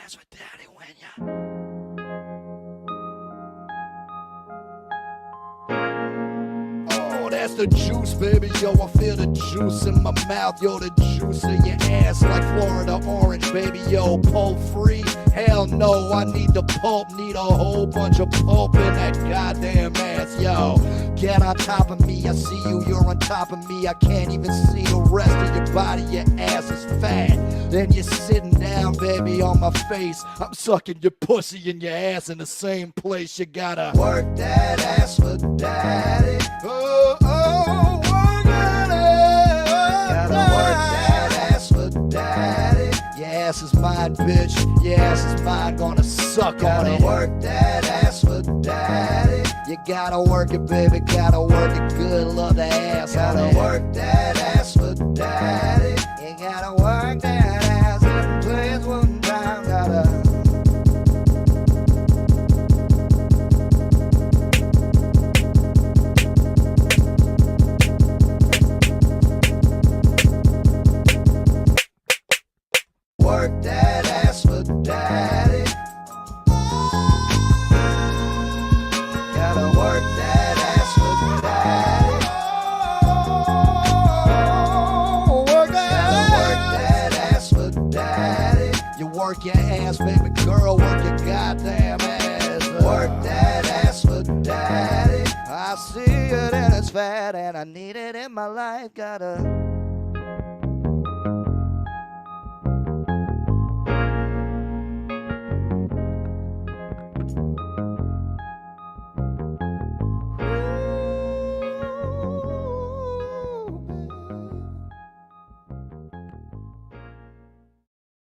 dance with daddy when ya. Oh, that's the juice, baby, yo, I feel the juice in my mouth, yo, the juice in your ass like Florida orange, baby, yo, pulp free, hell no, I need the pulp, need a whole bunch of pulp in that goddamn ass, yo, get on top of me, I see you, you're on top of me, I can't even see the rest of your body, your ass is fat, then you're sitting down, baby, on my face, I'm sucking your pussy and your ass in the same place, you gotta work that ass for daddy. Oh, oh, work that ass. Gotta work that ass for daddy. Your ass is mine, bitch. Your ass is mine, gonna suck on it. Gotta work that ass for daddy. You gotta work it, baby, gotta work it good. Love the ass, gotta work that ass for daddy. You gotta work that ass and please one time, gotta. Work that ass for daddy. Gotta work that ass for daddy. Work that ass for daddy. You work your ass, baby girl, work your goddamn ass. Work that ass for daddy. I see it and it's fat and I need it in my life. Gotta.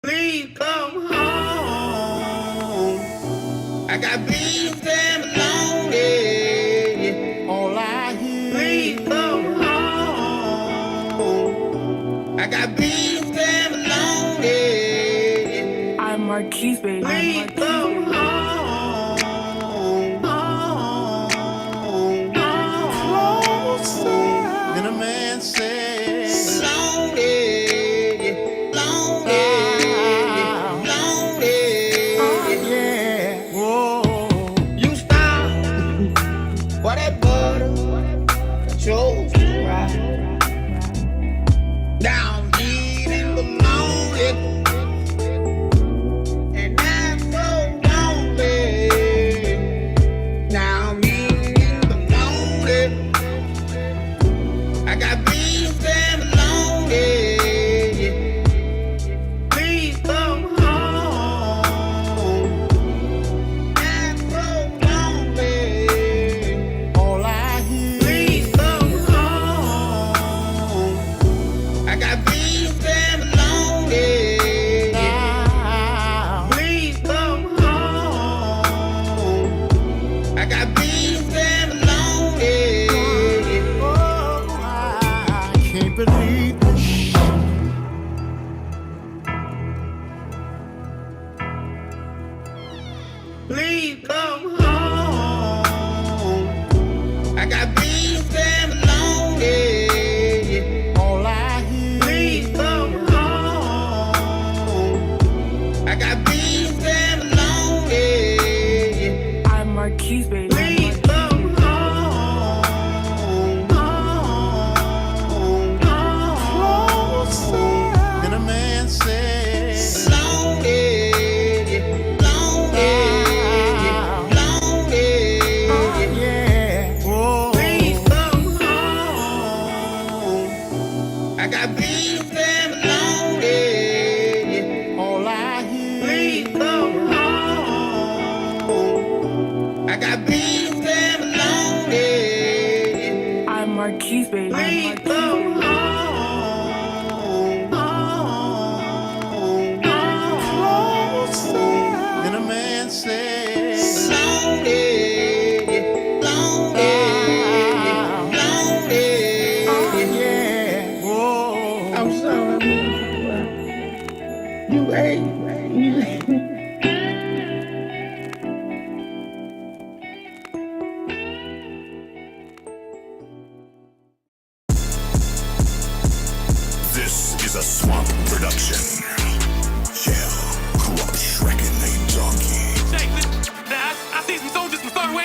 Please come home. I got beef damn lonely. All I hear. Please come home. I got beef damn lonely. I'm Marquise, baby. Please come home. Closer than a man says. Lonely. Down eating the lonely, and I'm so lonely. Now I'm eating the lonely. I got beef damn lonely. Please come home. I'm so lonely. All I hear. Please come home. I got beef damn lonely. Now, please come home. I got beef damn lonely. Oh, I can't believe this shit. Please come home. I got beef damn lonely. All I hear. Please come home. I got beef damn lonely. I'm Marquise, baby. Please come home. Closer than a man says. Lonely. Lonely. Lonely. Yeah. Whoa. Please come home. I got beef damn lonely. All I hear. Please come home. I got beef damn lonely. I'm Marquise, baby. Please come home. Closer than a man says. Lonely. Lonely. Lonely. Yeah. Whoa. I'm sorry. You ain't. This is a Swamp production. Yeah, Corrupt Shrekin.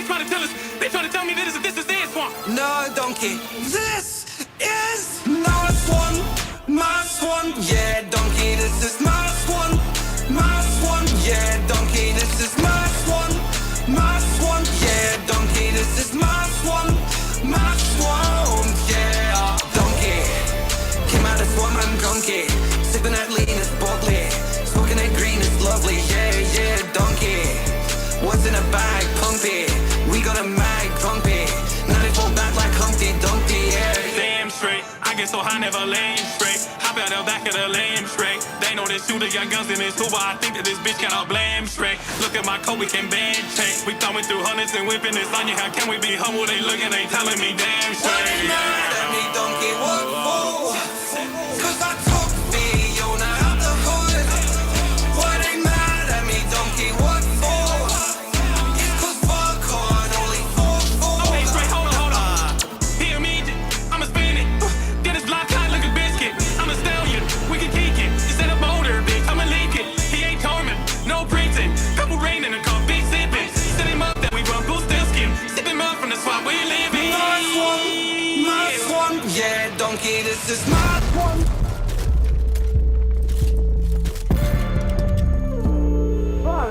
They trying to tell me this is their swamp. No, donkey. This is my swan. My swan. Yeah, donkey. This is my swan. My swan. Yeah, donkey. This is my swan. My swan. Yeah, donkey. This is my swan. My swan. Yeah, donkey. Came out of swamp, I'm donkey. Sipping that lean is boggly. Smoking that green is lovely. Yeah, donkey. What's in a bag? Pumpy. We got a mag, pumpy. 94 back like Humpty Dumpty. Yeah. Damn straight. I get so high, never lame straight. Hop out the back of the lame straight. They know this shooter got guns in his tool, but I think that this bitch cannot blame straight. Look at my coat, we can band change. We thumbing through hundreds and whipping this on you. How can we be humble? They looking, they telling me damn straight. What ain't mad at me, donkey? What for? Cause I took Fiona out the hood. What ain't mad at me, donkey? What for? It's cause fuck on only 4-4. Okay, straight, hold on. Here, me, I'ma spin it. Get his block high like a biscuit. I'm a stallion, we can kick it. Instead of motor, bitch, I'ma leak it. He ain't Carmen, no printing. Couple rain in the car, big sipping. Set him up that we run, bull still skin. Sip him up from the swamp where you living. My swan, yeah, donkey, this is my swan.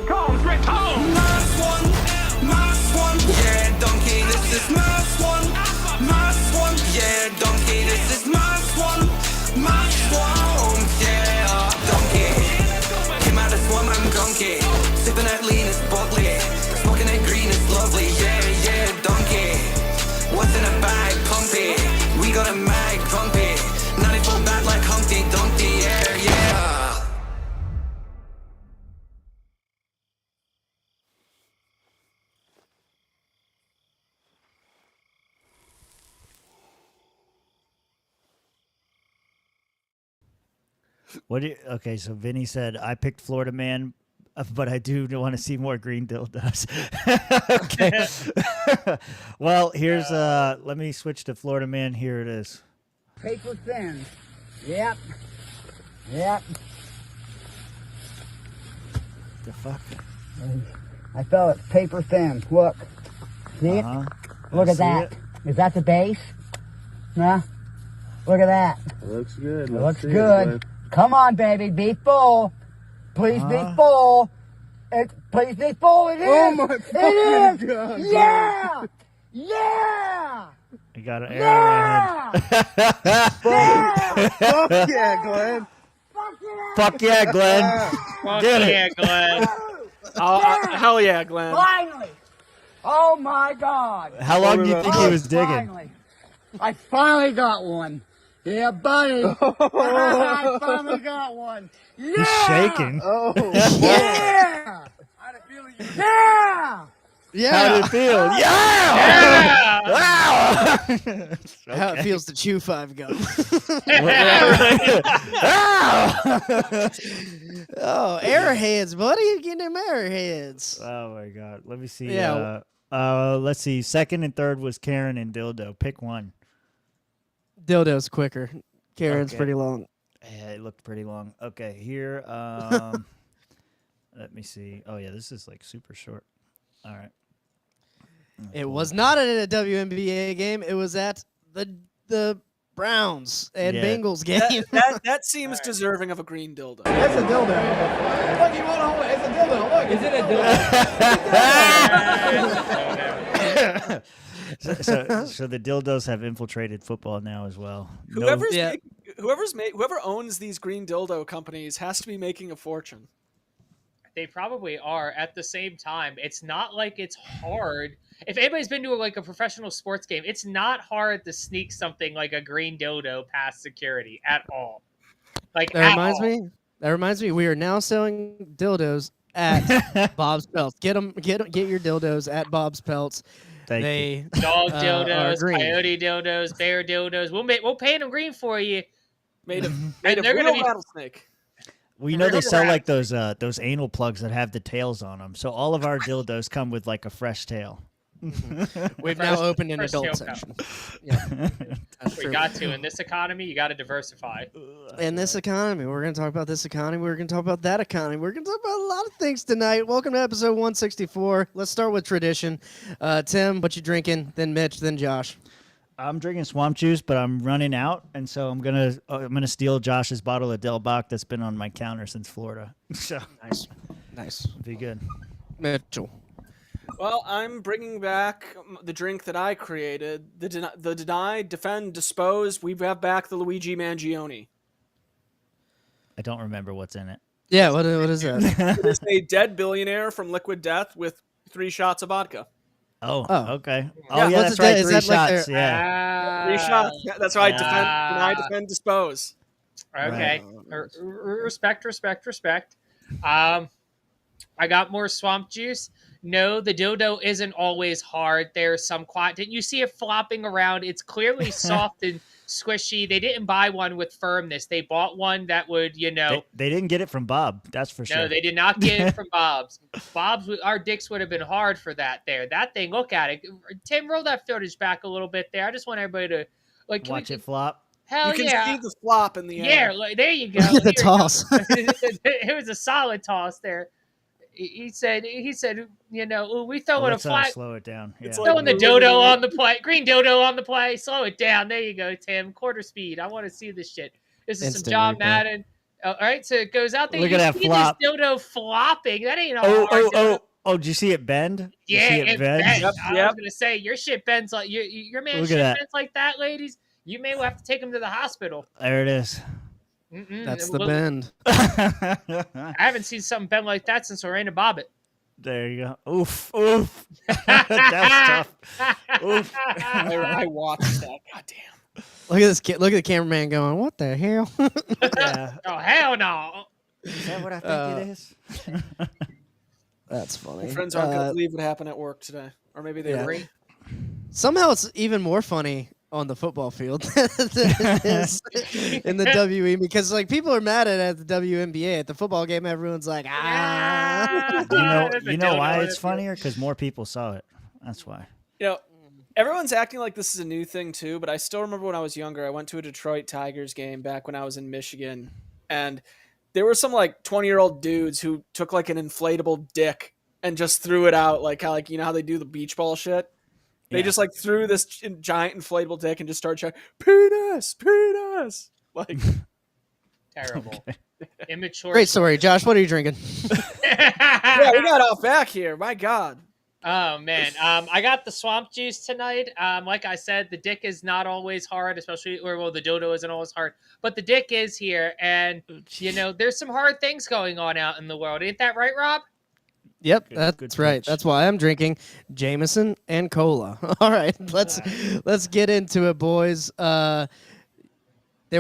Come straight home. My swan, yeah, donkey, this is my swan. My swan, yeah, donkey, this is my swan. My swan, yeah, donkey. Came out of swamp, I'm donkey. Sipping that lean is boggly. Smoking that green is lovely, yeah, donkey. What's in a bag, pumpy? We got a mag, pumpy. 94 back like Humpty Dumpty, yeah. Okay, so Vinny said, I picked Florida Man, but I do want to see more green dildos. Okay. Well, here's, let me switch to Florida Man. Here it is. Paper thin. Yep. The fuck? I felt it. Paper thin. Look. See it? Look at that. Is that the base? Huh? Look at that. It looks good. It looks good. Come on, baby. Be full. Please be full. Please be full. It is. Oh my fucking God. Yeah. Yeah. You got an arrowhead. Fuck yeah, Glenn. Fuck yeah, Glenn. Fuck Get it. yeah, Glenn. Hell yeah, Glenn. Finally. Oh my God. How long do you think he was digging? Finally. I finally got one. Yeah, buddy. I finally got one. Yeah. He's shaking. Oh, Yeah. Yeah. How did it feel? Yeah! Wow! How it feels to chew 5 gum. Oh, airheads, buddy. You're getting them airheads. Oh my God. Let me see. Yeah. Let's see. Second and third was Karen and Dildo. Pick one. Dildo's quicker. Karen's Okay. pretty long. Yeah, it looked pretty long. Okay, here. Let me see. Oh yeah, this is like super short. All right. It was not at a WNBA game. It was at the Browns and Yeah. Bengals game. That seems deserving of a green dildo. That's a dildo. Look, you want to hold it? It's a dildo. Look. Is it a dildo? So the dildos have infiltrated football now as well. No- Whoever owns these green dildo companies has to be making a fortune. They probably are. At the same time, it's not like it's hard. If anybody's been to a professional sports game, it's not hard to sneak something like a green dildo past security at all. Like That reminds me. We are now selling dildos at Bob's Pelts. Get your dildos at Bob's Pelts. Thank They dog are dildos, green. coyote dildos, bear dildos. We'll paint them green for you. Made of they're real gonna be- rattlesnake. We know they sell like those anal plugs that have the tails on them. So all of our dildos come with like a fresh tail. We've now First- opened an first adult tail section. Yeah, that's We true. got to. In this economy, you got to diversify. In this economy, we're going to talk about this economy. We're going to talk about that economy. We're going to talk about a lot of things tonight. Welcome to episode 164. Let's start with tradition. Tim, what you drinking? Then Mitch, then Josh. I'm drinking swamp juice, but I'm running out, and so I'm gonna steal Josh's bottle of Del Bach that's been on my counter since Florida. So Nice. be good. Mitchell. Well, I'm bringing back the drink that I created. The deny, defend, dispose. We have back the Luigi Mangione. I don't remember what's in it. Yeah, what is that? It is a dead billionaire from Liquid Death with 3 shots of vodka. Oh, okay. Yeah. Oh, yeah, What's that's it- right. is 3 that like shots. their- Yeah. 3 shots. Yeah, that's right. Ah. Deny, defend, dispose. Okay. Respect. I got more swamp juice. No, the dildo isn't always hard. There's some quiet. Didn't you see it flopping around? It's clearly soft and squishy. They didn't buy one with firmness. They bought one that would, They didn't get it from Bob. That's for sure. No, they did not get it from Bob's. Our dicks would have been hard for that there. That thing, look at it. Tim, roll that footage back a little bit there. I just want everybody to watch it flop. Hell You can yeah. see the flop in the Yeah, air. there you go. Look at the Here you go. toss. It was a solid toss there. He said, we throwing a Let's flat. slow it down. Yeah. Throwing the dodo on the play. Green dodo on the play. Slow it down. There you go, Tim. Quarter speed. I want to see this shit. This is Instant some John replay. Madden. All right, so it goes out there. Look You at that see flop. this dodo flopping. That ain't all hard. Oh, did you see it bend? You Yeah, see it bend? bends. Yep, I yep. was gonna say your shit bends like your man Look at shit that. bends like that, ladies. You may have to take him to the hospital. There it is. That's the bend. I haven't seen something bend like that since Lorena Bobbitt. There you go. Oof. That was tough. Oof. I watched that. God damn. Look at this kid. Look at the cameraman going, what the hell? Yeah. Oh hell no! Is that what I think it is? That's funny. My friends aren't gonna believe what happened at work today, or maybe they yeah. were. Somehow it's even more funny on the football field than it is in the WE because like people are mad at the WNBA. At the football game, everyone's like, You know why it's funnier? Because more people saw it. That's why. Everyone's acting like this is a new thing too, but I still remember when I was younger, I went to a Detroit Tigers game back when I was in Michigan, and there were some like 20-year-old dudes who took like an inflatable dick and just threw it out like how how they do the beach ball shit. They just like threw this giant inflatable dick and just started shouting, penis, like Terrible, immature. Great story, Josh. What are you drinking? Yeah, we got off back here. My God. Oh man, I got the swamp juice tonight. Like I said, the dick is not always hard, especially the dodo isn't always hard, but the dick is here, and there's some hard things going on out in the world. Ain't that right, Rob? Yep, Good that's right. pitch. That's why I'm drinking Jameson and cola. All right, let's get into it, boys. There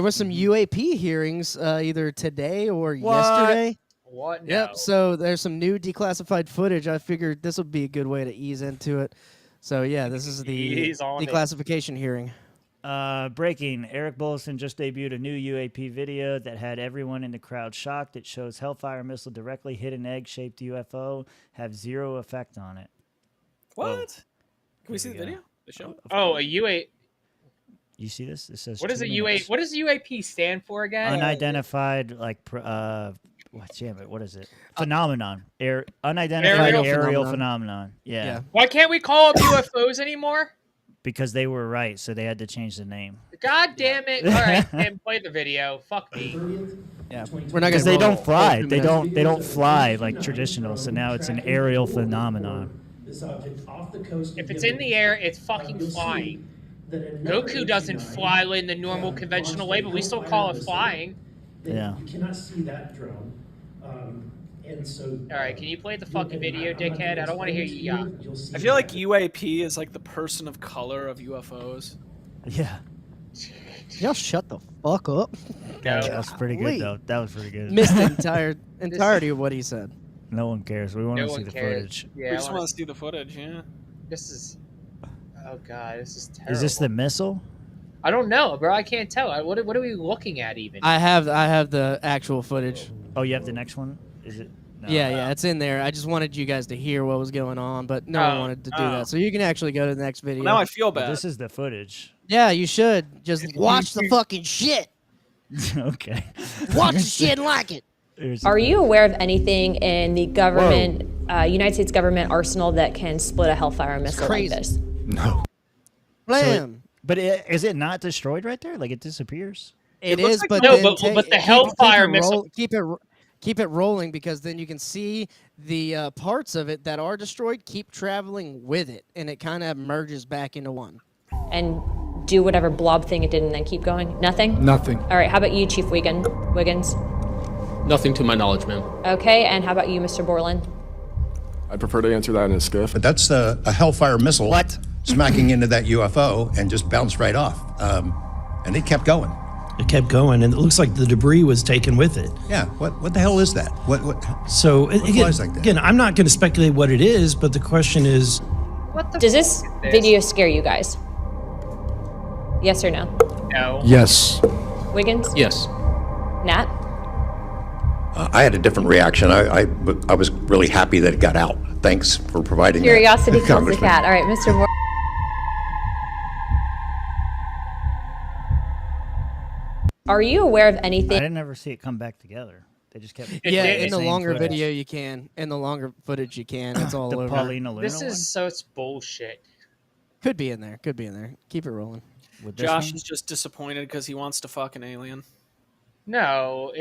was some UAP hearings either today or yesterday. What? No. Yep. So there's some new declassified footage. I figured this would be a good way to ease into it. So yeah, this is the Ease on it. declassification hearing. Breaking. Eric Bullison just debuted a new UAP video that had everyone in the crowd shocked. It shows Hellfire missile directly hit an egg-shaped UFO, have zero effect on it. What? Whoa. Can we see we the go. video? The show? Oh, a UA. You see this? It says What is 2 a UA? minutes. What does UAP stand for again? Unidentified, what is it? Phenomenon. Unidentified Aerial aerial phenomenon. phenomenon. Yeah. Why can't we call them UFOs anymore? Because they were right, so they had to change the name. God damn it! All right, Tim, play the video. Fuck me. Yeah, we're not Because gonna they roll don't fly. full They 2 minutes. don't fly like traditional. So now it's an aerial phenomenon. This object off the coast. If it's in the air, it's fucking flying. Goku doesn't fly in the normal conventional way, but we still call it flying. Yeah. You cannot see that drone. And so. All right, can you play the fucking video, dickhead? I don't want to hear you yawn. I feel like UAP is like the person of color of UFOs. Yeah. Y'all shut the fuck up. No. That was pretty good, though. That was pretty good. Missed the entirety of what he said. No one cares. We want No to see one the cares. footage. Yeah, We just want to see the footage, yeah. This is. Oh god, this is terrible. Is this the missile? I don't know, bro. I can't tell. What are we looking at even? I have the actual footage. Oh, you have the next one? Is it? Yeah, it's in there. I just wanted you guys to hear what was going on, but no one wanted to do that. So you can actually go to the next video. Well, now I feel bad. This is the footage. Yeah, you should. Just watch the fucking shit. Okay. Watch the shit and like it. Are you aware of anything in the government, United States government arsenal that can split a Hellfire missile like this? No. Blam. But is it not destroyed right there? Like it disappears? It is, like but no, then but the Hellfire missile. Keep it rolling, because then you can see the parts of it that are destroyed keep traveling with it, and it kind of merges back into one. And do whatever blob thing it did and then keep going? Nothing? Nothing. All right, how about you, Chief Wiggins? Nothing to my knowledge, ma'am. Okay, and how about you, Mr. Borland? I prefer to answer that in a skiff. But that's a Hellfire missile smacking into that UFO and just bounced right off. And it kept going. It kept going, and it looks like the debris was taken with it. Yeah, what the hell is that? What So flies like that? again, I'm not going to speculate what it is, but the question is, Does this video scare you guys? Yes or no? No. Yes. Wiggins? Yes. Nat? I had a different reaction. I was really happy that it got out. Thanks for providing Curiosity that, kills the Congressman. cat. All right, Mr. Moore. Are you aware of I anything? didn't ever see it come back together. They just kept. Yeah, playing in the same longer footage. video you can. In the longer footage you can. It's all The over. Paulina Luna This is such bullshit. Could be in there. Keep it rolling. Josh is just disappointed because he wants to fuck an alien. No,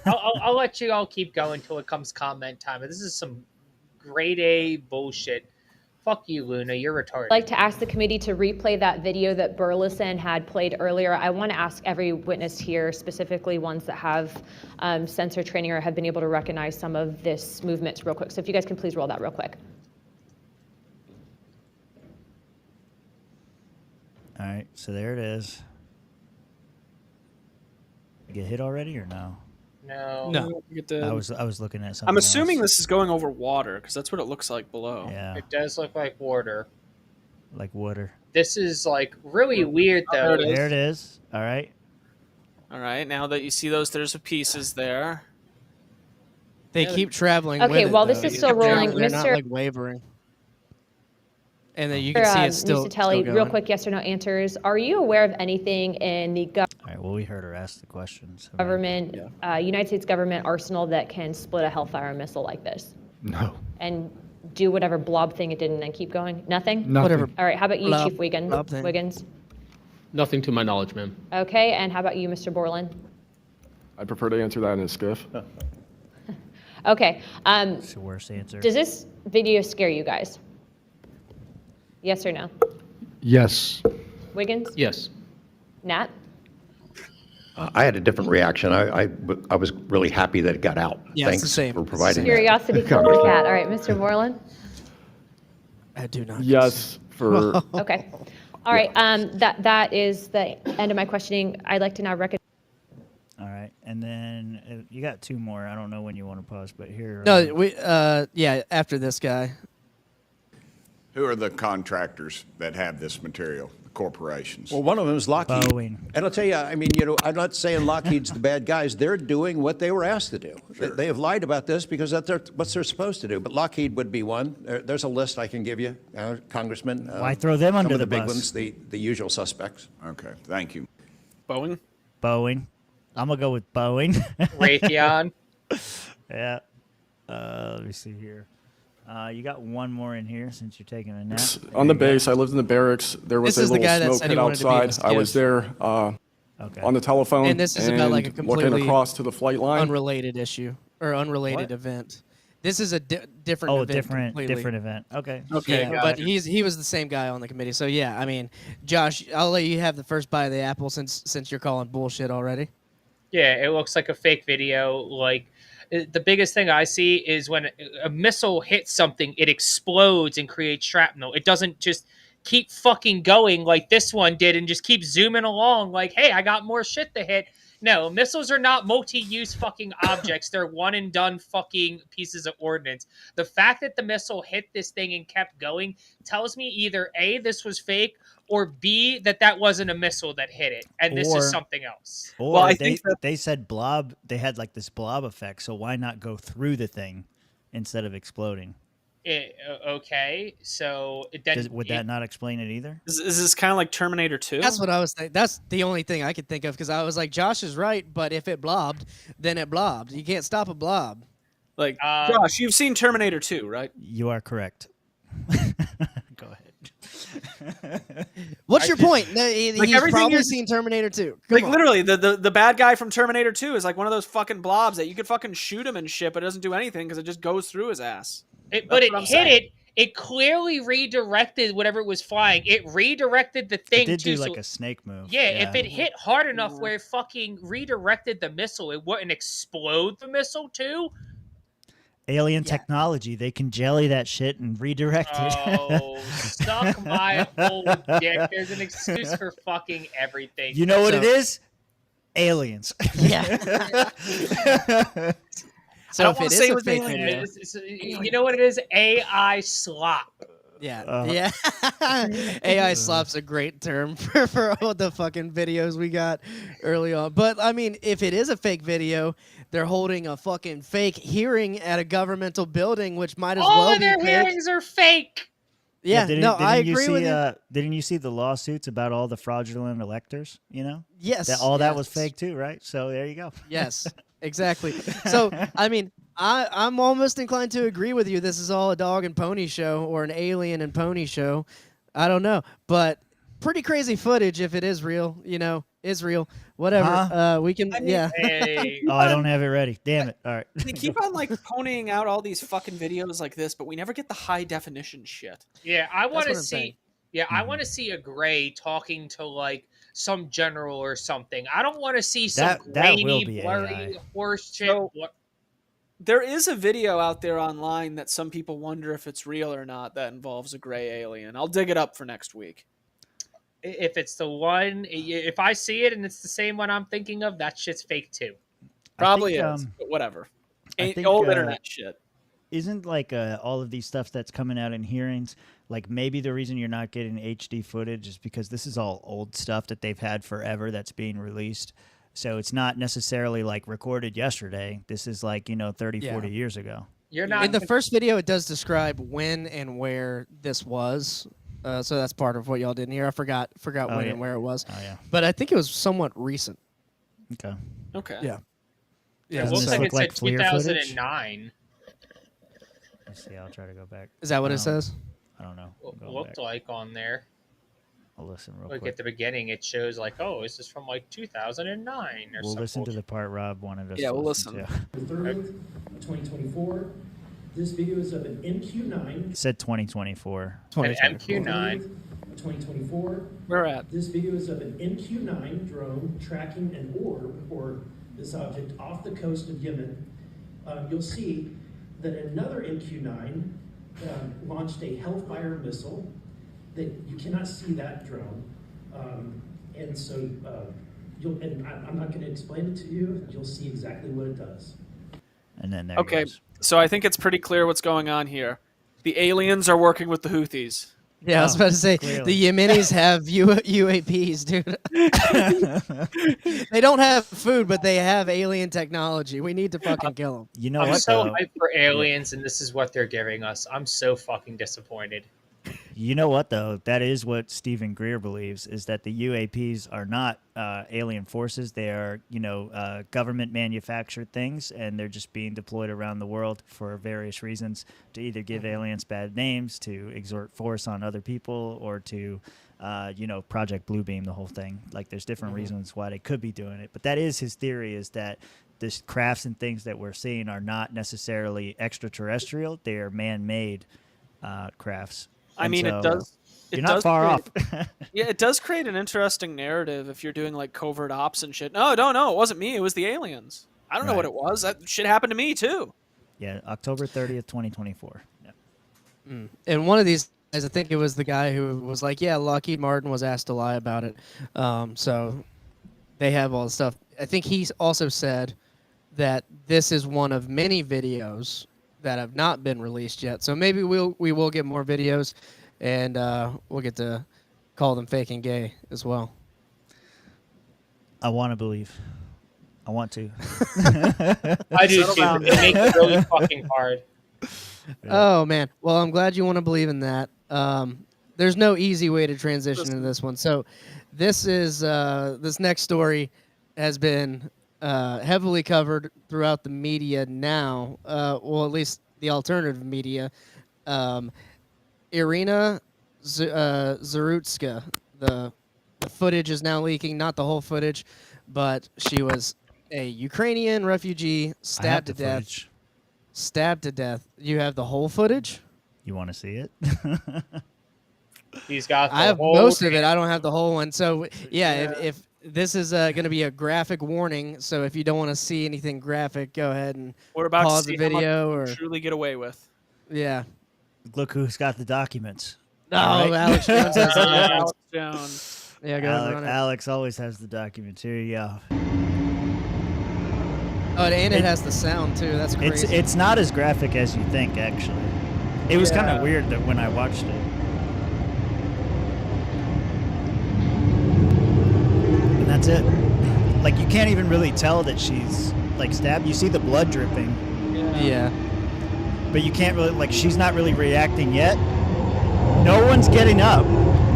I'll let you all keep going till it comes comment time. But this is some grade A bullshit. Fuck you, Luna. You're retarded. I'd like to ask the committee to replay that video that Burleson had played earlier. I want to ask every witness here, specifically ones that have sensor training or have been able to recognize some of this movements real quick. So if you guys can please roll that real quick. All right, so there it is. You get hit already or no? No. I was looking at something. I'm assuming else. this is going over water because that's what it looks like below. Yeah, It does look like water. like water. This is like really weird though. There it is. All right. All right, now that you see those, there's pieces there. They keep traveling. Okay, with while it, this though. is still rolling, they're not Mr. like wavering. And then you can see it's still. Mr. Telly, still real going. quick, yes or no answers. Are you aware of anything in the All right. Well, we heard her ask the questions. government, United States government arsenal that can split a Hellfire missile like this? No. And do whatever blob thing it did and then keep going? Nothing? Nothing. Whatever. All right, how about you, Blob- Chief blob thing. Wiggins? Nothing to my knowledge, ma'am. Okay, and how about you, Mr. Borland? I prefer to answer that in a skiff. Okay, It's the worst answer. does this video scare you guys? Yes or no? Yes. Wiggins? Yes. Nat? I had a different reaction. I was really happy that it got out. Yeah, it's Thanks the same. for providing that, Curiosity kills the Congressman. cat. All right, Mr. Borland? I do not. Yes. For Okay. All right, that is the end of my questioning. I'd like to now recognize. All right, and then you got two more. I don't know when you want to pause, but here. No, yeah, after this guy. Who are the contractors that have this material? The corporations. Well, one of them is Lockheed. Boeing. And I'll tell you, I mean, I'm not saying Lockheed's the bad guys. They're doing what they were asked to do. Sure. They have lied about this because that's what they're supposed to do. But Lockheed would be one. There's a list I can give you, Congressman. Why throw them under some of the the big bus? ones, the usual suspects. Okay, thank you. Boeing? Boeing. I'm gonna go with Boeing. Raytheon. Yeah. Let me see here. You got one more in here since you're taking a nap. on the base, I lived in the barracks. There was This is a the little guy that smoke said pit he wanted to be in the outside. I was skiff. there on the telephone And this is about like a looking completely across to the flight line. unrelated issue or unrelated event. This is a different Oh, event. different completely. event. Okay. Yeah, but he was the same guy on the committee. So yeah, I mean, Josh, I'll let you have the first bite of the apple since you're calling bullshit already. Yeah, it looks like a fake video. Like the biggest thing I see is when a missile hits something, it explodes and creates shrapnel. It doesn't just keep fucking going like this one did and just keep zooming along like, hey, I got more shit to hit. No, missiles are not multi-use fucking objects. They're one and done fucking pieces of ordnance. The fact that the missile hit this thing and kept going tells me either A, this was fake, or B, that wasn't a missile that hit it, and this is something else. Or I think they said blob. They had like this blob effect, so why not go through the thing? instead of exploding. Okay, so then Would that not explain it either? Is this kind of like Terminator 2? That's what I was thinking. That's the only thing I could think of because I was like, Josh is right, but if it blobbed, then it blobbed. You can't stop a blob. Like, Josh, you've seen Terminator 2, right? You are correct. Go ahead. What's your point? He's probably seen Terminator 2. Come on. Literally, the bad guy from Terminator 2 is like one of those fucking blobs that you could fucking shoot him and shit, but it doesn't do anything because it just goes through his ass. But it hit it. It clearly redirected whatever it was flying. It redirected the thing. It did do like a snake move. Yeah, if it hit hard enough where it fucking redirected the missile, it wouldn't explode the missile too. Alien technology, they can jelly that shit and redirect it. Oh, suck my whole dick. There's an excuse for fucking everything. You know what it is? Aliens. Yeah. So if it is a fake video, you know what it is? AI slop. Yeah, yeah. AI slop's a great term for all the fucking videos we got early on. But I mean, if it is a fake video, they're holding a fucking fake hearing at a governmental building, which might as All well of be their fake. hearings are fake. Yeah, I agree with you. Didn't you see the lawsuits about all the fraudulent electors? You know, yes, that was fake too, right? So there you go. Yes, exactly. So I mean, I'm almost inclined to agree with you. This is all a dog and pony show or an alien and pony show. I don't know, but pretty crazy footage if it is real. You know, Israel, whatever. We can, Hey. Oh, I don't have it ready. Damn it! All right. They keep on like ponying out all these fucking videos like this, but we never get the high definition shit. Yeah, I want to what I'm saying. see. Yeah, I want to see a Gray talking to like some general or something. I don't want to see some that will grainy, be blurry AI. horse shit. So, there is a video out there online that some people wonder if it's real or not that involves a gray alien. I'll dig it up for next week. If it's the one, if I see it and it's the same one I'm thinking of, that shit's fake too. Probably is, but whatever. think, Old internet shit. Isn't like all of these stuff that's coming out in hearings, like maybe the reason you're not getting HD footage is because this is all old stuff that they've had forever that's being released. So it's not necessarily like recorded yesterday. This is like, 30, 40 years ago. You're not in the first video. It does describe when and where this was. So that's part of what y'all didn't hear. I forgot when and where it was. Oh, yeah. But I think it was somewhat recent. Okay. Yeah. It looks like it said 2009. Let's see. I'll try to go back. Is that what it says? I don't know. Looked like on there. I'll listen real Like quick. at the beginning, it shows like, oh, this is from like 2009 or We'll something. listen to the part Rob wanted us Yeah, to we'll listen listen. to. The 30th, 2024. This video is of an MQ-9. It said 2024. An MQ-9. 2024. Where at? This video is of an MQ-9 drone tracking an orb, or this object, off the coast of Yemen. You'll see that another MQ-9 launched a Hellfire missile. That you cannot see that drone, and so I'm not going to explain it to you. You'll see exactly what it does. And then there Okay, goes. so I think it's pretty clear what's going on here. The aliens are working with the Houthis. Yeah, I was about to say, clearly. the Yemenis have UAPs, dude. They don't have food, but they have alien technology. We need to fucking kill them. You know I'm what? so though? hyped for aliens, and this is what they're giving us. I'm so fucking disappointed. You know what, though? That is what Stephen Greer believes, is that the UAPs are not alien forces. They are, government-manufactured things, and they're just being deployed around the world for various reasons, to either give aliens bad names, to exert force on other people, or to, Project Bluebeam, the whole thing. Like, there's different reasons why they could be doing it. But that is his theory, is that the crafts and things that we're seeing are not necessarily extraterrestrial. They are man-made crafts. I mean, so, it does. You're not far off. Yeah, it does create an interesting narrative if you're doing like covert ops and shit. No, it wasn't me. It was the aliens. I don't know what it was. That shit happened to me too. Yeah, October 30th, 2024. Yeah. And one of these guys, I think it was the guy who was like, yeah, Lockheed Martin was asked to lie about it. So they have all the stuff. I think he's also said that this is one of many videos that have not been released yet. So maybe we will get more videos, and we'll get to call them fake and gay as well. I want to believe. I want to. I do too. It makes it really fucking hard. Oh man. Well, I'm glad you want to believe in that. There's no easy way to transition into this one. So, this is this next story has been heavily covered throughout the media now. Well, at least the alternative media. Irina Zarutska. The footage is now leaking. Not the whole footage, but she was a Ukrainian refugee stabbed to death. Footage. Stabbed to death. You have the whole footage? You want to see it? He's got. I have most of it. I don't have the whole one. So yeah, if this is going to be a graphic warning, so if you don't want to see anything graphic, go ahead and We're about pause to see the video how much or we can truly get away with. yeah. Look who's got the documents. Oh, All right? Alex Jones has the Alex Jones. Yeah, go ahead and run it. Alex always has the documents. Here you go. Oh, and it has the sound too. That's crazy. It's not as graphic as you think, actually. It was kind of weird that when I watched it. And that's it. Like, you can't even really tell that she's like stabbed. You see the blood dripping. Yeah. But you can't really, like, she's not really reacting yet. No one's getting up.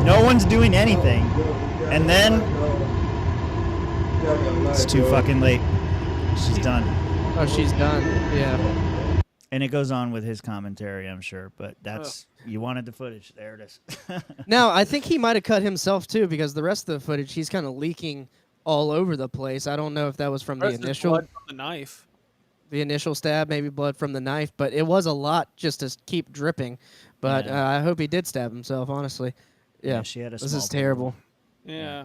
No one's doing anything. And then it's too fucking late. She's done. Oh, she's done. Yeah. And it goes on with his commentary, I'm sure. But that's, you wanted the footage. There it is. Now, I think he might have cut himself too, because the rest of the footage, he's kind of leaking all over the place. I don't know if that was from the initial. Blood from the knife. The initial stab, maybe blood from the knife, but it was a lot just to keep dripping. But I hope he did stab himself, honestly. Yeah, she had a this small is terrible. Yeah.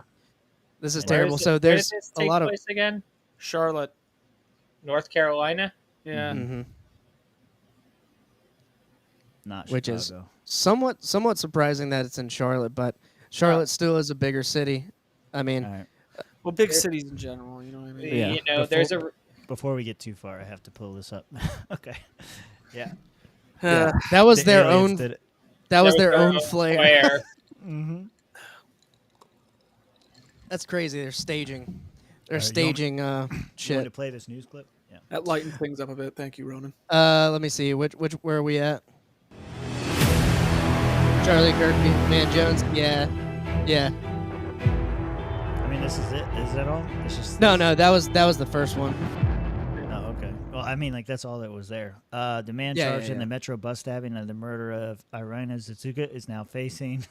This is Where terrible. is it- So where there's did this a take lot of place again. Charlotte, North Carolina. Yeah. Mm-hmm. Not which is Chicago. somewhat surprising that it's in Charlotte, but Charlotte still is a bigger city. I mean, well, big cities in general, you know what I mean? Yeah. You know, there's a. Before we get too far, I have to pull this up. Okay. Yeah. yeah, that was The their aliens own. did it. That was their own flair. Mm-hmm. That's crazy. They're staging. They're You staging want me shit. to play this news clip? Yeah. That lightens things up a bit. Thank you, Ronan. Let me see. Which where are we at? Charlie Kirby, Man Jones. Yeah. I mean, this is it. Is that all? It's just No, that was the first one. Oh, okay. Well, I mean, like, that's all that was there. The man Yeah, charged yeah, in the yeah. Metro bus stabbing and the murder of Irina Zatsuka is now facing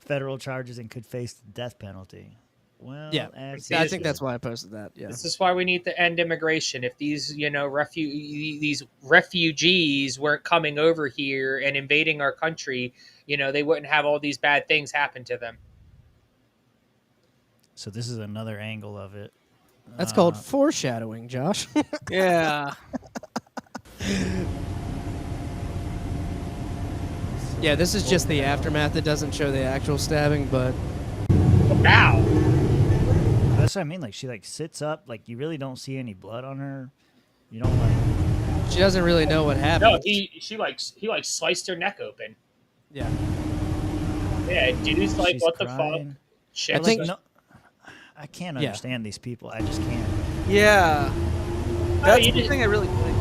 federal charges and could face the death penalty. Well, Yeah, I think that's why I posted that. Yeah. This is why we need to end immigration. If these, these refugees weren't coming over here and invading our country, they wouldn't have all these bad things happen to them. So this is another angle of it. That's called foreshadowing, Josh. Yeah. Yeah, this is just the aftermath. It doesn't show the actual stabbing, but Ow! That's what I mean. Like, she, like, sits up. Like, you really don't see any blood on her. You don't, like... she doesn't really know what happened. No, he sliced her neck open. Yeah. Yeah, dude's like, She's what crying. the fuck? Shit. I think I can't understand these people. I just can't. Yeah. That's you the thing I really think.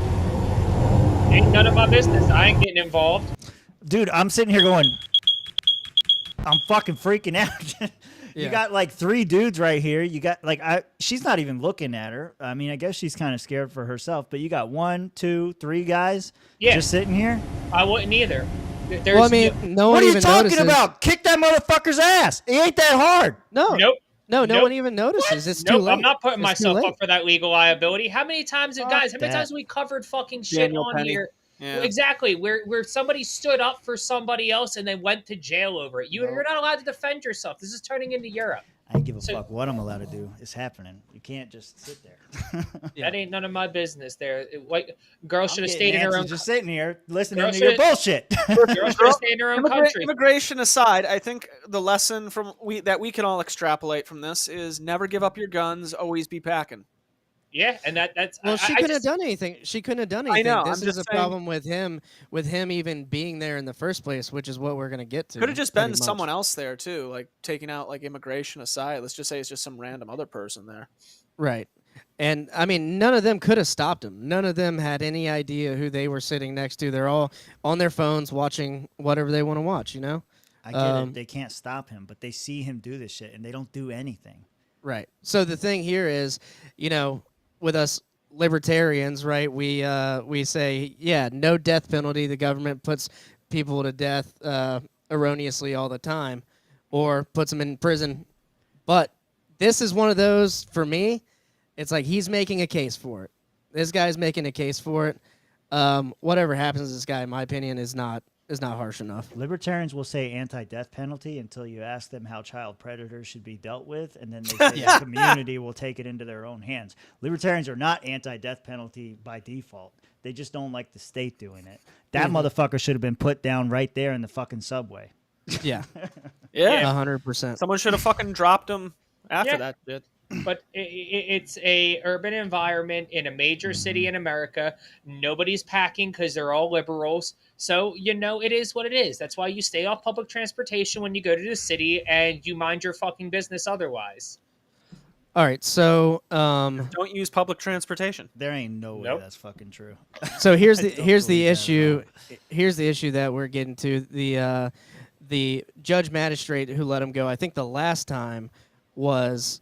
Ain't none of my business. I ain't getting involved. Dude, I'm sitting here going, I'm fucking freaking out. You Yeah. got like 3 dudes right here. You got like she's not even looking at her. I mean, I guess she's kind of scared for herself, but you got 1, 2, 3 guys just sitting here. I wouldn't either. Well, I mean, no What one are you even talking notices. about? Kick that motherfucker's ass. It ain't that hard. No. Nope. No Nope. one even notices. It's too Nope, late. I'm not putting It's too myself late. up for that legal liability. How many times, guys? How many that. times we covered fucking shit Daniel on Penny. here? Yeah. Exactly, where somebody stood up for somebody else and they went to jail over it. You're not allowed to defend yourself. This is turning into Europe. I don't give a fuck what I'm allowed to do. It's happening. You can't just sit there. That ain't none of my business. There, girl should have stayed in her own. Just sitting here listening Girl to your should- bullshit. Girl should have stayed in her own country. Immigration aside, I think the lesson that we can all extrapolate from this is never give up your guns. Always be packing. Yeah, and that's Well, she I couldn't just- have done anything. She couldn't have done I anything. know, This I'm is just a problem with him even being there in the first place, which is what we're gonna get to. Could have just pretty been much. someone else there too, like taking out like immigration aside. Let's just say it's just some random other person there. Right. And I mean, none of them could have stopped him. None of them had any idea who they were sitting next to. They're all on their phones watching whatever they want to watch, you know? I get it. They can't stop him, but they see him do this shit and they don't do anything. Right. So the thing here is, you know, with us libertarians, right, we say, yeah, no death penalty. The government puts people to death erroneously all the time or puts them in prison. But this is one of those, for me, it's like he's making a case for it. This guy's making a case for it. Whatever happens to this guy, in my opinion, is not harsh enough. Libertarians will say anti-death penalty until you ask them how child predators should be dealt with, and then they say the community will take it into their own hands. Libertarians are not anti-death penalty by default. They just don't like the state doing it. That motherfucker should have been put down right there in the fucking subway. Yeah. Yeah. 100%. Someone should have fucking dropped him after that shit. But it's a urban environment in a major city in America. Nobody's packing because they're all liberals. So, you know, it is what it is. That's why you stay off public transportation when you go to the city and you mind your fucking business otherwise. All right, so don't use public transportation. There ain't no way that's fucking true. So here's the issue. Here's the issue that we're getting to. The judge magistrate who let him go, I think the last time, was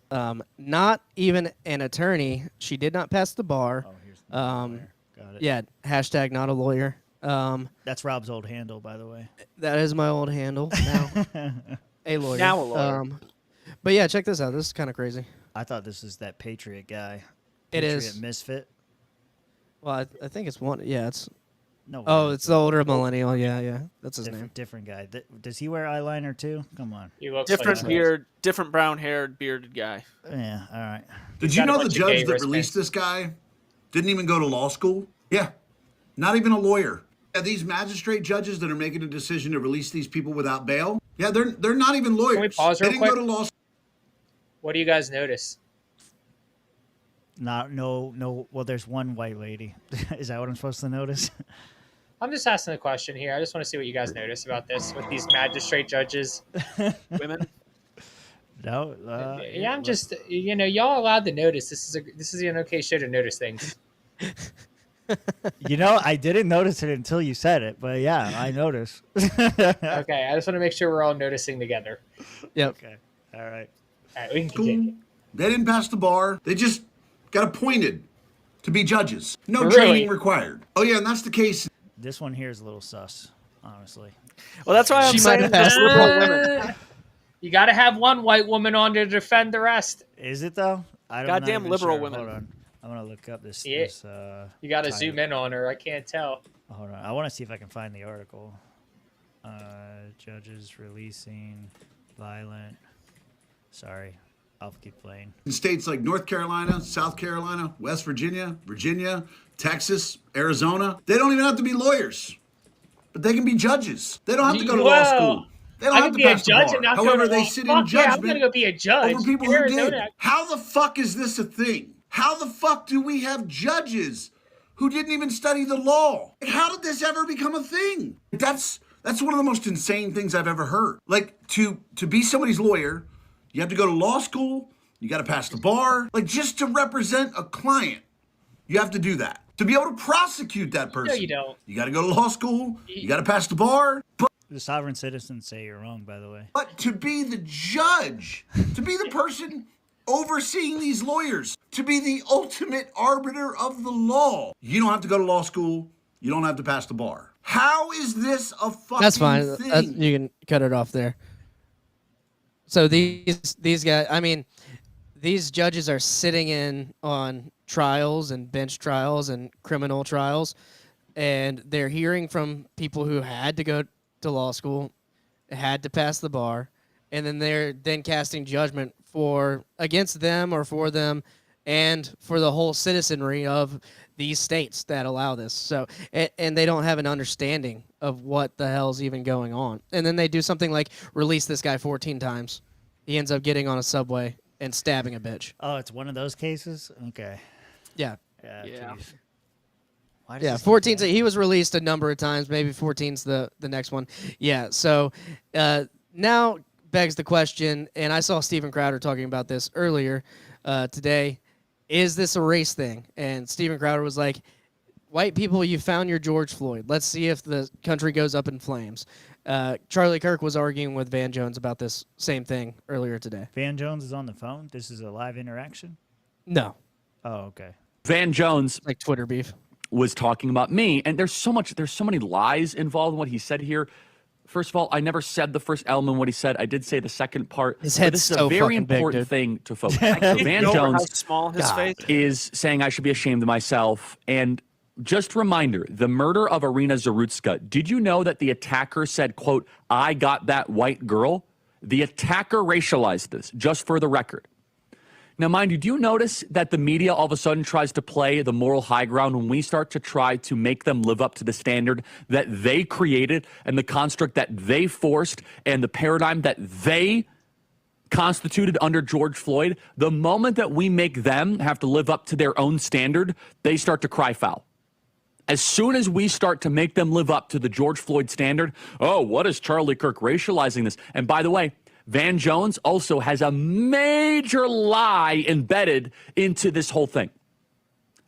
not even an attorney. She did not pass the bar. Got it. Yeah, hashtag not a lawyer. That's Rob's old handle, by the way. That is my old handle now. A lawyer. Now a lawyer. But yeah, check this out. This is kind of crazy. I thought this was that Patriot guy. It Patriot is. Misfit. Well, I think it's one. Yeah, it's. No. Oh, it's the older millennial. Yeah, that's his name. Different guy. Does he wear eyeliner too? Come on. He looks different like beard, different brown-haired, bearded guy. Yeah. All right. Did you know the judge that released this guy didn't even go to law school? Yeah, not even a lawyer. Yeah, these magistrate judges that are making a decision to release these people without bail, yeah, they're not even lawyers. Can we pause they real didn't quick? go to law school. What do you guys notice? No. Well, there's one white lady. Is that what I'm supposed to notice? I'm just asking a question here. I just want to see what you guys notice about this with these magistrate judges. Women. No. Yeah, I'm just, you know, y'all allowed to notice. This is an okay show to notice things. You know, I didn't notice it until you said it, but yeah, I noticed. Okay, I just want to make sure we're all noticing together. Yep. Okay. All right. All right, we can continue. They didn't pass the bar. They just got appointed to be judges. No Really? training required. Oh yeah, and that's the case. This one here is a little sus, honestly. Well, that's why I'm saying passed liberal women. You got to have one white woman on to defend the rest. Is it though? I'm Goddamn not even liberal sure. women. Hold on. I'm gonna look up this. Yeah. This, You got to title. zoom in on her. I can't tell. Hold on. I want to see if I can find the article. Judges releasing violent. Sorry, I'll keep playing. In states like North Carolina, South Carolina, West Virginia, Texas, Arizona, they don't even have to be lawyers, but they can be judges. They don't have to go to law school. They don't I have could to be a pass the judge bar. and not However, go to they law. sit Fuck in yeah, I'm judgment gonna go be a judge. over people in who Arizona. did. How the fuck is this a thing? How the fuck do we have judges who didn't even study the law? How did this ever become a thing? That's one of the most insane things I've ever heard. Like, to be somebody's lawyer, you have to go to law school, you got to pass the bar. Like, just to represent a client, you have to do that. To be able to prosecute that person, No, you don't. you got to go to law school, you got to pass the bar. But The sovereign citizens say you're wrong, by the way. to be the judge, to be the person overseeing these lawyers, to be the ultimate arbiter of the law, you don't have to go to law school. You don't have to pass the bar. How is this a fucking That's fine. thing? You can cut it off there. So these guys, I mean, these judges are sitting in on trials and bench trials and criminal trials, and they're hearing from people who had to go to law school, had to pass the bar, and then they're then casting judgment against them or for them and for the whole citizenry of these states that allow this. So, and they don't have an understanding of what the hell's even going on. And then they do something like release this guy 14 times. He ends up getting on a subway and stabbing a bitch. Oh, it's one of those cases? Okay. Yeah. Yeah. Yeah, 14. He was released a number of times. Maybe 14's the next one. Yeah. So now begs the question, and I saw Steven Crowder talking about this earlier today. is this a race thing? And Steven Crowder was like, white people, you found your George Floyd. Let's see if the country goes up in flames. Charlie Kirk was arguing with Van Jones about this same thing earlier today. Van Jones is on the phone? This is a live interaction? No. Oh, okay. Van Jones, like Twitter beef, was talking about me, and there's so many lies involved in what he said here. First of all, I never said the first element of what he said. I did say the second part. His head's this is so a very fucking big, important dude. thing to focus on. So Van Jones how small his face is saying I should be ashamed of myself. And just a reminder, the murder of Irina Zarutska, did you know that the attacker said, quote, "I got that white girl"? The attacker racialized this, just for the record. Now, mind you, do you notice that the media all of a sudden tries to play the moral high ground when we start to try to make them live up to the standard that they created and the construct that they forced and the paradigm that they constituted under George Floyd? The moment that we make them have to live up to their own standard, they start to cry foul. As soon as we start to make them live up to the George Floyd standard, oh, what is Charlie Kirk racializing this? And by the way, Van Jones also has a major lie embedded into this whole thing.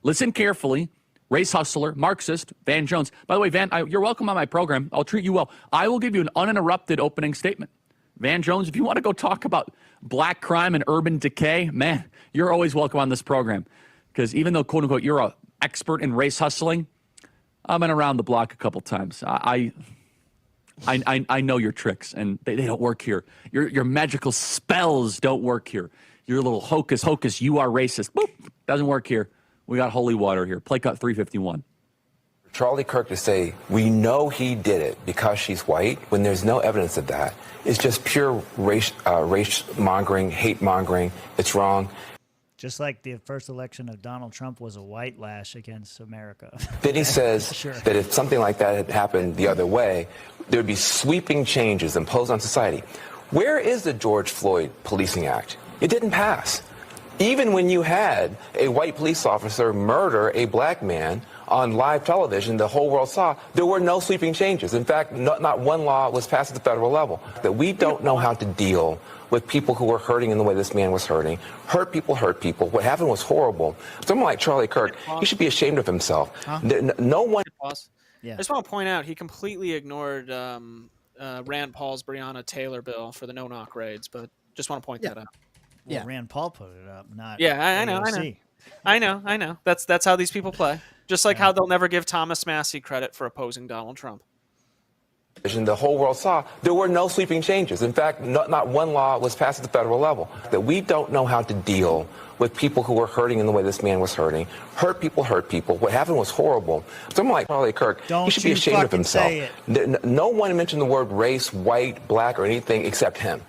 Listen carefully. Race hustler, Marxist, Van Jones. By the way, Van, you're welcome on my program. I'll treat you well. I will give you an uninterrupted opening statement. Van Jones, if you want to go talk about black crime and urban decay, man, you're always welcome on this program. Because even though, quote unquote, you're an expert in race hustling, I've been around the block a couple times. I know your tricks, and they don't work here. Your magical spells don't work here. Your little hocus hocus, you are racist. Boop, doesn't work here. We got holy water here. Play cut 351. Charlie Kirk to say, we know he did it because she's white, when there's no evidence of that. It's just pure race mongering, hate mongering. It's wrong. Just like the first election of Donald Trump was a white lash against America. Then he says Sure. that if something like that had happened the other way, there would be sweeping changes imposed on society. Where is the George Floyd Policing Act? It didn't pass. Even when you had a white police officer murder a black man on live television, the whole world saw, there were no sweeping changes. In fact, not one law was passed at the federal level. That we don't know how to deal with people who were hurting in the way this man was hurting. Hurt people hurt people. What happened was horrible. Someone like Charlie Kirk, he should be ashamed of himself. No one... I just want to point out he completely ignored Rand Paul's Breonna Taylor bill for the no-knock raids, but just want to point that out. Well, Rand Paul put it up, not I know. That's how these people play. Just like how they'll never give Thomas Massey credit for opposing Donald Trump. The whole world saw, there were no sweeping changes. In fact, not one law was passed at the federal level. That we don't know how to deal with people who were hurting in the way this man was hurting. Hurt people hurt people. What happened was horrible. Someone like Charlie Kirk, he should be ashamed of himself. No one mentioned the word race, white, black, or anything except him.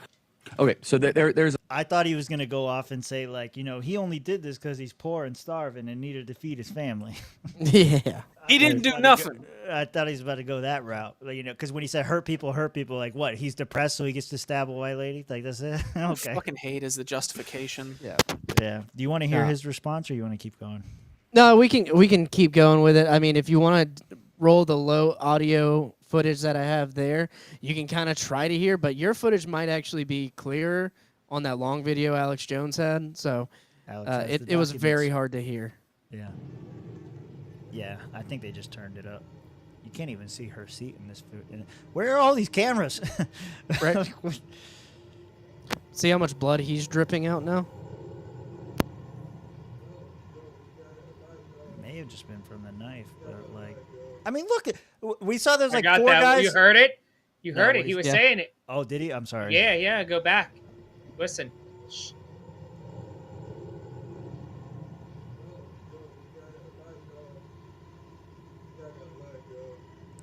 Okay, so there's... I thought he was going to go off and say, like, he only did this because he's poor and starving and needed to feed his family. Yeah. He didn't do nothing. I thought he was about to go that route. Like, because when he said hurt people, like, what? He's depressed, so he gets to stab a white lady? Like, that's it? Okay. Fucking hate is the justification. Yeah. Do you want to hear his response, or you want to keep going? No, we can keep going with it. I mean, if you want to roll the low audio footage that I have there, you can kind of try to hear, but your footage might actually be clearer on that long video Alex Jones had. So it was very hard to hear. Yeah. Yeah, I think they just turned it up. You can't even see her seat in this food. Where are all these cameras? Right. See how much blood he's dripping out now? May have just been from the knife, but like, I mean, look, we saw there's like I got four that. guys. You heard it? You No, heard it. He was saying it. Oh, did he? I'm sorry. Yeah, go back. Listen. Shh.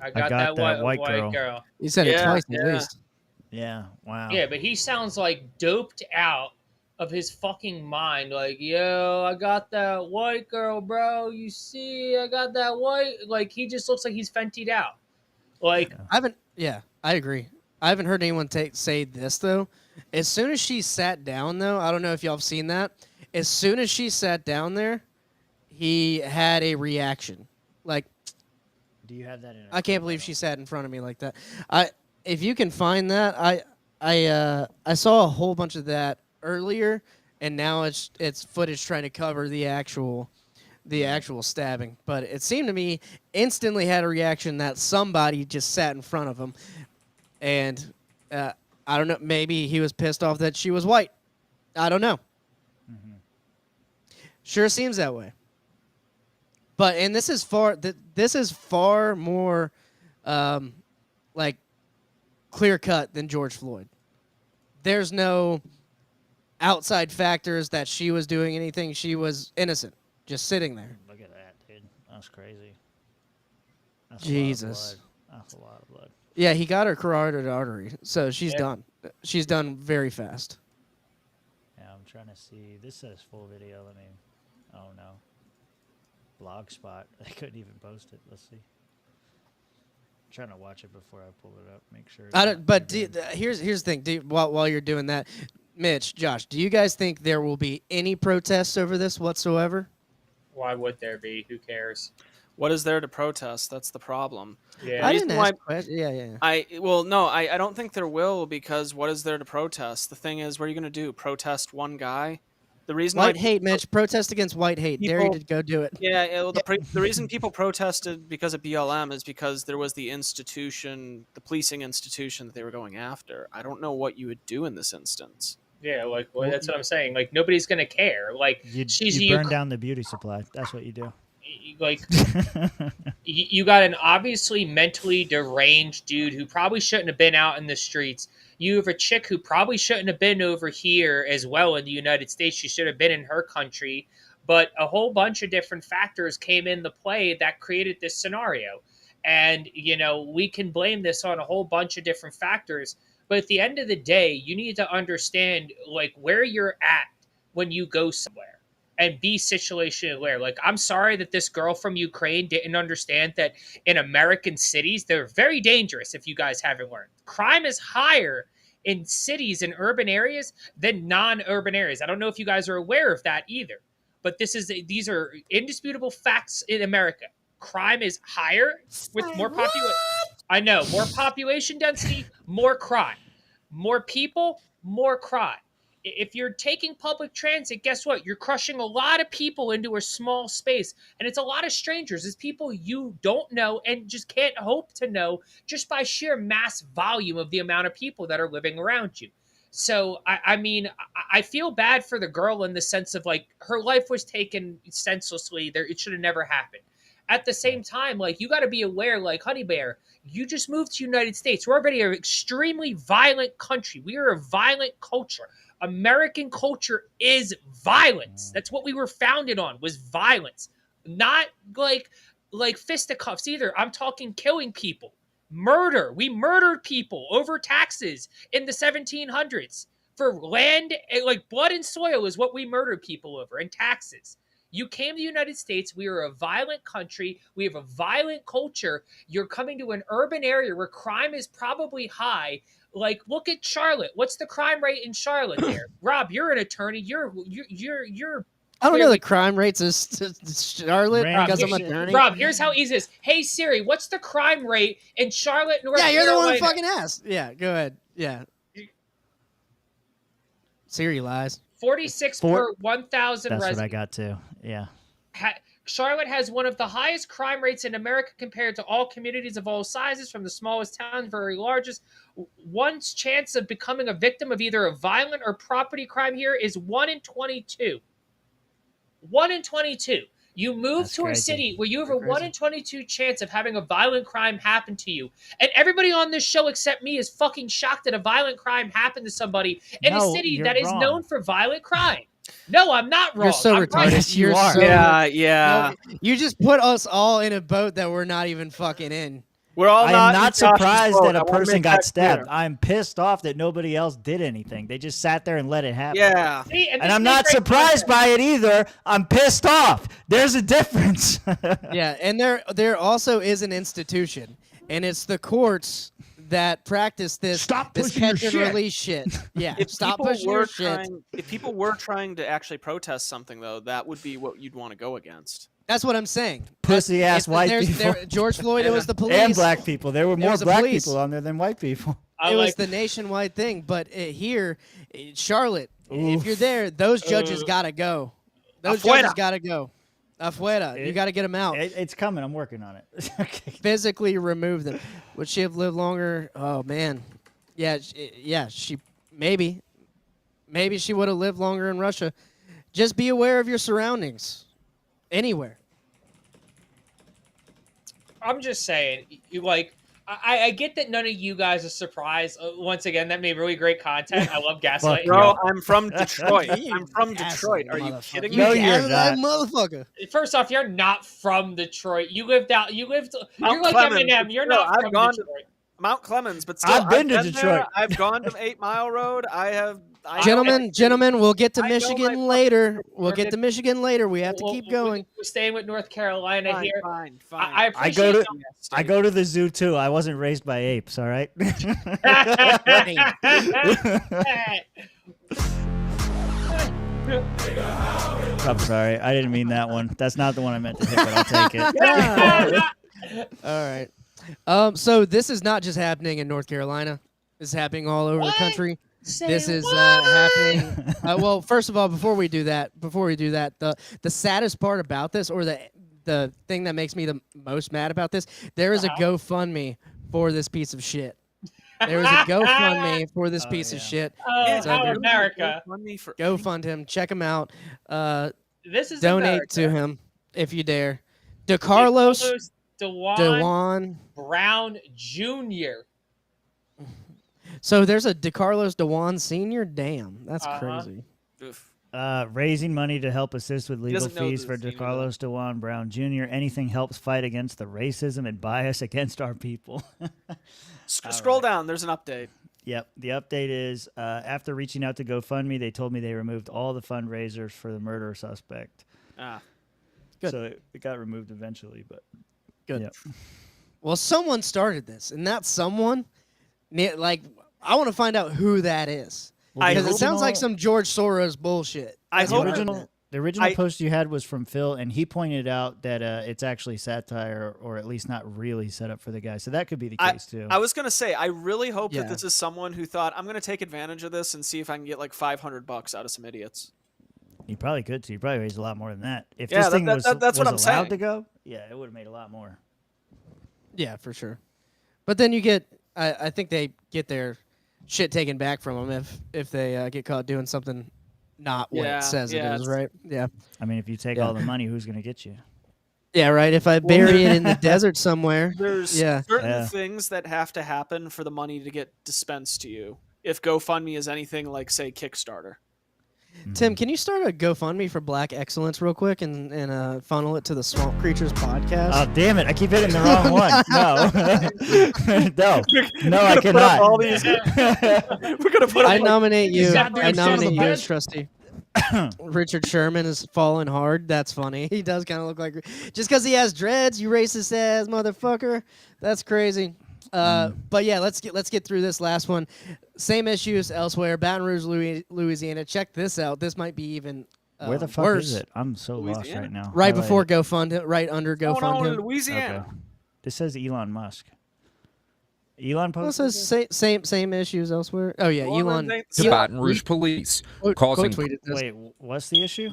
I got that white girl. He said it twice at least. Yeah, wow. Yeah, but he sounds like doped out of his fucking mind. Like, yo, I got that white girl, bro. You see, I got that white. Like, he just looks like he's fentied out. Like, I agree. I haven't heard anyone say this, though. As soon as she sat down, though, I don't know if y'all have seen that. As soon as she sat down there, he had a reaction. Like, do you have that in? I can't believe she sat in front of me like that. If you can find that, I saw a whole bunch of that earlier, and now it's footage trying to cover the actual stabbing. But it seemed to me instantly had a reaction that somebody just sat in front of him, and I don't know, maybe he was pissed off that she was white. I don't know. Sure seems that way. But and this is far more like clear cut than George Floyd. There's no outside factors that she was doing anything. She was innocent, just sitting there. Look at that, dude. That's crazy. That's Jesus. A lot of blood. That's a lot of blood. Yeah, he got her carotid artery, so she's done. She's done very fast. Yeah, I'm trying to see. This says full video. Let me. Oh no. Blogspot. I couldn't even post it. Let's see. I'm trying to watch it before I pull it up. Make sure. Here's the thing. While you're doing that, Mitch, Josh, do you guys think there will be any protests over this whatsoever? Why would there be? Who cares? What is there to protest? That's the problem. Yeah, I didn't ask questions. Yeah. I don't think there will, because what is there to protest? The thing is, what are you going to do? Protest one guy? The reason White hate, Mitch. Protest against white hate. Dare you to go do it. Yeah, the reason people protested because of BLM is because there was the institution, the policing institution that they were going after. I don't know what you would do in this instance. Yeah, like that's what I'm saying. Like nobody's gonna care. Like you burn down the beauty supply. That's what you do. Like you got an obviously mentally deranged dude who probably shouldn't have been out in the streets. You have a chick who probably shouldn't have been over here as well in the United States. She should have been in her country. But a whole bunch of different factors came into play that created this scenario. And, we can blame this on a whole bunch of different factors. But at the end of the day, you need to understand, like, where you're at when you go somewhere. And be situation aware. Like, I'm sorry that this girl from Ukraine didn't understand that in American cities, they're very dangerous if you guys haven't learned. Crime is higher in cities and urban areas than non-urban areas. I don't know if you guys are aware of that either. But these are indisputable facts in America. Crime is higher with more population. I know, more population density, more crime. More people, more crime. If you're taking public transit, guess what? You're crushing a lot of people into a small space. And it's a lot of strangers. It's people you don't know and just can't hope to know just by sheer mass volume of the amount of people that are living around you. So, I feel bad for the girl in the sense of, like, her life was taken senselessly. It should have never happened. At the same time, like, you got to be aware, like, Honey Bear, you just moved to the United States. We're already an extremely violent country. We are a violent culture. American culture is violence. That's what we were founded on, was violence. Not like fisticuffs either. I'm talking killing people. Murder. We murdered people over taxes in the 1700s. For land, like blood and soil is what we murdered people over, and taxes. You came to the United States. We are a violent country. We have a violent culture. You're coming to an urban area where crime is probably high. Like, look at Charlotte. What's the crime rate in Charlotte there? Rob, you're an attorney. You're I don't know the crime rates in Charlotte because I'm an attorney. Rob, here's how easy it is. Hey Siri, what's the crime rate in Charlotte, North Carolina? Yeah, you're the one who fucking asked. Yeah, go ahead. Yeah. Siri lies. 46 per 1,000 That's residents. what I got too. Yeah. Charlotte has one of the highest crime rates in America compared to all communities of all sizes, from the smallest towns, very largest. One's chance of becoming a victim of either a violent or property crime here is 1 in 22. 1 in 22. You move to a city where you have a 1 in 22 chance of having a violent crime happen to you. And everybody on this show except me is fucking shocked that a violent crime happened to somebody in a city that is known for violent crime. No, I'm not wrong. You're so retarded. Right. You're so Yeah. No, you just put us all in a boat that we're not even fucking in. We're all I am not in Josh's surprised boat. that I a wanna person make got that clear. stabbed. I'm pissed off that nobody else did anything. They just sat there and let it happen. Yeah. See, And I'm not surprised by it either. I'm pissed off. There's a difference. Yeah, and there also is an institution, and it's the courts that practice this this pushing your catch and shit. release shit. Yeah, If stop people pushing your were shit. if people were trying to actually protest something, though, that would be what you'd want to go against. That's what I'm saying. Pussy ass white There's- people. George Floyd, it was the police. And black people. There were more was the black police. people on there than white people. it was the nationwide thing, but here, Charlotte, if you're there, those judges gotta go. Those judges gotta go. Afuera. You gotta get them out. It's coming. I'm working on it. Physically remove them. Would she have lived longer? Oh man, yeah, she maybe she would have lived longer in Russia. Just be aware of your surroundings. Anywhere. I'm just saying, I get that none of you guys are surprised. Once again, that made really great content. I love gaslighting. Bro, I'm from Detroit. I'm from Detroit. Are you kidding me? No, you're not, motherfucker. First off, you're not from Detroit. You lived out. You're like Clemens. Eminem. You're not I've from gone Detroit. to Mount Clemens, but still, I've been to there. Detroit. I've gone to 8 Mile Road. Gentlemen, we'll get to Michigan later. We'll get to Michigan later. We have to keep going. We're staying with North Carolina Fine, here. Fine. I I go to the zoo too. I wasn't raised by apes. All right. I'm sorry. I didn't mean that one. That's not the one I meant to hit, but I'll take it. All right. So this is not just happening in North Carolina. This is happening all over the country. This is happening. Well, first of all, before we do that, the saddest part about this, or the thing that makes me the most mad about this, there is a GoFundMe for this piece of shit. There is a GoFundMe for this piece of shit. How America. Go fund him. Check him out. This is donate America. to him if you dare. DeCarlos DeJuan Brown Jr. So there's a DeCarlos DeJuan Sr. Damn, that's crazy. Raising money to help assist with legal fees for DeCarlos DeJuan Brown Jr. Anything helps fight against the racism and bias against our people. Scroll down. There's an update. Yep. The update is after reaching out to GoFundMe, they told me they removed all the fundraisers for the murder suspect. Good. So it got removed eventually, but good. Yep. Well, someone started this, and that someone, I want to find out who that is. Because it sounds like some George Soros bullshit. The original post you had was from Phil, and he pointed out that it's actually satire, or at least not really set up for the guy. So that could be the case too. I was gonna say, I really hope that this is someone who thought, I'm gonna take advantage of this and see if I can get like $500 out of some idiots. You probably could too. You probably raised a lot more than that. If Yeah, this thing was that's what I'm allowed saying. to go, yeah, it would have made a lot more. Yeah, for sure. But then you get, I think they get their shit taken back from them if they get caught doing something not what it says it is, right? Yeah. I mean, if you take all the money, who's going to get you? Yeah, right. If I bury it in the desert somewhere. There's certain things that have to happen for the money to get dispensed to you. If GoFundMe is anything like, say, Kickstarter. Tim, can you start a GoFundMe for Black Excellence real quick and funnel it to the Swamp Creatures podcast? Oh, damn it. I keep hitting the wrong one. No, I cannot. We're going to put I nominate you. Goddamn I son of a nominate you as bitch. trustee. Richard Sherman is falling hard. That's funny. He does kind of look like... Just because he has dreads, you racist ass motherfucker. That's crazy. But yeah, let's get through this last one. Same issues elsewhere. Baton Rouge, Louisiana. Check this out. This might be even where the fuck worse. is it? I'm so lost right now. Right before GoFund him. Right under GoFund him. Louisiana. Okay. This says Elon Musk. Elon Well, it posted says same issues elsewhere. Oh yeah, Elon. To Baton Rouge police causing. Wait, what's the issue?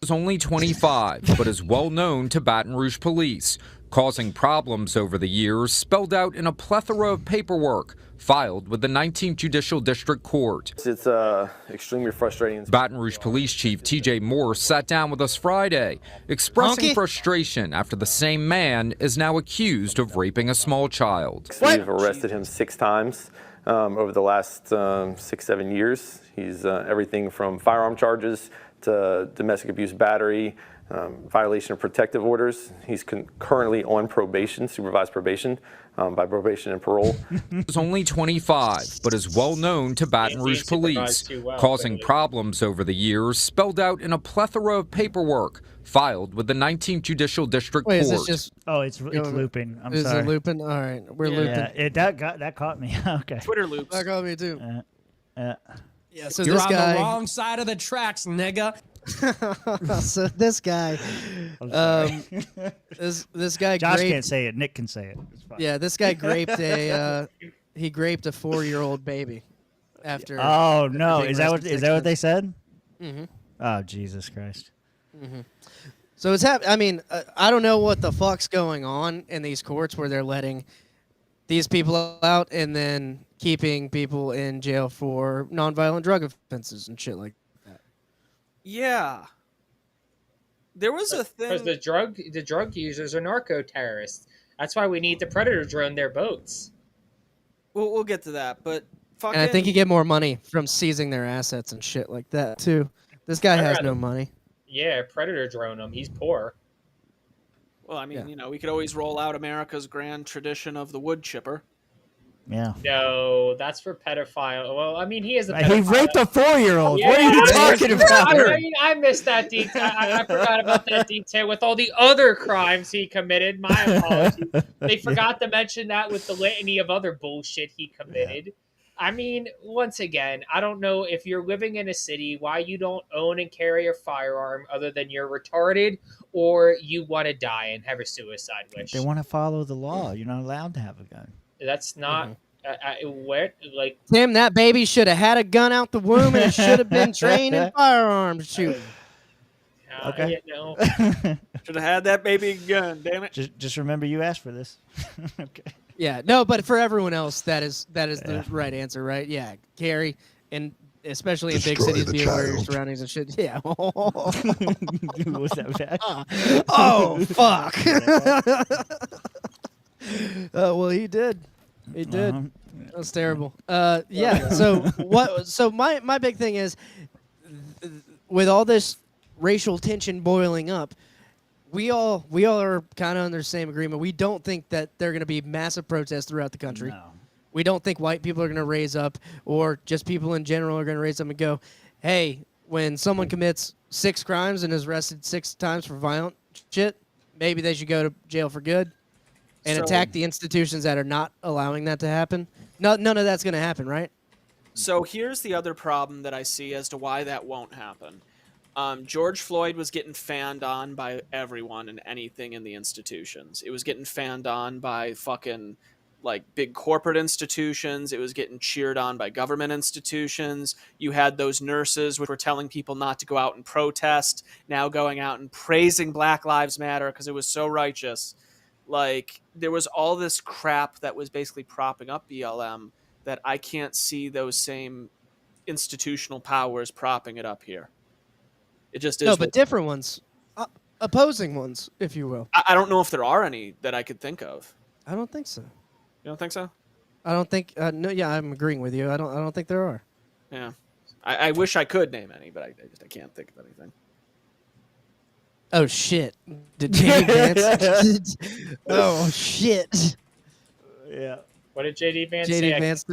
Is only 25, but is well known to Baton Rouge police, causing problems over the years, spelled out in a plethora of paperwork filed with the 19th Judicial District Court. It's extremely frustrating. Baton Rouge Police Chief TJ Morse sat down with us Friday, expressing frustration after the same man is now accused of raping a small child. We've arrested him 6 times over the last 6-7 years. He's everything from firearm charges to domestic abuse battery, violation of protective orders. He's currently on probation, supervised probation, by probation and parole. Is only 25, but is well known to Baton Rouge police, causing problems over the years, spelled out in a plethora of paperwork filed with the 19th Judicial District Wait, Court. is this just? Oh, it's looping. I'm is sorry. it looping? All right, we're looping. Yeah, that caught me. Okay. Twitter loops. That caught me too. Yeah, so You're this on guy. the wrong side of the tracks, nigga. So this guy, I'm sorry. this guy. Josh graped, can't say it. Nick can say it. It's fine. Yeah, this guy graped a 4-year-old baby. After. Oh no! being Is that arrested what 6 they months. said? Mm-hmm. Oh Jesus Christ! Mm-hmm. So it's I mean, I don't know what the fuck's going on in these courts where they're letting these people out and then keeping people in jail for nonviolent drug offenses and shit like that. Yeah. There was a Because thing. the drug users are narco terrorists. That's why we need to predator drone their boats. We'll get to that, but fucking. And I think you get more money from seizing their assets and shit like that too. This guy has no money. Yeah, predator drone him. He's poor. Well, I mean, we could always roll out America's grand tradition of the wood chipper. Yeah. No, that's for pedophile. Well, I mean, he is a pedophile. He raped a 4-year-old. Yeah, What are you talking about? I missed that detail. I forgot about that detail with all the other crimes he committed. My apologies. They forgot to mention that with the litany of other bullshit he committed. Yeah. I mean, once again, I don't know if you're living in a city why you don't own and carry a firearm other than you're retarded or you want to die and have a suicide wish. They want to follow the law. You're not allowed to have a gun. That's not what like Tim. That baby should have had a gun out the womb, and it should have been trained in firearms shooting. Okay. No. Should have had that baby gun. Damn it. Just remember, you asked for this. Okay. Yeah. No, but for everyone else, that is the right answer, right? Yeah. Carry, and especially in big cities, be aware of your surroundings and shit. Yeah. Was that bad? Oh fuck. Well, he did. He did. That was terrible. Yeah. So what? So my big thing is, with all this racial tension boiling up, we all are kind of under the same agreement. We don't think that there are going to be massive protests throughout the country. No. We don't think white people are going to raise up, or just people in general are going to raise up and go, "Hey, when someone commits 6 crimes and is arrested 6 times for violent shit, maybe they should go to jail for good." And attack the institutions that are not allowing that to happen. None of that's going to happen, right? So here's the other problem that I see as to why that won't happen. George Floyd was getting fanned on by everyone and anything in the institutions. It was getting fanned on by fucking like big corporate institutions. It was getting cheered on by government institutions. You had those nurses which were telling people not to go out and protest, now going out and praising Black Lives Matter because it was so righteous. Like, there was all this crap that was basically propping up BLM that I can't see those same institutional powers propping it up here. It just is. No, but different ones. Opposing ones, if you will. I don't know if there are any that I could think of. I don't think so. You don't think so? I don't think. No, yeah, I'm agreeing with you. I don't think there are. Yeah. I wish I could name any, but I can't think of anything. Oh shit! Did JD Vance? Oh shit! Yeah. What did JD Vance JD say? Vance.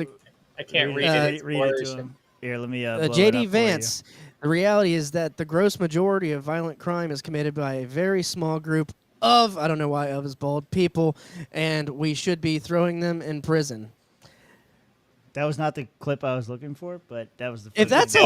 I can't read it. Read it to him. Here, let me. blow it JD up Vance. The reality is that the gross majority of violent crime is committed by a very small group of, I don't know why of is bold, people, and we should be throwing them in prison. That was not the clip I was looking for, but that was the. If that's a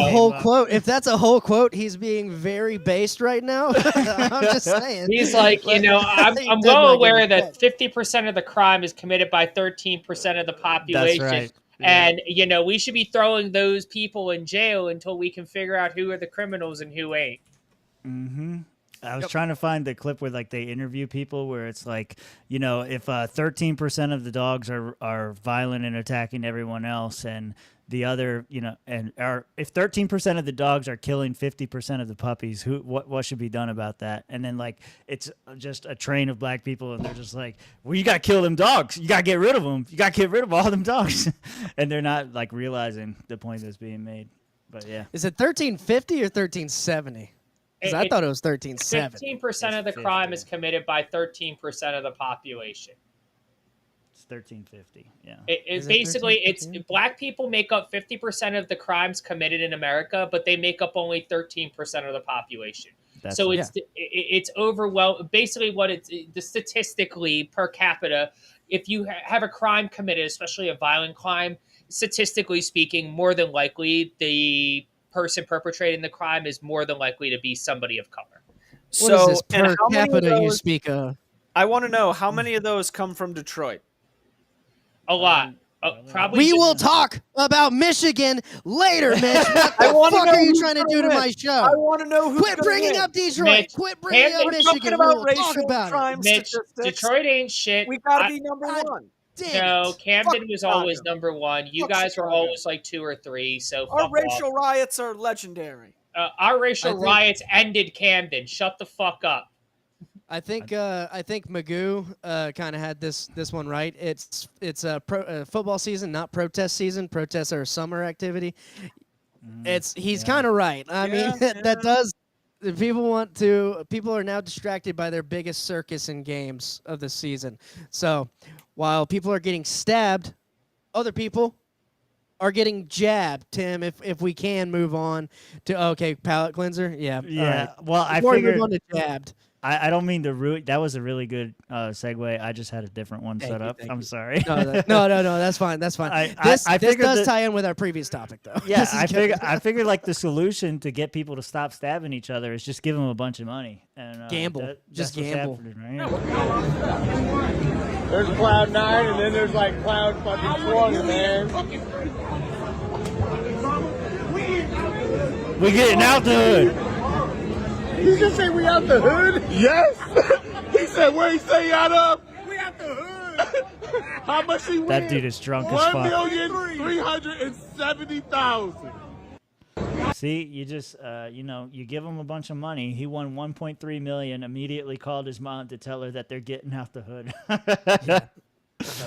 whole quote, he's being very based right now. I'm just saying. He's like, I'm well aware that 50% of the crime is committed by 13% of the population. That's right. And, we should be throwing those people in jail until we can figure out who are the criminals and who ain't. Mm-hmm. I was trying to find the clip where they interview people where it's like, if 13% of the dogs are violent and attacking everyone else, and the other, if 13% of the dogs are killing 50% of the puppies, what should be done about that? And then it's just a train of black people, and they're just like, well, you got to kill them dogs. You got to get rid of them. You got to get rid of all them dogs. And they're not realizing the point that's being made. But yeah. Is it 1350 or 1370? Because I thought it was 1370. 15% of the crime is committed by 13% of the population. It's 1350. Yeah. It's black people make up 50% of the crimes committed in America, but they make up only 13% of the population. It's overwhelming. Basically, statistically per capita, if you have a crime committed, especially a violent crime, statistically speaking, more than likely the person perpetrating the crime is more than likely to be somebody of color. What is this and per how many of capita you those- speak of? I want to know how many of those come from Detroit. A lot. Probably. We will talk about Michigan later, Mitch. What I the wanna fuck know are you who's trying to gonna do to win. my show? I want to know who's Quit gonna bringing win. up Detroit. Mitch, Quit bringing up We're Michigan. talking about We will talk racial about crime Mitch, statistics. Detroit ain't shit. We gotta be number one. No, Camden was Chicago. always number one. You Fuck guys were Chicago. always like 2 or 3. So Our fuck racial off. riots are legendary. Our racial I think- riots ended Camden. Shut the fuck up. I think Magoo kind of had this one right. It's football season, not protest season. Protests are a summer activity. He's kind of right. I mean, that does. People are now distracted by their biggest circus in games of the season. So while people are getting stabbed, other people are getting jabbed. Tim, if we can move on to palate cleanser, yeah. Yeah. All right. Well, I Before we figured move on to jabbed. I don't mean to ruin. That was a really good segue. I just had a different one set up. I'm sorry. No, that's fine. That's fine. This does tie in with our previous topic, though. Yeah, I figured like the solution to get people to stop stabbing each other is just give them a bunch of money and gamble. Just gamble. Right? There's Cloud 9, and then there's like Cloud fucking 20, man. We getting out the hood. He just say we out the hood? Yes. He said where he say out of? We out the hood. How much he win? That dude is drunk as fuck. 1,370,000. See, you just you give him a bunch of money. He won 1.3 million. Immediately called his mom to tell her that they're getting out the hood.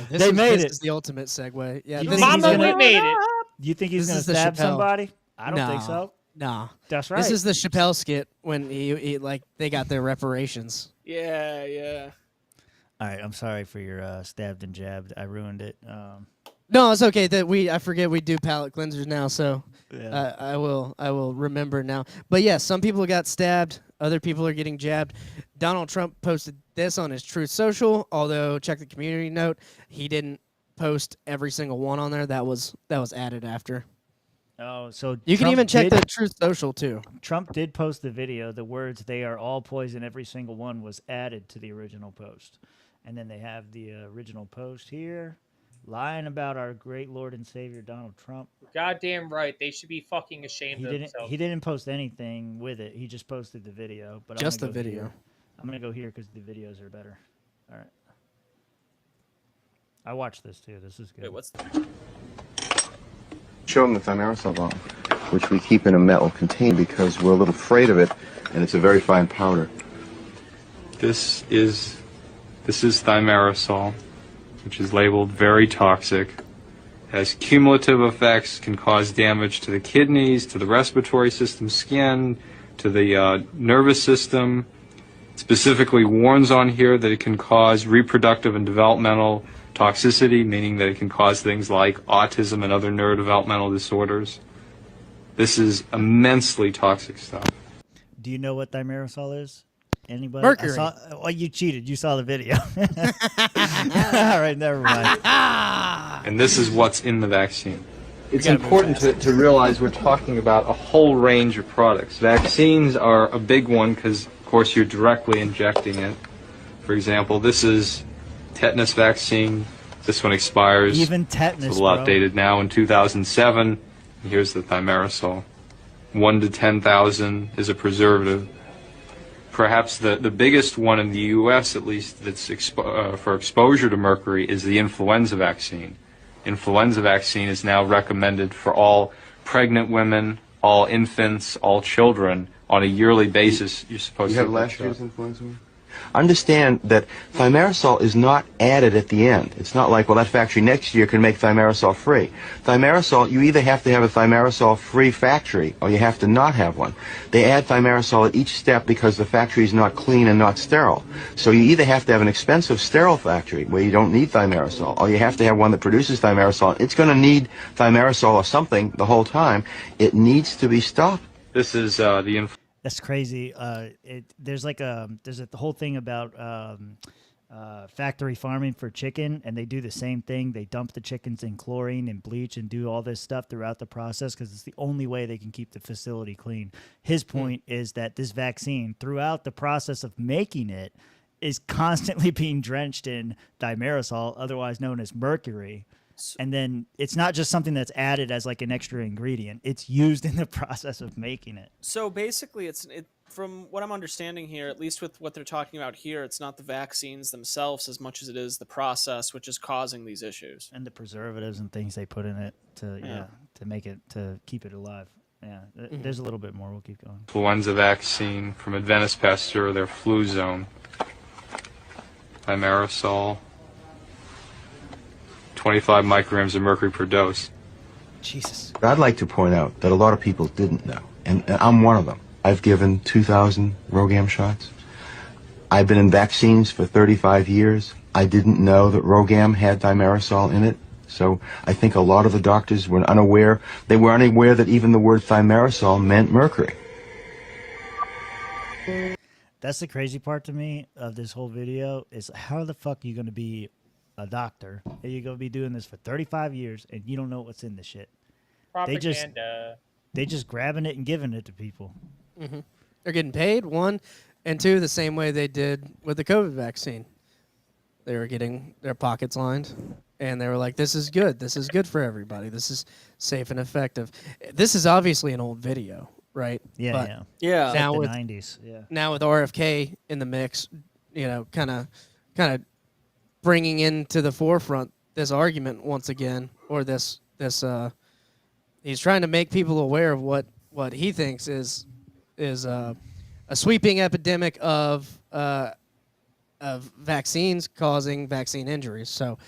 They made it. This is the ultimate segue. Yeah, Mama, we made it. Do you think he's going to the stab Chappelle. somebody? I don't think so. Nah, that's right. This is the Chappelle skit when he they got their reparations. Yeah. All right, I'm sorry for your stabbed and jabbed. I ruined it. No, it's okay. I forget we do palate cleansers now, so Yeah. I will remember now. But yeah, some people got stabbed. Other people are getting jabbed. Donald Trump posted this on his Truth Social. Although check the community note, he didn't post every single one on there. That was added after. Oh, so You can Trump even check did- the Truth Social too. Trump did post the video. The words "they are all poison, every single one" was added to the original post, and then they have the original post here, lying about our great Lord and Savior Donald Trump. Goddamn right. They should be fucking ashamed of themselves. He didn't post anything with it. He just posted the video. But Just I'm gonna the go video. Here. I'm gonna go here because the videos are better. All right. I watched this too. This is good. Wait, what's Show them the thimerosal bottle, which we keep in a metal container because we're a little afraid of it, and it's a very fine powder. This is thimerosal, which is labeled very toxic, has cumulative effects, can cause damage to the kidneys, to the respiratory system, skin, to the nervous system. It specifically warns on here that it can cause reproductive and developmental toxicity, meaning that it can cause things like autism and other neurodevelopmental disorders. This is immensely toxic stuff. Do you know what thimerosal is? Anybody? Mercury. Oh, you cheated. You saw the video. All right, never mind. And this is what's in the vaccine. It's important to realize we're talking about a whole range of products. Vaccines are a big one because, of course, you're directly injecting it. For example, this is tetanus vaccine. This one expires. Even tetanus, It's a little bro. outdated now in 2007. Here's the thimerosal. 1 to 10,000 is a preservative. Perhaps the biggest one in the U.S., at least, that's for exposure to mercury is the influenza vaccine. Influenza vaccine is now recommended for all pregnant women, all infants, all children on a yearly basis. You're supposed You to have get that last shot. year's influenza? Understand that thimerosal is not added at the end. It's not like, well, that factory next year can make thimerosal free. Thimerosal, you either have to have a thimerosal free factory or you have to not have one. They add thimerosal at each step because the factory is not clean and not sterile. So you either have to have an expensive sterile factory where you don't need thimerosal, or you have to have one that produces thimerosal. It's going to need thimerosal or something the whole time. It needs to be stopped. This is That's crazy. There's the whole thing about factory farming for chicken, and they do the same thing. They dump the chickens in chlorine and bleach and do all this stuff throughout the process because it's the only way they can keep the facility clean. His point is that this vaccine, throughout the process of making it, is constantly being drenched in dimerisol, otherwise known as mercury. And then it's not just something that's added as like an extra ingredient. It's used in the process of making it. So basically, from what I'm understanding here, at least with what they're talking about here, it's not the vaccines themselves as much as it is the process which is causing these issues. And the preservatives and things they put in it to make it, to keep it alive. Yeah, there's a little bit more. We'll keep going. Influenza vaccine from Adventist Pasteur, their flu zone. Thimerosal, 25 micrograms of mercury per dose. Jesus. But I'd like to point out that a lot of people didn't know, and I'm one of them. I've given 2,000 Rogam shots. I've been in vaccines for 35 years. I didn't know that Rogam had thimerosal in it, so I think a lot of the doctors were unaware. They were unaware that even the word thimerosal meant mercury. That's the crazy part to me of this whole video is how the fuck are you going to be a doctor and you're going to be doing this for 35 years and you don't know what's in the shit. Propaganda. They just grabbing it and giving it to people. Mm-hmm. They're getting paid, one, and two, the same way they did with the COVID vaccine. They were getting their pockets lined, and they were like, this is good. This is good for everybody. This is safe and effective. This is obviously an old video, right? Yeah. Now like with the 90s. Yeah. Now with RFK in the mix, kind of bringing into the forefront this argument once again, or this he's trying to make people aware of what he thinks is a sweeping epidemic of vaccines causing vaccine injuries. So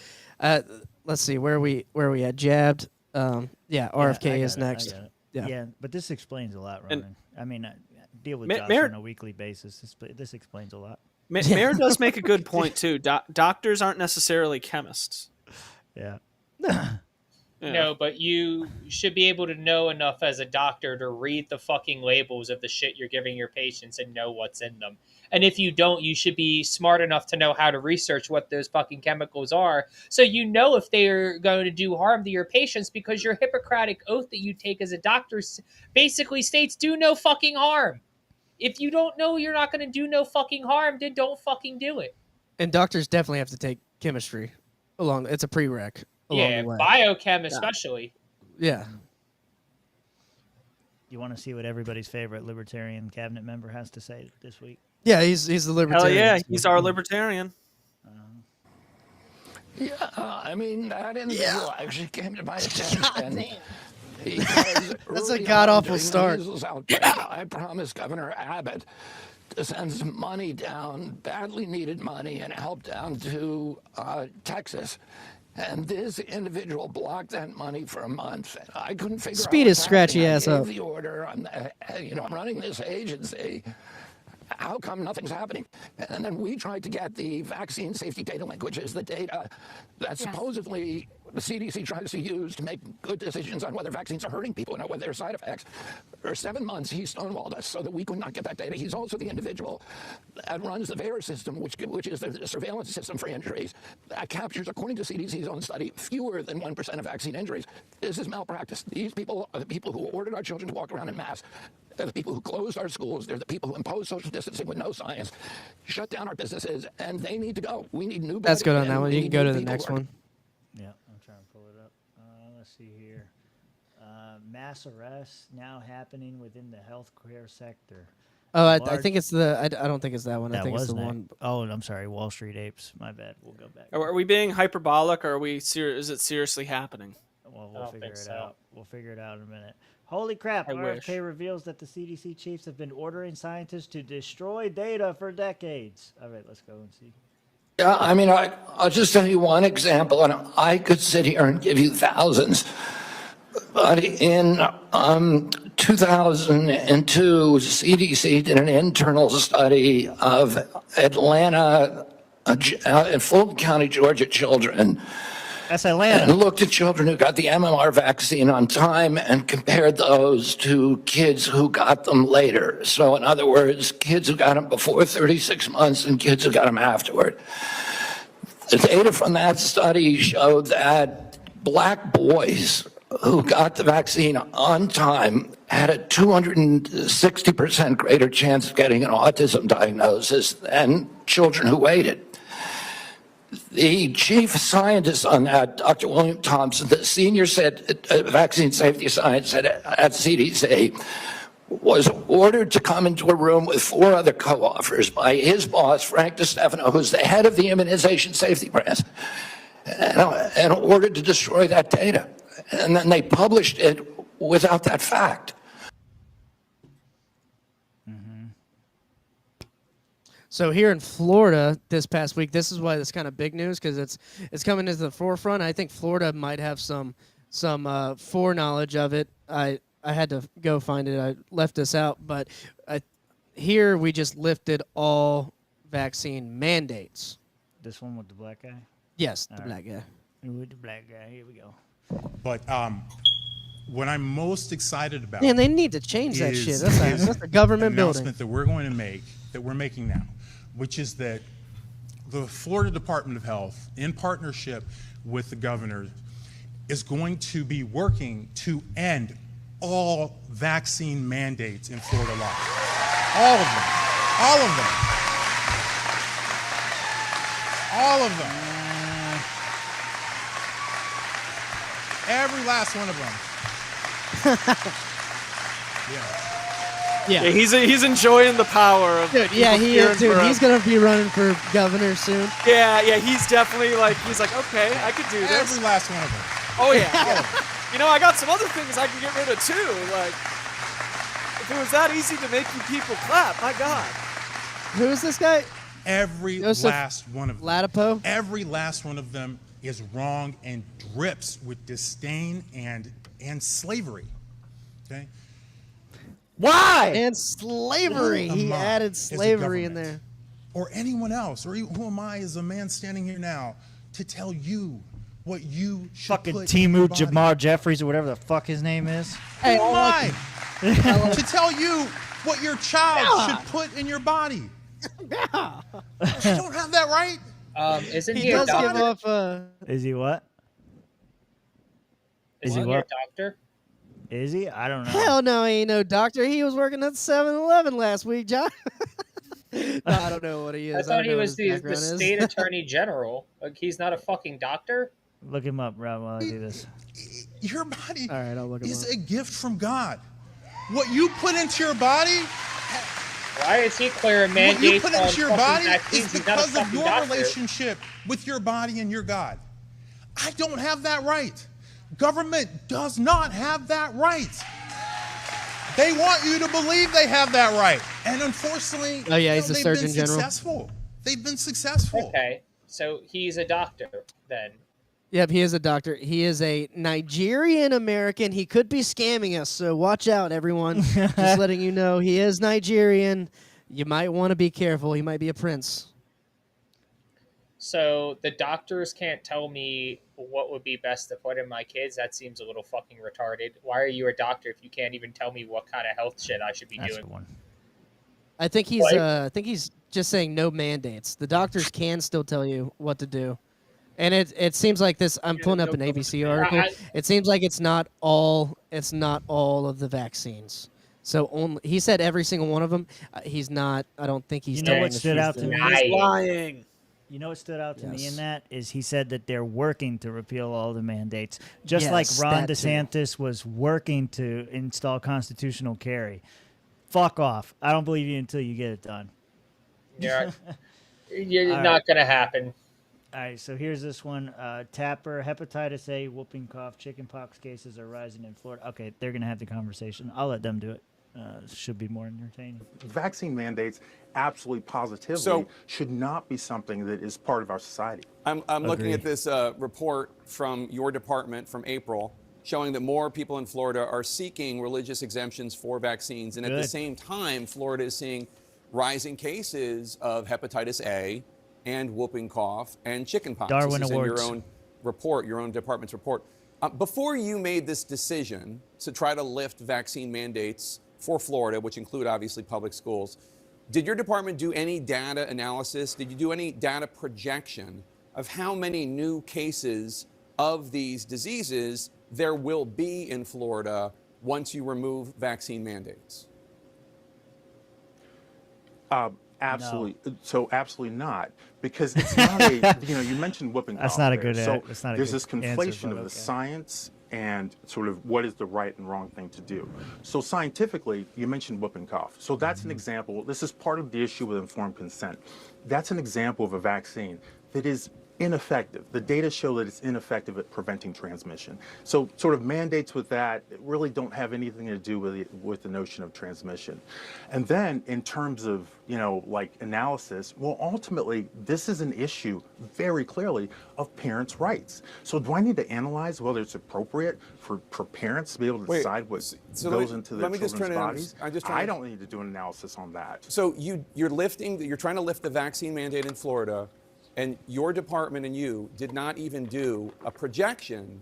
let's see where we had jabbed. RFK is next. Yeah, but this explains a lot, Ronan. I mean, I deal with Josh on a weekly basis. This explains a lot. Mayor does make a good point too. Doctors aren't necessarily chemists. Yeah. No, but you should be able to know enough as a doctor to read the fucking labels of the shit you're giving your patients and know what's in them. And if you don't, you should be smart enough to know how to research what those fucking chemicals are so you know if they are going to do harm to your patients, because your Hippocratic oath that you take as a doctor basically states do no fucking harm. If you don't know you're not going to do no fucking harm, then don't fucking do it. And doctors definitely have to take chemistry along. It's a prereq. Yeah, biochem especially. Yeah. You want to see what everybody's favorite libertarian cabinet member has to say this week? Yeah, he's the libertarian. Hell yeah, he's our libertarian. Yeah, I mean, that individual actually came to my attention. That's a god-awful start. I promised Governor Abbott to send some money down, badly needed money, and help down to Texas. And this individual blocked that money for a month. I couldn't figure out. Speed his scratchy ass up. I gave the order. I'm running this agency. How come nothing's happening? And then we tried to get the vaccine safety data link, which is the data that supposedly the CDC tries to use to make good decisions on whether vaccines are hurting people and whether there are side effects. For 7 months, he stonewalled us so that we could not get that data. He's also the individual that runs the VAERS system, which is the surveillance system for injuries, that captures, according to CDC's own study, fewer than 1% of vaccine injuries. This is malpractice. These people are the people who ordered our children to walk around in masks. They're the people who closed our schools. They're the people who imposed social distancing with no science, shut down our businesses, and they need to go. We need new. That's good on that one. You can go to the next one. Yeah, I'm trying to pull it up. Let's see here. Mass arrests now happening within the healthcare sector. Oh, I think it's the. I don't think it's that one. I think it's the one. Oh, I'm sorry. Wall Street apes. My bad. We'll go back. Are we being hyperbolic, or are we? Is it seriously happening? Well, we'll figure it out. We'll figure it out in a minute. Holy crap, RFK reveals that the CDC chiefs have been ordering scientists to destroy data for decades. All right, let's go and see. Yeah, I mean, I'll just tell you one example, and I could sit here and give you thousands. But in 2002, CDC did an internal study of Atlanta and Fulton County, Georgia children. That's Atlanta. And looked at children who got the MMR vaccine on time and compared those to kids who got them later. So in other words, kids who got them before 36 months and kids who got them afterward. The data from that study showed that black boys who got the vaccine on time had a 260% greater chance of getting an autism diagnosis than children who waited. The chief scientist on that, Dr. William Thompson, the senior vaccine safety scientist at CDC, was ordered to come into a room with 4 other co-authors by his boss, Frank DiStefano, who's the head of the immunization safety branch, and ordered to destroy that data. And then they published it without that fact. So here in Florida this past week, this is why it's kind of big news, because it's coming to the forefront. I think Florida might have some foreknowledge of it. I had to go find it. I left this out, but here we just lifted all vaccine mandates. This one with the black guy? Yes, the black guy. With the black guy. Here we go. But what I'm most excited about, Man, they need to change that shit. That's a government building. Announcement that we're going to make, that we're making now, which is that the Florida Department of Health, in partnership with the governor, is going to be working to end all vaccine mandates in Florida law. All of them. All of them. All of them. Every last one of them. Yeah, he's enjoying the power of. Dude, yeah, he is. Dude, he's gonna be running for governor soon. Yeah, he's definitely like, okay, I could do this. Every last one of them. Oh yeah. You know, I got some other things I can get rid of too. Like, if it was that easy to make you people clap, my God. Who is this guy? Every last one of them. Latipo? Every last one of them is wrong and drips with disdain and slavery. Okay? Why? And slavery. He added slavery in there. Or anyone else, or who am I as a man standing here now to tell you what you should fucking put in Timu your body? Jamar Jeffries or whatever the fuck his name is. Hey, who am I to tell you what your child should put in your body? Yeah. You don't have that right. Isn't he a doctor? Is he what? Isn't he a doctor? Is he? I don't know. Hell no, he ain't no doctor. He was working at 7-Eleven last week, John. No, I don't know what he is. I thought he know what was his the background is. state attorney general. Like, he's not a fucking doctor. Look him up, Rob, while I do this. Your body All right, I'll look him is up. a gift from God. What you put into your body, Why is he clearing what you mandates put on into your fucking body vaccines? is He's not a because of fucking your doctor. relationship with your body and your God. I don't have that right. Government does not have that right. They want you to believe they have that right. And unfortunately, Oh, yeah, he's the they've Surgeon been General. successful. They've been successful. Okay, so he's a doctor then. Yep, he is a doctor. He is a Nigerian American. He could be scamming us, so watch out, everyone. Just letting you know, he is Nigerian. You might want to be careful. He might be a prince. So the doctors can't tell me what would be best to put in my kids. That seems a little fucking retarded. Why are you a doctor if you can't even tell me what kind of health shit I should be doing? I think he's just saying no mandates. The doctors can still tell you what to do. And it seems like this. I'm pulling up an ABC article. It seems like it's not all of the vaccines. So only he said every single one of them. He's not. I don't think he's. You know telling what the stood truth out to there. me? He's lying. You know what stood out to me Yes. in that is he said that they're working to repeal all the mandates, just like Yes, Ron that too. DeSantis was working to install constitutional carry. Fuck off! I don't believe you until you get it done. Yeah, you're All not right. gonna happen. All right, so here's this one. Tapper, hepatitis A, whooping cough, chickenpox cases are rising in Florida. Okay, they're going to have the conversation. I'll let them do it. Should be more entertaining. Vaccine mandates absolutely positively So- should not be something that is part of our society. I'm looking Agree. at this report from your department from April showing that more people in Florida are seeking religious exemptions for vaccines. And at the Good. same time, Florida is seeing rising cases of hepatitis A and whooping cough and chickenpox. Darwin This is Awards. in your own report, your own department's report. Before you made this decision to try to lift vaccine mandates for Florida, which include obviously public schools, did your department do any data analysis? Did you do any data projection of how many new cases of these diseases there will be in Florida once you remove vaccine mandates? Absolutely. No. So absolutely not, because it's not a. You mentioned whooping cough. That's not a good. So that's not a there's good this conflation of the science and sort of what is the right and wrong thing to do. So scientifically, you mentioned whooping cough. So that's an example. This is part of the issue with informed consent. That's an example of a vaccine that is ineffective. The data show that it's ineffective at preventing transmission. So sort of mandates with that really don't have anything to do with the notion of transmission. And then in terms of, like analysis, well, ultimately, this is an issue very clearly of parents' rights. So do I need to analyze whether it's appropriate for parents to be able to decide what goes into their children's bodies? I don't need to do an analysis on that. So you're trying to lift the vaccine mandate in Florida, and your department and you did not even do a projection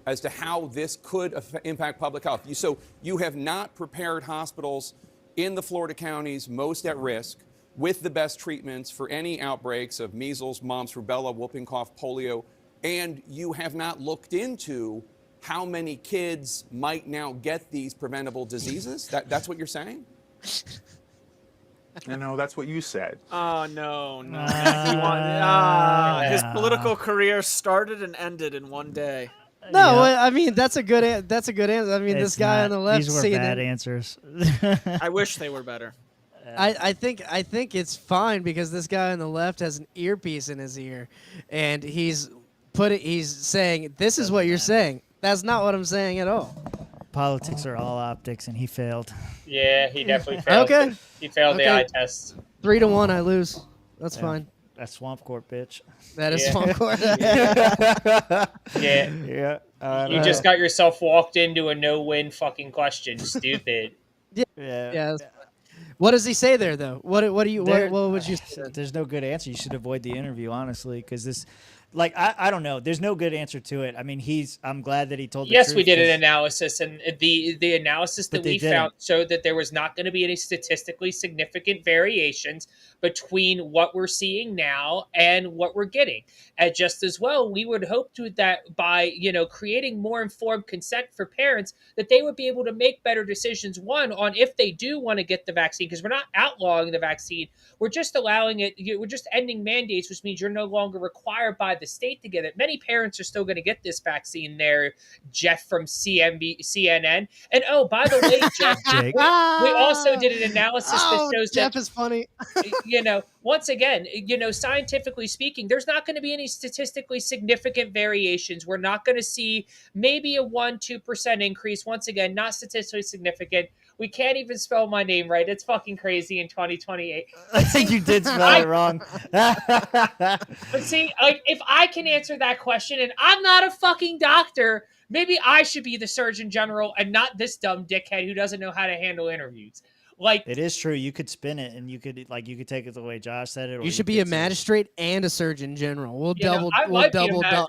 as to how this could impact public health. So you have not prepared hospitals in the Florida counties most at risk with the best treatments for any outbreaks of measles, mumps, rubella, whooping cough, polio, and you have not looked into how many kids might now get these preventable diseases? That's what you're saying? No, that's what you said. Oh, no. His political career started and ended in one day. No, I mean that's a good answer. I mean, this guy on the left. These were bad answers. I wish they were better. I think it's fine because this guy on the left has an earpiece in his ear, and he's saying this is what you're saying. That's not what I'm saying at all. Politics are all optics, and he failed. Yeah, he definitely failed. Okay. He failed the eye test. 3-1, I lose. That's fine. That's Swamp Court, bitch. That is Swamp Court. Yeah. You just got yourself walked into a no-win fucking question, stupid. Yeah. What does he say there, though? What would you say? There's no good answer. You should avoid the interview, honestly, because this. Like, I don't know. There's no good answer to it. I mean, I'm glad that he told the truth. Yes, we did an analysis, and the analysis that we found showed that there was not going to be any statistically significant variations between what we're seeing now and what we're getting. And just as well, we would hope that by, creating more informed consent for parents, that they would be able to make better decisions, one, on if they do want to get the vaccine, because we're not outlawing the vaccine. We're just allowing it. We're just ending mandates, which means you're no longer required by the state to get it. Many parents are still going to get this vaccine there, Jeff from CNN. And oh, by the way, Jeff, we also did an analysis that shows Jeff is funny. Once again, scientifically speaking, there's not going to be any statistically significant variations. We're not going to see maybe a 1-2% increase. Once again, not statistically significant. We can't even spell my name right. It's fucking crazy in 2028. I think you did spell it wrong. But see, if I can answer that question, and I'm not a fucking doctor, maybe I should be the Surgeon General and not this dumb dickhead who doesn't know how to handle interviews. It is true. You could spin it, and you could take it the way Josh said it. Or you should be a magistrate and a Surgeon General. We'll double. I'm gonna.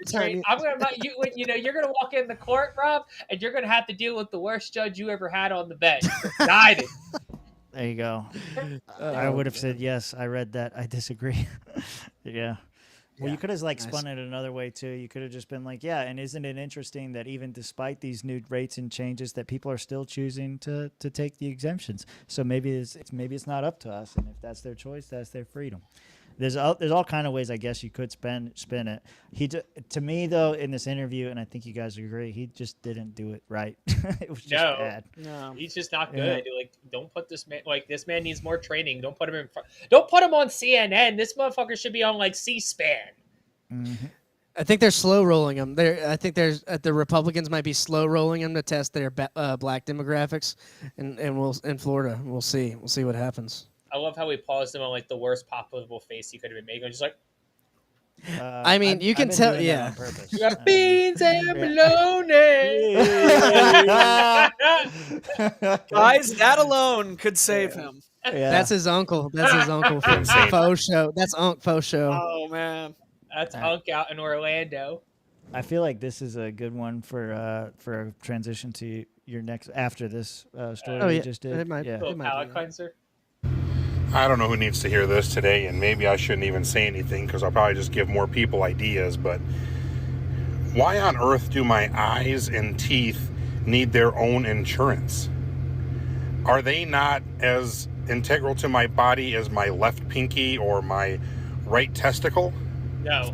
You're gonna walk in the court, Rob, and you're gonna have to deal with the worst judge you ever had on the bench. Guided. There you go. I would have said yes. I read that. I disagree. Yeah. Well, you could have spun it another way too. You could have just been like, yeah, and isn't it interesting that even despite these new rates and changes, that people are still choosing to take the exemptions? So maybe it's not up to us, and if that's their choice, that's their freedom. There's all kind of ways I guess you could spin it. To me though, in this interview, and I think you guys agree, he just didn't do it right. It was just bad. No, he's just not good. Yeah. Don't put this man. This man needs more training. Don't put him in front. Don't put him on CNN. This motherfucker should be on C-SPAN. Mm-hmm. I think they're slow rolling him. I think the Republicans might be slow rolling him to test their black demographics, and in Florida we'll see what happens. I love how we paused him on the worst possible face he could have been making. Just I mean, you can tell, yeah. On purpose. You got beans and bologna. Guys, that alone could save him. Yeah. That's his uncle. That's his uncle from Faux Show. That's Unc Faux Show. Oh man, that's Unc out in Orlando. I feel like this is a good one for a transition to your next after this story we just did. It might. Palate cleanser. I don't know who needs to hear this today, and maybe I shouldn't even say anything because I'll probably just give more people ideas, but why on earth do my eyes and teeth need their own insurance? Are they not as integral to my body as my left pinky or my right testicle? No.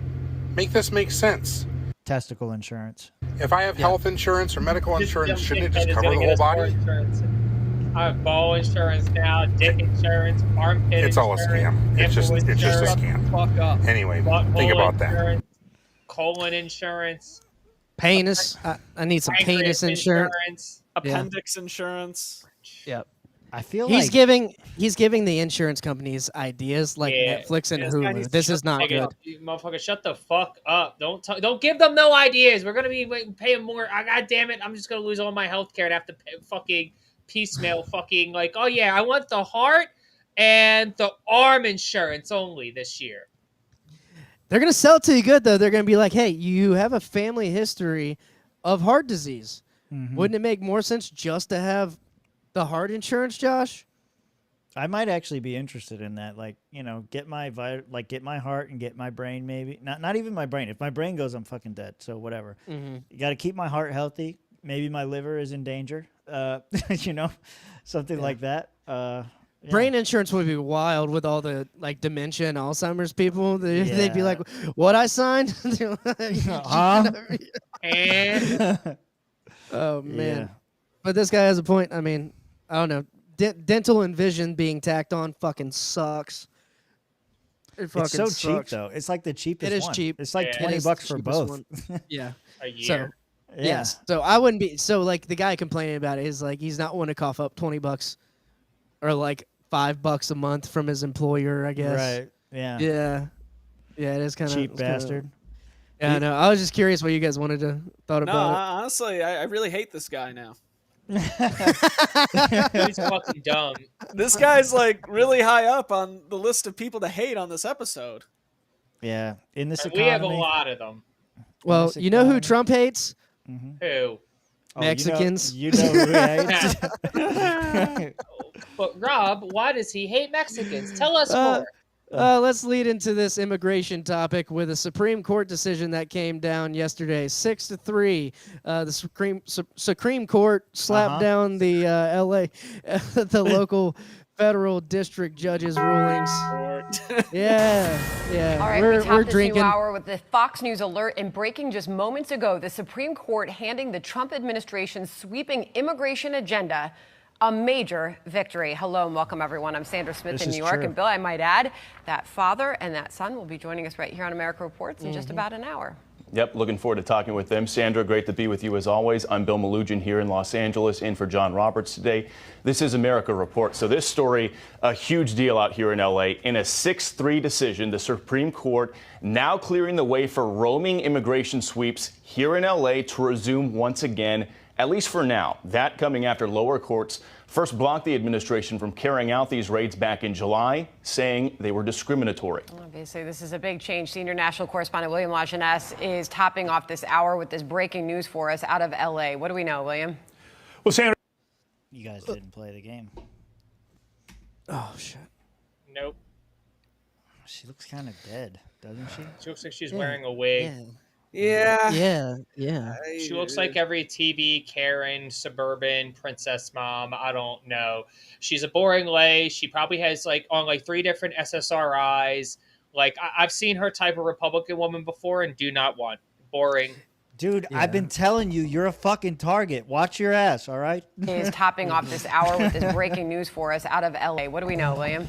Make this make sense. Testicle insurance. If I have health insurance or medical insurance, shouldn't it just It's cover gonna the get whole us more body? insurance. I have ball insurance now, dick insurance, armpit It's all a insurance, scam. It's just a insurance, scam. Fuck up. Anyway, think butthole about that. insurance, colon insurance, Penis. I need some pancreas penis insurance. Appendix insurance. Yep. I feel he's like giving the insurance companies ideas like Yeah. Netflix and This guy Hulu. needs to This shut is the not fuck good. up. You motherfucker, shut the fuck up. Don't give them no ideas. We're gonna be paying more. God damn it! I'm just gonna lose all my health care and have to pay fucking piecemeal fucking like. Oh yeah, I want the heart and the arm insurance only this year. They're gonna sell it to you good though. They're gonna be like, hey, you have a family history of heart disease. Wouldn't it make more sense just to have the heart insurance, Josh? I might actually be interested in that. Like, you know, get my get my heart and get my brain. Maybe not even my brain. If my brain goes, I'm fucking dead. So whatever. You got to keep my heart healthy. Maybe my liver is in danger. You know, something like that. Brain insurance would be wild with all the like dementia and Alzheimer's people. They'd be like, "What I signed?" And oh man, Yeah. but this guy has a point. I mean, I don't know. Dental and vision being tacked on fucking sucks. It fucking It's so cheap sucks. though. It's like the cheapest. It is one. cheap. It's like It $20 is the for cheapest both. one. Yeah. a year. So, Yeah. yes. So I wouldn't be. So like the guy complaining about it is like he's not want to cough up $20 or like $5 a month from his employer. I guess. Right. Yeah. Yeah. Yeah. It is kind of Cheap bastard. Yeah. No. I was just curious what you guys wanted to thought No, about it. honestly, I really hate this guy now. He's fucking dumb. This guy's like really high up on the list of people to hate on this episode. Yeah. In this And economy. we have a lot of them. Well, you know who Trump hates? Who? Mexicans. You know who he hates? But Rob, why does he hate Mexicans? Tell us more. Let's lead into this immigration topic with a Supreme Court decision that came down yesterday, 6-3. The Supreme Court slapped down the LA, the local federal district judges' rulings. Yeah. All right, we're we top this drinking. new hour with the Fox News alert and breaking just moments ago. The Supreme Court handing the Trump administration's sweeping immigration agenda a major victory. Hello and welcome, everyone. I'm Sandra Smith in New York. And Bill, I might add, that father and that son will be joining us right here on America Reports in just about an hour. Yep, looking forward to talking with them. Sandra, great to be with you as always. I'm Bill Malugin here in Los Angeles, in for John Roberts today. This is America Report. So this story, a huge deal out here in LA. In a 6-3 decision, the Supreme Court now clearing the way for roaming immigration sweeps here in LA to resume once again, at least for now. That coming after lower courts first blocked the administration from carrying out these raids back in July, saying they were discriminatory. Obviously, this is a big change. Senior national correspondent William Lajeunesse is topping off this hour with this breaking news for us out of LA. What do we know, William? Well, Sandra, you guys didn't play the game. Oh, shit. Nope. She looks kind of dead, doesn't she? She looks like she's wearing a wig. Yeah. She looks like every TV Karen, suburban princess mom. I don't know. She's a boring lay. She probably has like on like 3 different SSRIs. Like I've seen her type of Republican woman before and do not want. Boring. Dude, I've been telling you, you're a fucking target. Watch your ass, all right? He is topping off this hour with this breaking news for us out of LA. What do we know, William?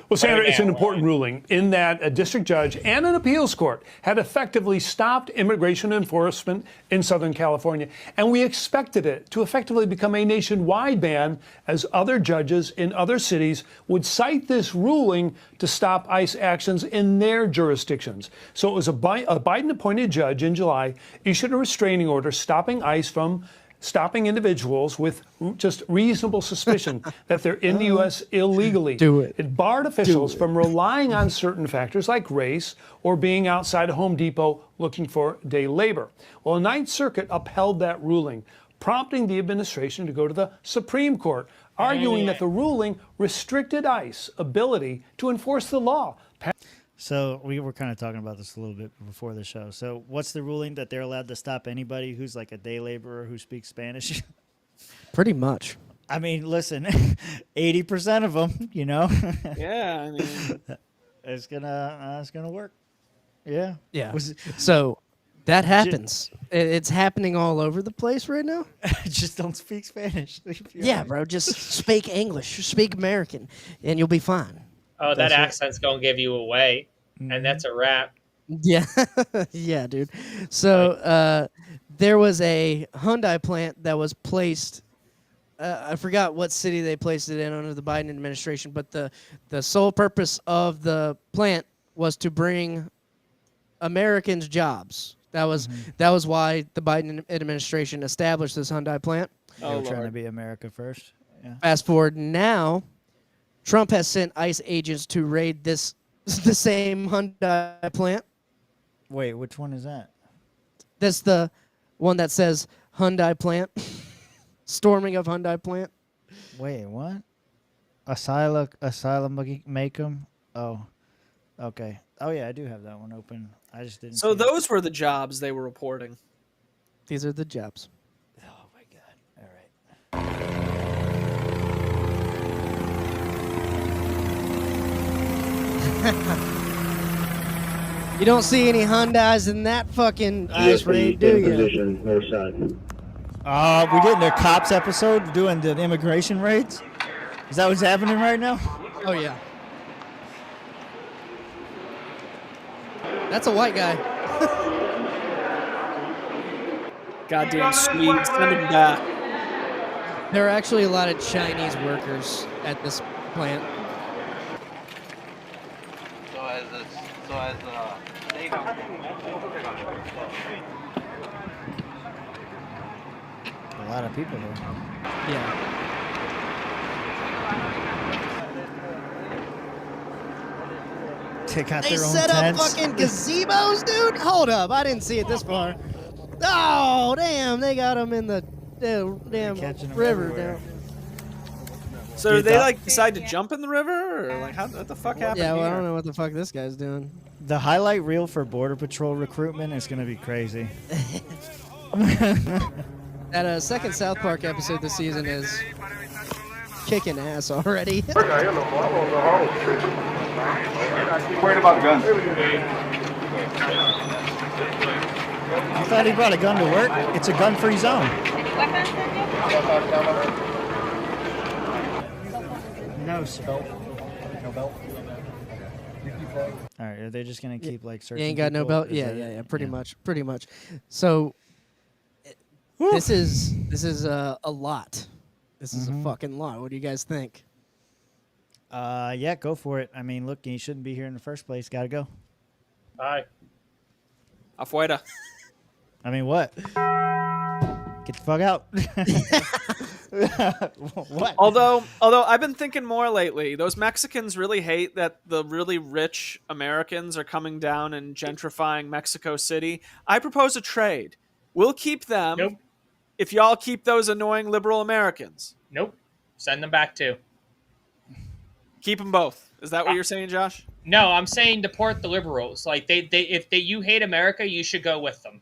Well, Sandra, it's an important ruling in that a district judge and an appeals court had effectively stopped immigration enforcement in Southern California. And we expected it to effectively become a nationwide ban as other judges in other cities would cite this ruling to stop ICE actions in their jurisdictions. So it was a Biden-appointed judge in July issued a restraining order stopping ICE from stopping individuals with just reasonable suspicion that they're in the U.S. illegally. Do it. It barred officials from relying on certain factors like race or being outside a Home Depot looking for day labor. Well, the Ninth Circuit upheld that ruling, prompting the administration to go to the Supreme Court, arguing that the ruling restricted ICE's ability to enforce the law. So we were kind of talking about this a little bit before the show. So what's the ruling that they're allowed to stop anybody who's like a day laborer who speaks Spanish? Pretty much. I mean, listen, 80% of them, you know. Yeah, I mean, it's gonna work. Yeah. Yeah. So that happens. It's happening all over the place right now. Just don't speak Spanish. Yeah, bro. Just speak English. Speak American, and you'll be fine. Oh, that accent's gonna give you away, and that's a wrap. Yeah, yeah, dude. So there was a Hyundai plant that was placed. I forgot what city they placed it in under the Biden administration, but the sole purpose of the plant was to bring Americans jobs. That was why the Biden administration established this Hyundai plant. They were trying to be America first. Yeah. Fast forward now, Trump has sent ICE agents to raid the same Hyundai plant. Wait, which one is that? That's the one that says Hyundai plant. Storming of Hyundai plant. Wait, what? Asylum make them? Oh, okay. Oh yeah, I do have that one open. I just didn't. so see those were the jobs they were reporting. These are the jobs. Oh my god! All right. You don't see any Hyundais in that fucking ICE raid, do you? We're getting a cops episode doing the immigration raids. Is that what's happening right now? Oh yeah. That's a white guy. Goddamn Swedes, send him back. There are actually a lot of Chinese workers at this plant. A lot of people here. Yeah. They got They their own set up tents. fucking gazebos, dude. Hold up, I didn't see it this far. Oh damn, they got them in the damn river down. So did they like decide to jump in the river, or like what the fuck happened? Yeah, well, I here? don't know what the fuck this guy's doing. The highlight reel for Border Patrol recruitment is going to be crazy. That second South Park episode this season is kicking ass already. Worried about guns. I thought he brought a gun to work. It's a gun-free zone. No belt. No belt. All right, are they just gonna keep like searching? You ain't got no people? belt. Is Yeah, that yeah, it? yeah. Pretty much. So this is a lot. This is a fucking lot. What do you guys think? Yeah, go for it. I mean, look, you shouldn't be here in the first place. Gotta go. Bye. Afuera. I mean, what? Get the fuck out. What? Although I've been thinking more lately, those Mexicans really hate that the really rich Americans are coming down and gentrifying Mexico City. I propose a trade. We'll keep them if y'all keep those annoying liberal Americans. Nope. Send them back too. Keep them both. Is that what you're saying, Josh? No, I'm saying deport the liberals. Like if you hate America, you should go with them.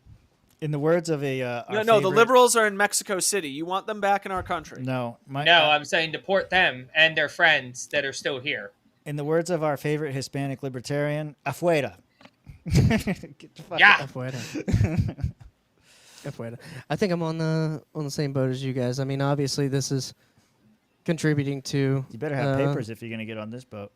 In the words of a No, the liberals are in Mexico City. You want them back in our country. No, I'm saying deport them and their friends that are still here. In the words of our favorite Hispanic libertarian, afuera. Get the fuck out. Afuera. Afuera. I think I'm on the same boat as you guys. I mean, obviously this is contributing to. You better have papers if you're gonna get on this boat.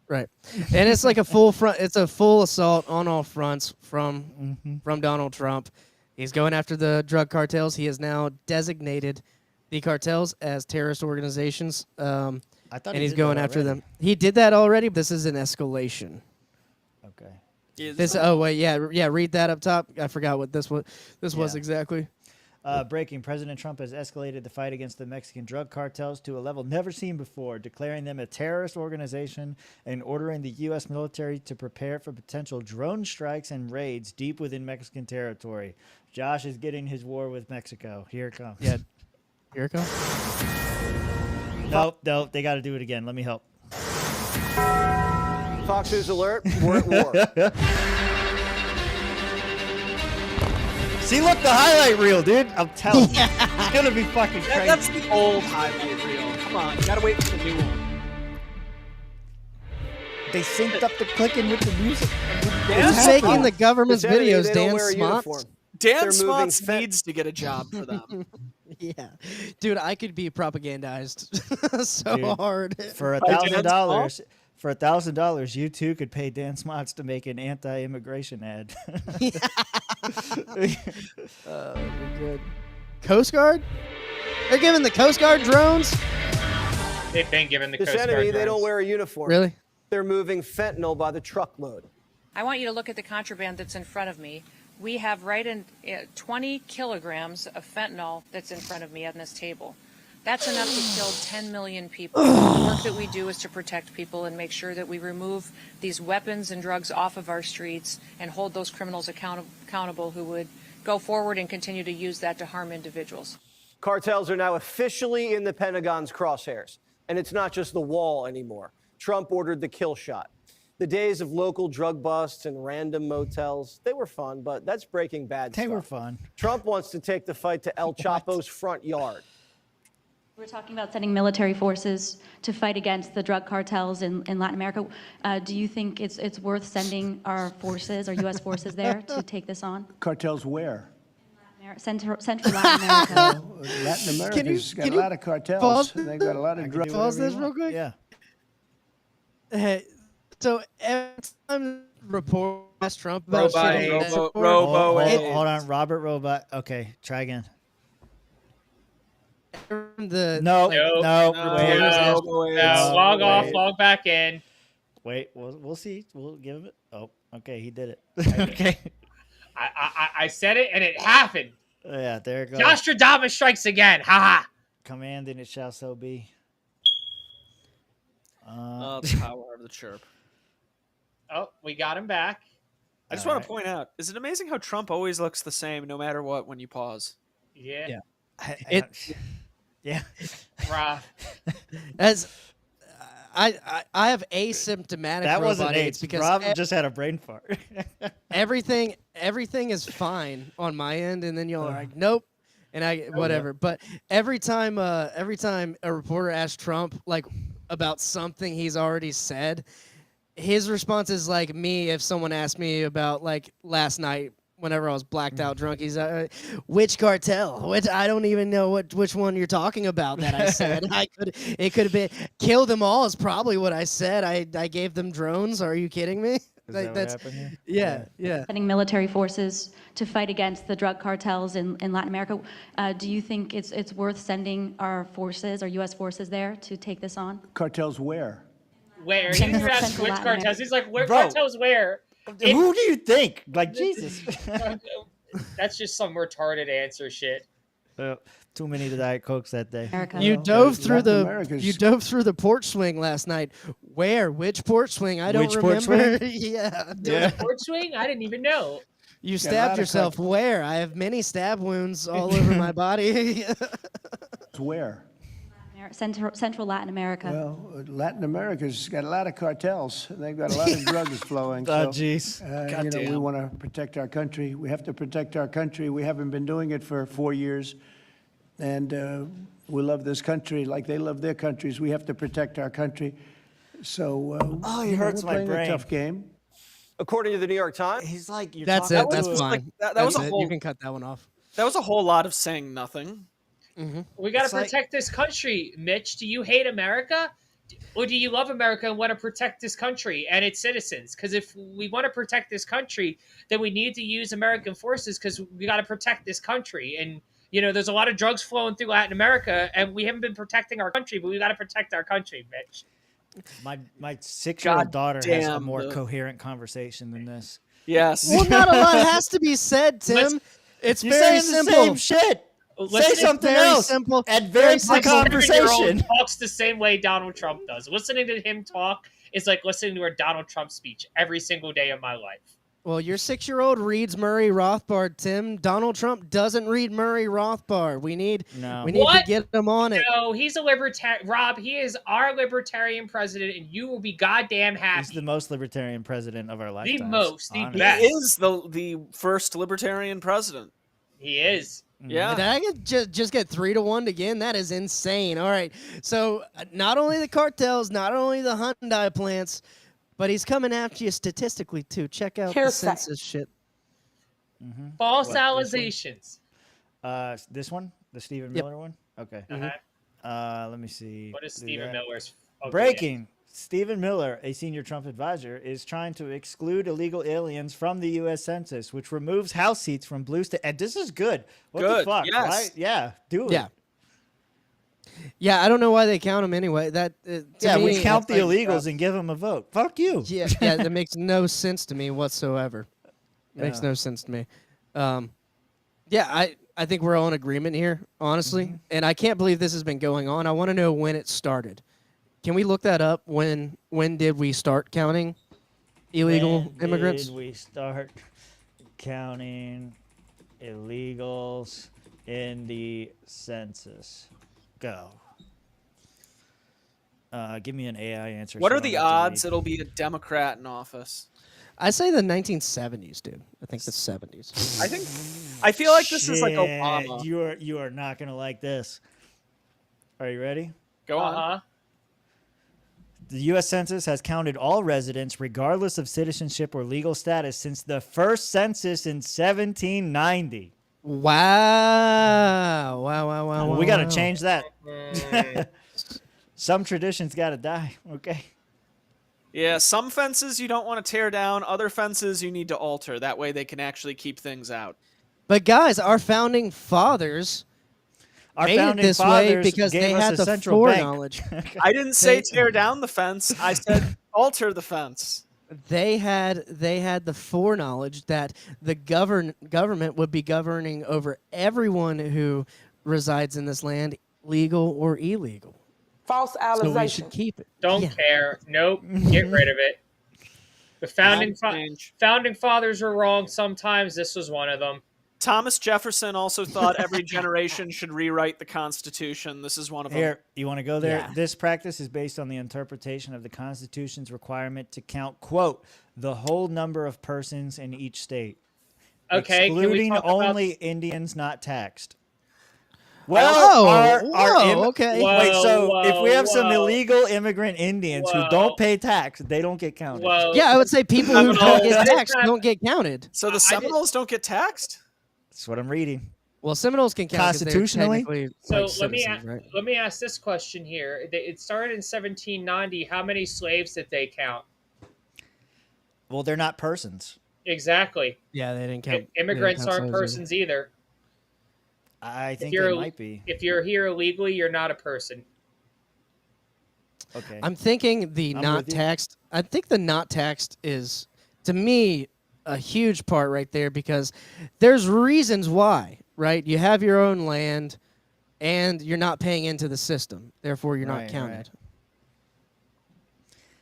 Right, and it's like a full front. It's a full assault on all fronts from Donald Trump. He's going after the drug cartels. He has now designated the cartels as terrorist organizations. I thought and he he's did going that after already. them. He did that already. But this is an escalation. Okay. This. Oh wait, yeah. Read that up top. I forgot what this was. This was exactly. Breaking, President Trump has escalated the fight against the Mexican drug cartels to a level never seen before, declaring them a terrorist organization and ordering the U.S. military to prepare for potential drone strikes and raids deep within Mexican territory. Josh is getting his war with Mexico. Here it comes. Yeah. Here it comes. Nope. They got to do it again. Let me help. Fox News alert. We're at war. See, look, the highlight reel, dude. I'm telling you. It's going to be fucking crazy. That's the old highlight reel. Come on, you gotta wait for the new one. They synced up the clicking with the music. Who's making the government's Insanity, videos? they don't Dan wear a uniform. Smots? Dan They're moving Smots needs to get a job for them. Yeah, dude, I could be propagandized so Dude, hard. For $1,000, you too could pay Dan Smots to make an anti-immigration ad. We're good. Coast Guard? They're giving the Coast Guard drones? They've been given the Coast Guard Insanity, they don't drones. wear a uniform. Really? They're moving fentanyl by the truckload. I want you to look at the contraband that's in front of me. We have 20 kilograms of fentanyl that's in front of me on this table. That's enough to kill 10 million people. The work that we do is to protect people and make sure that we remove these weapons and drugs off of our streets and hold those criminals accountable who would go forward and continue to use that to harm individuals. Cartels are now officially in the Pentagon's crosshairs. And it's not just the wall anymore. Trump ordered the kill shot. The days of local drug busts and random motels, they were fun, but that's Breaking Bad stuff. They were fun. Trump wants to take the fight to El Chapo's front yard. We're talking about sending military forces to fight against the drug cartels in Latin America. Do you think it's worth sending our forces, our U.S. forces there to take this on? Cartels where? Central Latin America. Latin America's got a lot of cartels. pause- They've got a lot of drugs. Pause this real quick? Yeah. Hey, so every time report asked Trump about Robot shit A. on that report, Hold on, Robert Robot. Okay, try again. the No, like, no, wait. Log off, log back in. Wait, we'll see. We'll give him it. Oh, okay, he did it. Okay. I said it and it happened. Yeah, there it goes. Nostradamus strikes again. Ha ha. Command and it shall so be. The power of the chirp. Oh, we got him back. I just want to point out, is it amazing how Trump always looks the same no matter what when you pause? Yeah. Yeah. Bruh. As I have asymptomatic That wasn't robot AIDS AIDS because Rob just had a brain fart. everything is fine on my end, and then y'all are like, nope, and whatever. But every time a reporter asks Trump like about something he's already said, his response is like me if someone asked me about like last night whenever I was blacked out drunk. He's which cartel? Which I don't even know which one you're talking about that I said. It could have been kill them all is probably what I said. I gave them drones. Are you kidding me? That what happened here? Yeah. Sending military forces to fight against the drug cartels in Latin America. Do you think it's worth sending our forces, our U.S. forces there to take this on? Cartels where? Where? He Central asked which Latin cartels. America. He's like, where Bro. cartels where? Who do you think? Like Jesus. That's just some retarded answer shit. Too many Diet Cokes that day. You dove through Latin America's- you dove through the porch swing last night. Where? Which porch swing? I don't Which porch remember. swing? Yeah. Port swing? I didn't even know. You Got a stabbed lot of yourself. Where? I have many stab wounds all over my body. Where? Central Latin America. Well, Latin America's got a lot of cartels. They've got a lot of drugs flowing. Oh, so, jeez. we want to protect our country. We have to protect our country. We haven't been doing it for 4 years. And we love this country like they love their countries. We have to protect our country. So, he hurts we're my playing brain. a tough game. According to the New York Times, He's like, you're That's talking it. That's to fine. That That's was a it. whole. You can cut that one off. That was a whole lot of saying nothing. We got It's to like- protect this country, Mitch. Do you hate America? Or do you love America and want to protect this country and its citizens? Because if we want to protect this country, then we need to use American forces because we got to protect this country. And, there's a lot of drugs flowing through Latin America, and we haven't been protecting our country, but we got to protect our country, Mitch. My 6-year-old daughter has a damn, more dude. coherent conversation than this. Yes. Well, not a lot has to be said, Tim. It's You're very saying simple. the same shit. Listen, Say something very else. simple. Advance the Very simple. conversation. Talks the same way Donald Trump does. Listening to him talk is like listening to a Donald Trump speech every single day of my life. Well, your 6-year-old reads Murray Rothbard, Tim. Donald Trump doesn't read Murray Rothbard. We need to get him on it. No, he's a libertarian. Rob, he is our libertarian president, and you will be goddamn happy. He's the most libertarian president of our lifetimes. The most, the honestly. best. He is the first libertarian president. He is. Yeah. Did I just get 3-1 again? That is insane. All right. So not only the cartels, not only the Hyundai plants, but he's coming after you statistically too. Check out the census shit. False allegations. This one, the Stephen Miller one. Okay. Let me see. What is Stephen Miller's? Okay. Breaking. Stephen Miller, a senior Trump advisor, is trying to exclude illegal aliens from the U.S. Census, which removes House seats from blue state. And this is good. What the fuck? Yes. Right? Yeah. Do it. Yeah, I don't know why they count them anyway. We count the illegals and give them a vote. Fuck you. Yeah, that makes no sense to me whatsoever. Makes no sense to me. I think we're all in agreement here, honestly. And I can't believe this has been going on. I want to know when it started. Can we look that up? When did we start counting illegal immigrants? When did we start counting illegals in the census? Go. Give me an AI answer. What so are I don't the have to odds read. it'll be a Democrat in office? I say the 1970s, dude. I think the 70s. I feel like this is like Obama. You are not gonna like this. Are you ready? Go on. The U.S. Census has counted all residents, regardless of citizenship or legal status, since the first census in 1790. Wow. We got to change that. Some traditions got to die. Okay. Yeah, some fences you don't want to tear down. Other fences you need to alter. That way they can actually keep things out. But guys, our founding fathers made it this way because they had the foreknowledge. I didn't say tear down the fence. I said alter the fence. They had the foreknowledge that the government would be governing over everyone who resides in this land, legal or illegal. False So we allegations. should keep it. Don't care. Nope. Get rid of it. The founding fathers were wrong sometimes. This was one of them. Thomas Jefferson also thought every generation should rewrite the Constitution. This is one of them. Here, you want to go there? Yeah. This practice is based on the interpretation of the Constitution's requirement to count, quote, the whole number of persons in each state. Okay, can we excluding talk about- only Indians not taxed. Well, okay. Wait, so if we have some illegal immigrant Indians who don't pay tax, they don't get counted. Yeah, I would say people who don't get taxed don't get counted. So the Seminoles don't get taxed? That's what I'm reading. Well, Seminoles can count 'cause they're Constitutionally? technically, So like, let me citizens, right? let me ask this question here. It started in 1790. How many slaves did they count? Well, they're not persons. Exactly. Yeah, they didn't count. Immigrants they didn't count aren't slaves persons either. I think If they you're might be. If you're here illegally, you're not a person. Okay. I'm thinking the I'm not with you. taxed. I think the not taxed is, to me, a huge part right there because there's reasons why, right? You have your own land, and you're not paying into the system. Therefore, you're not Right, counted. right.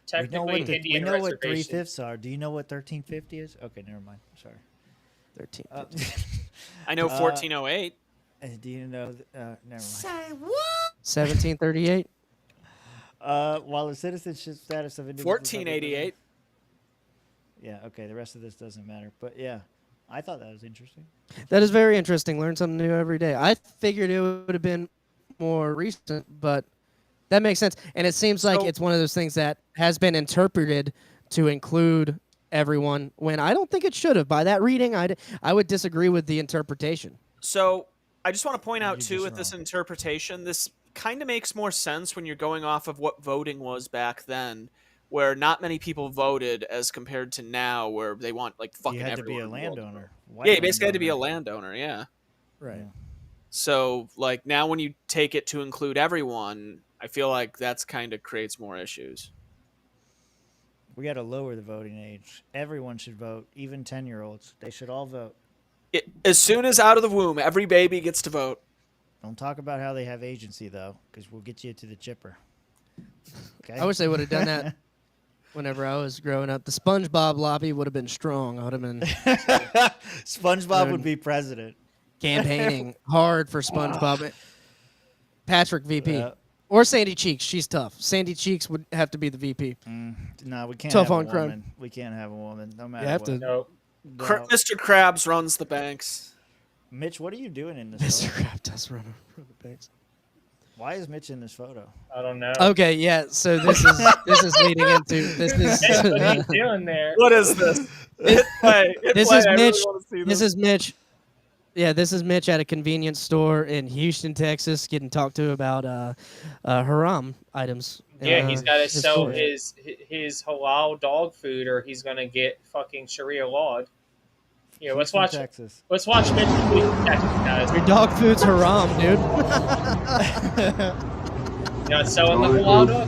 Technically, we Indian know what reservation. 3/5 are. Do you know what 1350 is? Okay, never mind. Sorry. 1350. I know 1408. Do you know? Never mind. Say what? 1738. While the citizenship status of individuals. 1488. Yeah. Okay. The rest of this doesn't matter. But yeah, I thought that was interesting. That is very interesting. Learn something new every day. I figured it would have been more recent, but that makes sense. And it seems like it's one of those things that has been interpreted to include everyone when I don't think it should have. By that reading, I would disagree with the interpretation. So I just want to point out, too, with this interpretation, this kind of makes more sense when you're going off of what voting was back then, where not many people voted as compared to now, where they want, like, fucking You had to everyone be a in the world to landowner. vote. Yeah, you basically had to be a landowner, yeah. Right. So, like, now when you take it to include everyone, I feel like that's kind of creates more issues. We got to lower the voting age. Everyone should vote, even 10-year-olds. They should all vote. As soon as out of the womb, every baby gets to vote. Don't talk about how they have agency, though, because we'll get you to the chipper. Okay? I wish they would have done that whenever I was growing up. The SpongeBob lobby would have been strong. I would have been SpongeBob would be president. campaigning hard for SpongeBob. Patrick VP. Yeah. Or Sandy Cheeks. She's tough. Sandy Cheeks would have to be the VP. No, we can't Tough have on a crime. woman. We can't have a woman, no matter You have what. to. Nope. No. Mr. Krabs runs the banks. Mitch, what are you doing in this Mr. photo? Krabs does run the banks. Why is Mitch in this photo? I don't know. Okay, yeah. So this is leading into this is What are you doing there? What is this? Hit play. Hit this play. is I really Mitch. wanna see This is Mitch. Yeah, this is Mitch at a convenience store in Houston, Texas, getting talked to about haram items. Yeah, he's got to his sell store. his halal dog food, or he's gonna get fucking Sharia lawed. Yeah, let's Houston, watch. Texas. Let's watch Mitch from Houston, Texas, guys. Your dog food's haram, dude. You're not selling the halal dog.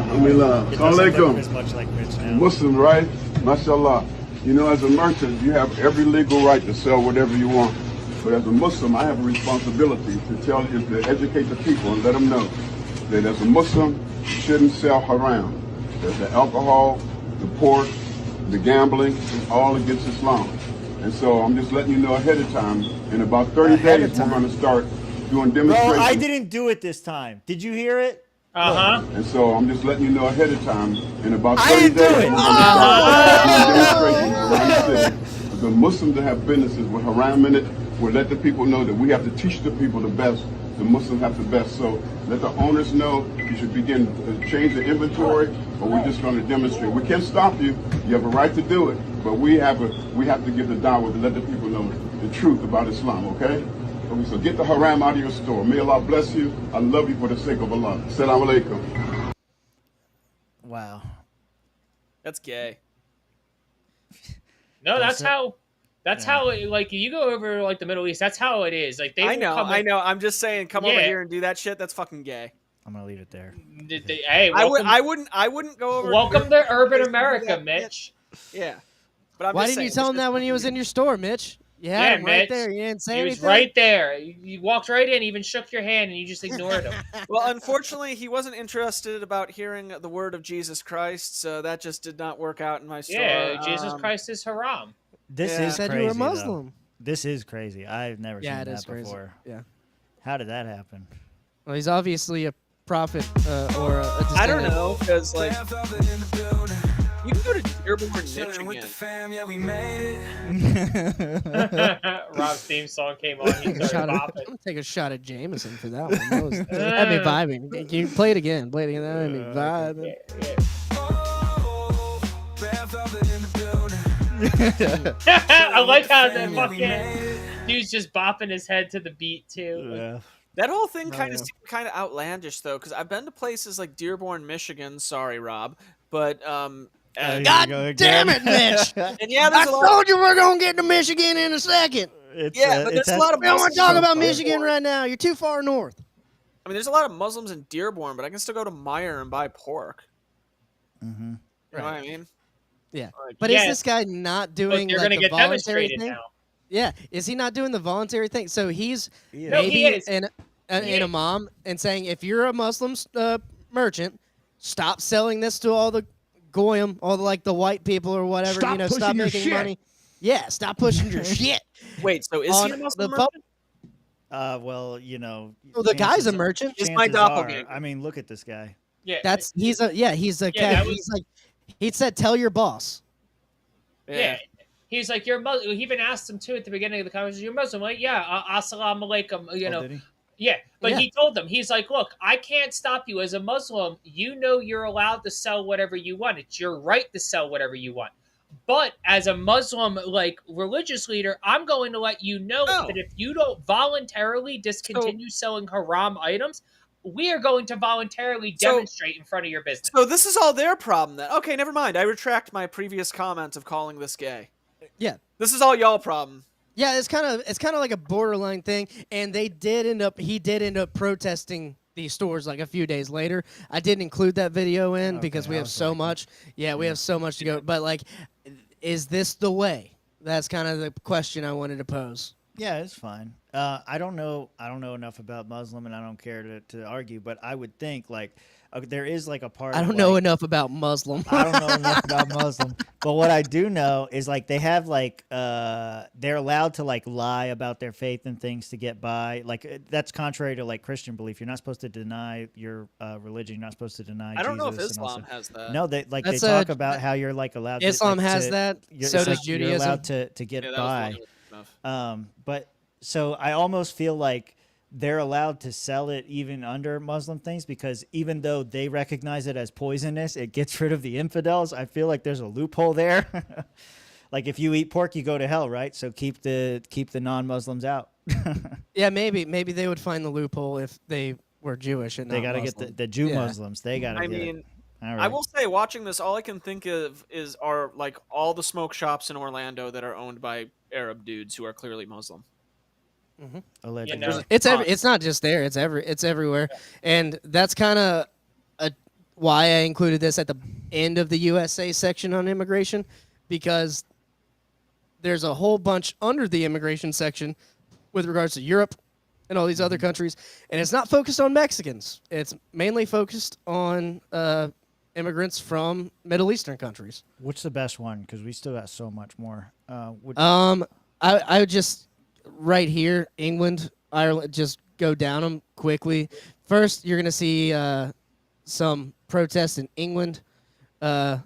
Assalamualaikum. As much like Mitch now. Muslim, right? Mashallah. You know, as a merchant, you have every legal right to sell whatever you want. But as a Muslim, I have a responsibility to tell you, to educate the people and let them know that as a Muslim, you shouldn't sell haram. That the alcohol, the pork, the gambling is all against Islam. And so I'm just letting you know ahead of time. In about 30 days, we're going to start doing Bro, demonstrations. I didn't do it this time. Did you hear it? And so I'm just letting you know ahead of time. In about 30 days, we're going to start doing demonstrations around the city. The Muslims that have businesses with haram in it will let the people know that we have to teach the people the best. The Muslims have the best. So let the owners know you should begin to change the inventory, or we're just going to demonstrate. We can't stop you. You have a right to do it, but we have to give the da'wah to let the people know the truth about Islam. Okay? So get the haram out of your store. May Allah bless you. I love you for the sake of Allah. Assalamu alaikum. Wow. That's gay. No, that's how. That's how. Like you go over like the Middle East. That's how it is. Like they. I know. Come I know. I'm just saying, come over Yeah. here and do that shit. That's fucking gay. I'm gonna leave it there. Hey, welcome, I wouldn't go over. Welcome to urban America, Mitch. Yeah. But I'm Why just didn't you saying, tell this him that when he was in your store, Mitch? You had Yeah, him right Mitch. there. You didn't say He anything. was right there. You walked right in, even shook your hand, and you just ignored him. Well, unfortunately, he wasn't interested about hearing the word of Jesus Christ, so that just did not work out in my store. Yeah, Jesus Christ is haram. This Yeah. is Said crazy. you were though. Muslim. This is crazy. I've never Yeah, seen it that is crazy. before. Yeah. How did that happen? Well, he's obviously a prophet or a descendant. I don't know, because like you can go to Dearborn, Michigan. Rob's theme song came on. He started I'm bopping. gonna take a shot at Jameson for that one. That had me vibing. Can you play it again? Play it again. That had me vibing. I like how the fucking dude's just bopping his head to the beat too. Yeah. That whole thing kind yeah. of seemed kind of outlandish, though, because I've been to places like Dearborn, Michigan. Sorry, Rob, but God damn it, Mitch! and yeah, I there's a lot. told you we're gonna get to Michigan in a second. Yeah, but there's a lot of. We don't want Muslims to talk in about Dearborn. Michigan right now. You're too far north. I mean, there's a lot of Muslims in Dearborn, but I can still go to Meijer and buy pork. Mm-hmm. You know what I mean? Yeah, Like, but yeah. is this guy not doing They're like gonna the get voluntary demonstrated thing? now. Yeah, is he not doing the voluntary thing? So he's No, he maybe is. an imam and saying, if you're a Muslim merchant, stop selling this to all the goyim, all the like the white people or whatever. Stop stop pushing your making shit. money. Yeah, stop pushing your shit. Wait, so is he a on Muslim the merchant? Well, you know. Well, the guy's a chances- merchant. He's my chances are- doppelganger. I mean, look at this guy. Yeah, He's a Yeah, he's that was- he's like he said tell your boss. yeah. He's like, you're Muslim. He even asked him too at the beginning of the conversation, you're Muslim. Like, yeah, assalamu alaikum. You know, Did he? yeah. But Yeah. he told them, he's like, look, I can't stop you as a Muslim. You know, you're allowed to sell whatever you want. It's your right to sell whatever you want. But as a Muslim, like religious leader, I'm going to let you know that if you don't voluntarily discontinue selling haram items, we are going to voluntarily demonstrate in front of your business. So this is all their problem then. Okay, never mind. I retract my previous comment of calling this gay. Yeah. This is all y'all problem. Yeah, it's kind of like a borderline thing, and he did end up protesting these stores like a few days later. I didn't include that video in because we have so much. Yeah, we have so much to go. But like, is this the way? That's kind of the question I wanted to pose. Yeah, it's fine. I don't know enough about Muslim, and I don't care to argue. But I would think like there is like a part. I don't of, know like, enough about Muslim. I don't know enough about Muslim, but what I do know is like they have like they're allowed to like lie about their faith and things to get by. Like that's contrary to like Christian belief. You're not supposed to deny your religion. You're not supposed to deny. I don't know if Jesus and Islam also- has that. No, they like That's they talk about how you're like allowed. Islam to, like, has to, that. You're, So it's does like you're Judaism. allowed to get Yeah, that was by. one of the stuff. But so I almost feel like they're allowed to sell it even under Muslim things because even though they recognize it as poisonous, it gets rid of the infidels. I feel like there's a loophole there. Like if you eat pork, you go to hell, right? So keep the non-Muslims out. Yeah, maybe they would find the loophole if they were Jewish and They got to get the Jew Muslims. They got to I get mean, it. All right. I will say, watching this, all I can think of are like all the smoke shops in Orlando that are owned by Arab dudes who are clearly Muslim. Allegedly. There's a It's ton. it's not just there. It's everywhere, and that's kind of why I included this at the end of the USA section on immigration, because there's a whole bunch under the immigration section with regards to Europe and all these other countries, and it's not focused on Mexicans. It's mainly focused on immigrants from Middle Eastern countries. What's the best one? Because we still got so much more. I would just right here, England, Ireland, just go down them quickly. First, you're gonna see some protests in England. Yeah,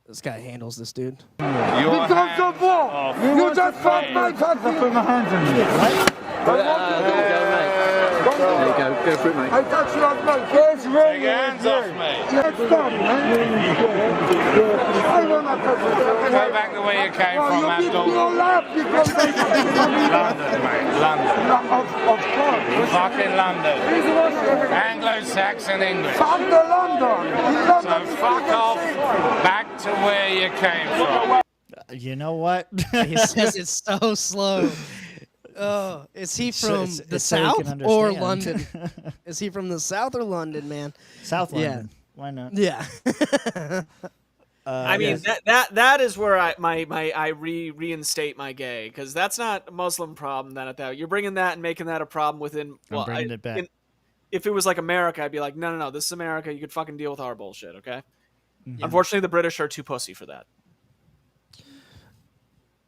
this guy handles this dude. Because of what? You just fucked my fucking... I put my hands on you. There you go, go for it, mate. I touch you off, mate. Where's wrong? Take your hands off me. Let's stop, man. I want to touch you. Go back the way you came from, Abdul. You'll laugh because they... London, mate, London. Of course. Fucking London. Anglo-Saxon English. Fuck the London. So fuck off back to where you came from. You know what? He says it's so slow. Oh, is he from the it's so you South can or understand. London? Is he from the South or London, man? South Yeah. London. Why not? Yeah. I mean, that is where I reinstate my gay, because that's not a Muslim problem. That you're bringing that and making that a problem within. Well, bringing it back. If it was like America, I'd be like, no, this is America. You could fucking deal with our bullshit, okay? Mm-hmm. Unfortunately, the British are too pussy for that.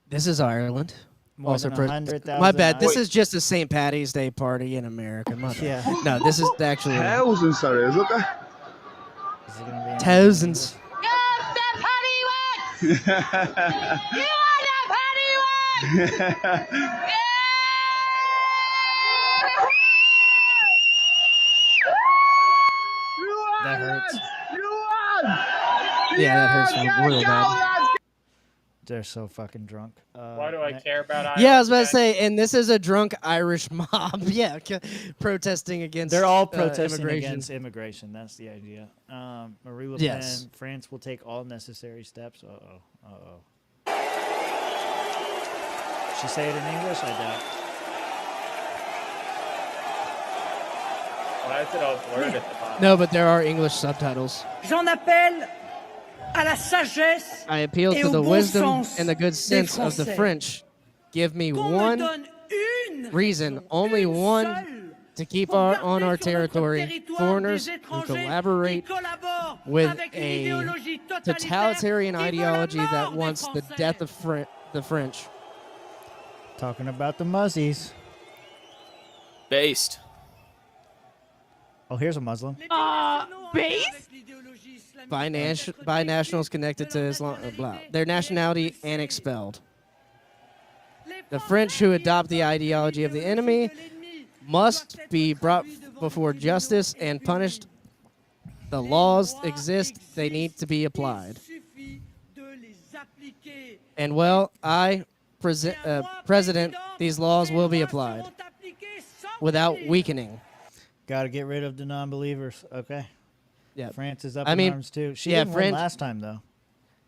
This is Ireland. More than 100,000 my bad. This Wait. is just a St. Patty's Day party in America. My bad. Yeah. No, this is actually Thousands, sorry, look at... thousands. That hurts. Yeah, that hurts real bad. They're so fucking drunk. Why do I care about Yeah, I was about to say, and this is a drunk Irish mob. Yeah, protesting against. They're all protesting immigration. against immigration. That's the idea. Marie Le Pen, Yes. France will take all necessary steps. She say it in English? I doubt. Why is it all blurred at the bottom? No, but there are English subtitles. J'en appelle à la sagesse I appeal et to au the bon wisdom sens and the good sense of the Français. French. Give me Qu'on me one donne une reason, only one, to keep on our territory foreigners who collaborate with a totalitarian ideology that wants the death of the French. Talking about the Muzzies. Based. Oh, here's a Muslim. Base? Binationals connected to Islam, blah. Their nationality and expelled. The French who adopt the ideology of the enemy must be brought before justice and punished. The laws exist, they need to be applied. And well, President, these laws will be applied without weakening. Got to get rid of the non-believers. Okay. Yeah. France is up I in mean, arms too. She yeah, didn't win last time though.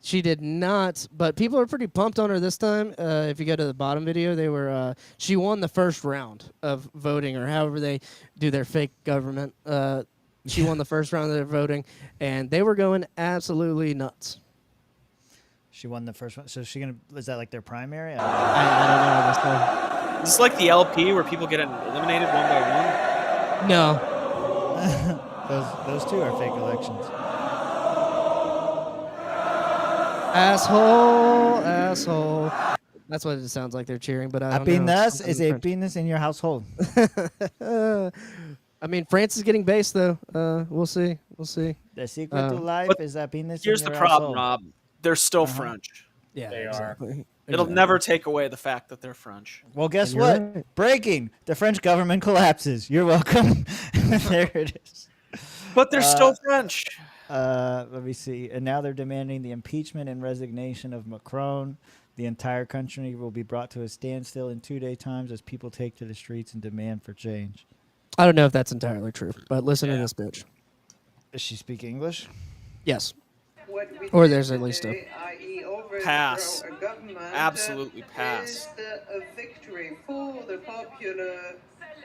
She did not, but people are pretty pumped on her this time. If you go to the bottom video, they were. She won the first round of voting, or however they do their fake government. She won the first round of their voting, and they were going absolutely nuts. She won the first one. So is that like their primary? I don't know. I guess so. Is this like the LP where people get eliminated one by one? No. those two are fake elections. Asshole. That's what it sounds like they're cheering, but I don't know. Apenas is a penis in your household. I mean, France is getting based, though. We'll see. The secret to life is a penis Here's in the your problem, household. Rob. They're still French. Yeah, They exactly. It'll never take away the fact that they're French. Well, guess And you're what? right. Breaking. The French government collapses. You're welcome. There it is. But they're still French. Let me see. And now they're demanding the impeachment and resignation of Macron. The entire country will be brought to a standstill in 2 day times as people take to the streets and demand for change. I don't know if that's entirely true, but listen to this bitch. Does she speak English? Yes. Or there's at least a... Pass. Absolutely pass. A victory for the popular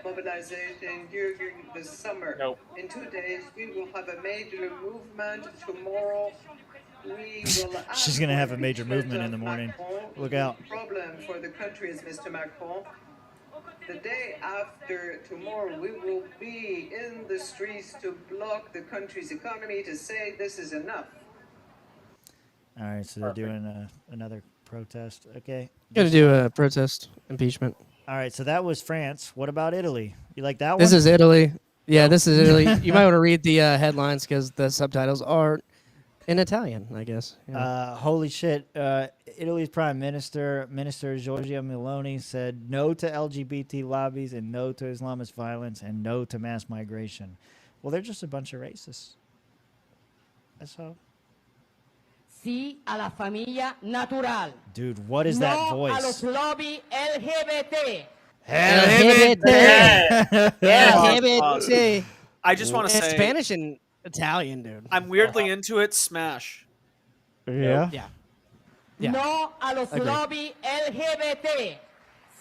mobilization during the summer. Nope. In 2 days, we will have a major movement. Tomorrow, we will. She's going to have a major movement in the morning. Look out. The problem for the country is Mr. Macron. The day after tomorrow, we will be in the streets to block the country's economy, to say this is enough. All right, so they're doing another protest. Okay. Going to do a protest impeachment. All right, so that was France. What about Italy? You like that one? This is Italy. Yeah, this is Italy. You might want to read the headlines because the subtitles are in Italian, I guess. Yeah. Holy shit. Italy's Prime Minister Giorgia Meloni said no to LGBT lobbies and no to Islamist violence and no to mass migration. Well, they're just a bunch of racists. That's all. Sí a la familia natural. Dude, what is that No voice? a los lobby LGBT. LGBT. I just want to It's say Spanish and Italian, dude. I'm weirdly into it. Smash. Yeah. Yeah. No a los Agreed. lobby LGBT.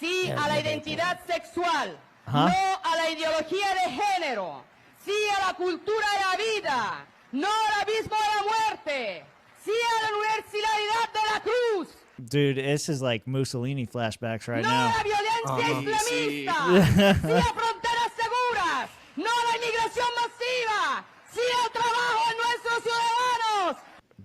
Sí a la identidad sexual. Huh? No a la ideología de género. Sí a la cultura de la vida. No al abismo de la muerte. Sí a la universalidad de la cruz. Dude, this is like Mussolini flashbacks right No now. a la violencia islamista. Sí a fronteras seguras. No a la inmigración masiva. Sí al trabajo de nuestros ciudadanos.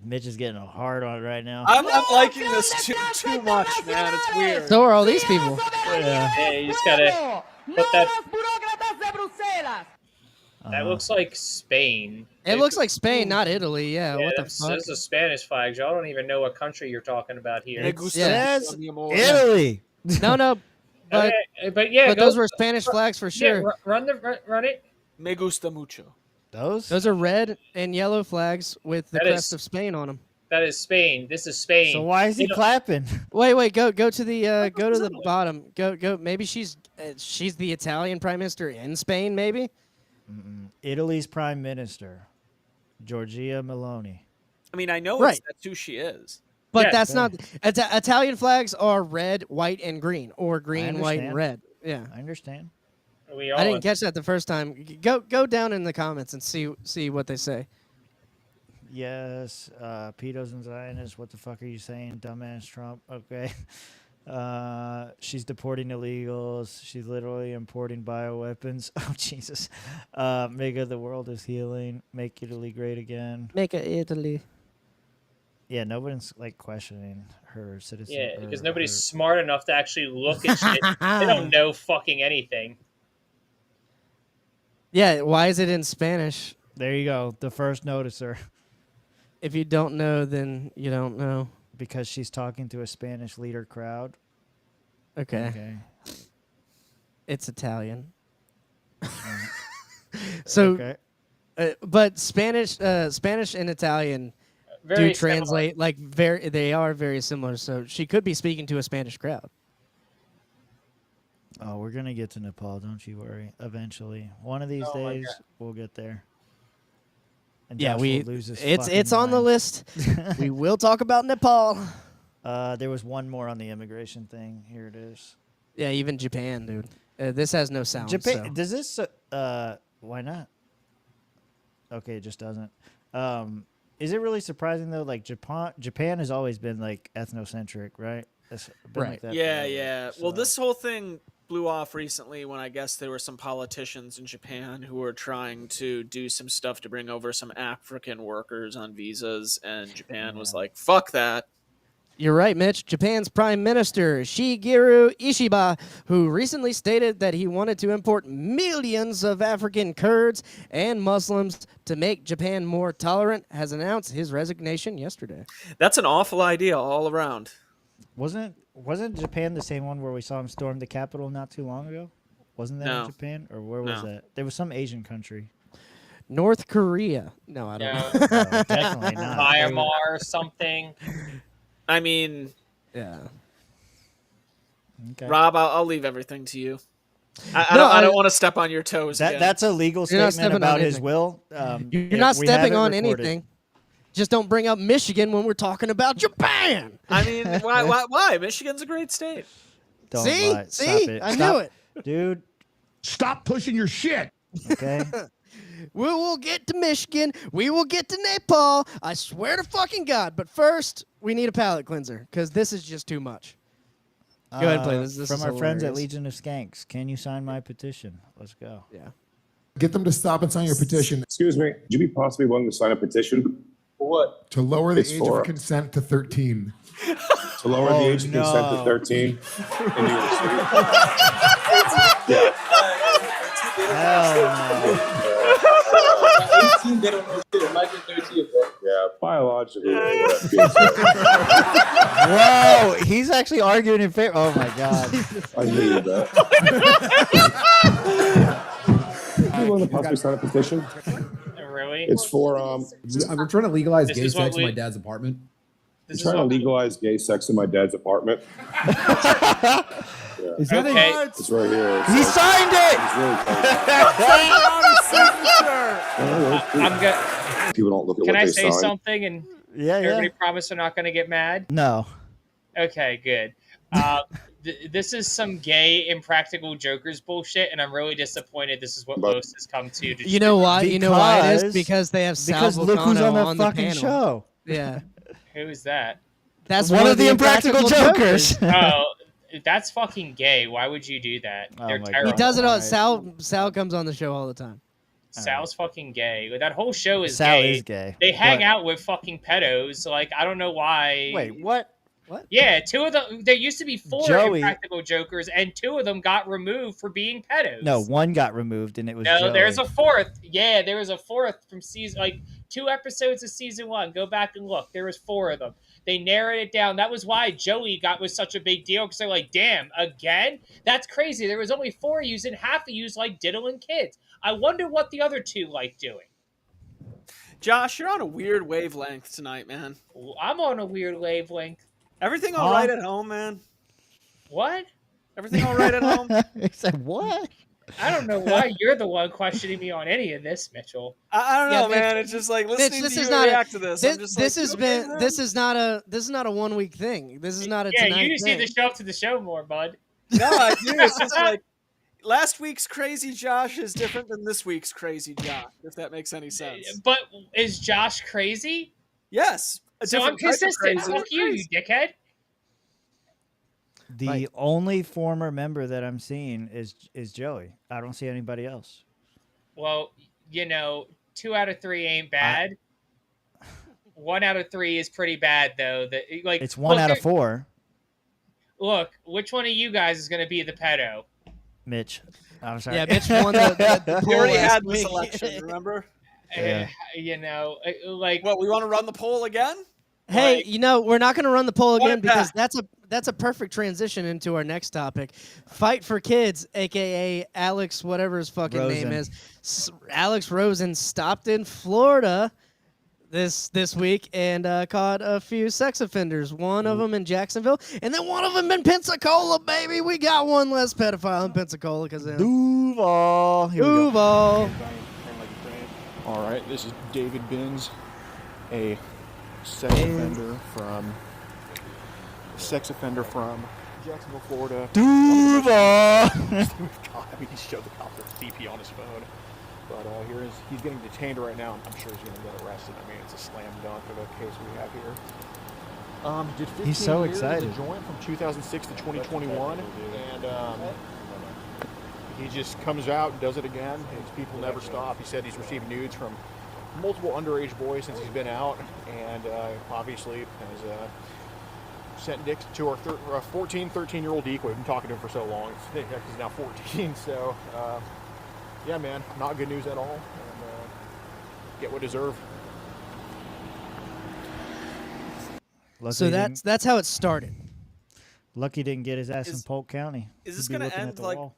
Mitch is getting a hard on it right now. I'm liking this too much, man. It's weird. So are all these people. Yeah. Hey, you just gotta put that. Los burócratas de Bruselas. That looks like Spain. It looks like Spain, not Italy. Yeah, what the This fuck? is a Spanish flag. Y'all don't even know what country you're talking about here. It says Italy. No, but Okay, but yeah, but go- those were Spanish flags for yeah, sure. run it. Me gusta mucho. Those are red and yellow flags with the That crest is- of Spain on them. That is Spain. This is Spain. So why is he You know- clapping? Wait, go to the bottom. Go. Maybe she's the Italian prime minister in Spain. Maybe. Italy's Prime Minister, Giorgia Meloni. I mean, I know Right. that's who she is. But Yeah. that's not Italian flags are red, white, and green, or green, white, and understand. red. Yeah, I understand. We all I didn't catch that the first time. Go down in the comments and see what they say. Yes, pedos and Zionists. What the fuck are you saying, dumbass Trump? Okay. She's deporting illegals. She's literally importing bioweapons. Oh, Jesus. Mega, the world is healing. Make Italy great again. Make it Italy. Yeah, nobody's like questioning her citizen. Yeah, or because nobody's her- smart enough to actually look at shit. They don't know fucking anything. Yeah, why is it in Spanish? There you go. The first noticer. If you don't know, then you don't know. Because she's talking to a Spanish leader crowd. Okay. It's Italian. So, Okay. But Spanish and Italian Very do translate like they are very similar. So she could be speaking to a Spanish crowd. Oh, we're gonna get to Nepal. Don't you worry. Eventually, one of these Oh my days, God. we'll get there. And Yeah, Josh we will lose his it's fucking on the mind. list. We will talk about Nepal. There was one more on the immigration thing. Here it is. Yeah, even Japan, dude. This has no sound. Japan. so. Does this? Why not? Okay, it just doesn't. Is it really surprising though? Like Japan has always been like ethnocentric, right? It's been like that Yeah, forever, yeah. so- Well, this whole thing blew off recently when I guess there were some politicians in Japan who were trying to do some stuff to bring over some African workers on visas, and Japan was like, "Fuck that." You're right, Mitch. Japan's Prime Minister Shigeru Ishiba, who recently stated that he wanted to import millions of African Kurds and Muslims to make Japan more tolerant, has announced his resignation yesterday. That's an awful idea all around. Wasn't Japan the same one where we saw him storm the Capitol not too long ago? Wasn't that No. in Japan, or where was No. that? There was some Asian country. North Korea. No, I don't No. know. No, definitely not. Myanmar or something. I mean, yeah. Okay. Rob, I'll leave everything to you. I No, don't I- want to step on your toes. again. That's a legal You're not statement stepping on about his anything. will. You're not stepping on anything. Just don't bring up Michigan when we're talking about Japan. I mean, why? Michigan's a great state. Don't See? lie. See? Stop it. I Stop. knew it. Dude. Stop pushing your shit. Okay. We will get to Michigan. We will get to Nepal. I swear to fucking God. But first, we need a palate cleanser because this is just too much. Go ahead and play this. This From is our friends at hilarious. Legion of Skanks. Can you sign my petition? Let's go. Yeah. Get them to stop and sign your petition. Excuse me, would you be possibly willing to sign a petition? For what? To lower the It's age for- of consent to 13. To lower the age of consent to 13 in New York City? Yeah. Hell 18, they don't know shit. Imagine 13, bro. Yeah, biologically. Whoa, he's actually arguing in favor. Oh my God. I hated that. Would you willing to possibly sign a petition? Really? It's for We're trying to legalize This gay is what sex in we- my dad's apartment. This trying is to what legalize gay sex in my dad's apartment. Yeah. Is that Okay. It's right here. It's He like- signed it. It's really I'm good. People don't look at Can what I they say sign. something and Yeah, everybody promise they're not going to get mad? No. Okay, good. This is some gay impractical jokers bullshit, and I'm really disappointed this is what Los has come to. You know why? You know why it is? Because they have Sal Because look who's Vulcano on the fucking panel. show. Yeah. Who is that? That's one of the impractical jokers. Oh, that's fucking gay. Why would you do that? They're my God. terrible. He does it all. Sal comes on the show all the time. Sal's fucking gay. That whole show is Sal gay. is gay. They hang But- out with fucking pedos. Like, I don't know why. Wait, what? Yeah, two of them. There used to be 4 Joey- impractical jokers, and 2 of them got removed for being pedos. No, one got removed and it was No, Joey. there's a 4th. Yeah, there was a 4th from season, like 2 episodes of season 1. Go back and look. There was 4 of them. They narrowed it down. That was why Joey was such a big deal, because they're like, damn, again? That's crazy. There was only 4 of yous, and half of yous like diddling kids. I wonder what the other 2 like doing. Josh, you're on a weird wavelength tonight, man. I'm on a weird wavelength. Everything all right at home, man? What? Everything all right at home? He said, what? I don't know why you're the one questioning me on any of this, Mitchell. I don't know, Yeah, Mitch- man. It's just like listening Mitch, to you react to this. I'm just this like, has okay, been man. this is not a 1 week thing. This is not a Yeah, tonight you just need thing. to show up to the show more, bud. No, I do. It's just like last week's crazy Josh is different than this week's crazy Josh, if that makes any sense. But is Josh crazy? Yes. A So I'm different type of consistent. crazy. Fuck you, dickhead. The only former member that I'm seeing is Joey. I don't see anybody else. Well, 2 out of 3 ain't bad. 1 out of 3 is pretty bad, though. It's 1 out of 4. Look, which one of you guys is going to be the pedo? Mitch. I'm sorry. Yeah, Mitch won the We poll already last had this week. election, remember? Yeah. What, we want to run the poll again? Hey, we're not going to run the poll Run again it because back. that's a perfect transition into our next topic. Fight for Kids, aka Alex, whatever his fucking name Rosen. is. Alex Rosen stopped in Florida this week and caught a few sex offenders. One of them in Jacksonville, and then one of them in Pensacola. Baby, we got one less pedophile in Pensacola because Duval. Here we go. Duval. All right, this is David Binns, a sex offender from Jacksonville, Florida. Duval. God, I mean, he showed the cop the CP on his phone. But he's getting detained right now. I'm sure he's going to get arrested. I mean, it's a slam dunk of a case we have here. Did 15 He's so years excited. as a joint from 2006 to 2021, and he just comes out and does it again. His people never stop. He said he's received nudes from multiple underage boys since he's been out, and obviously has sent dicks to our 14, 13-year-old decoy. We've been talking to him for so long. He's now 14, so yeah, man, not good news at all. And get what deserve. So that's how it started. Lucky didn't get his ass in Polk County. Is this He'd be gonna looking at end the like? wall.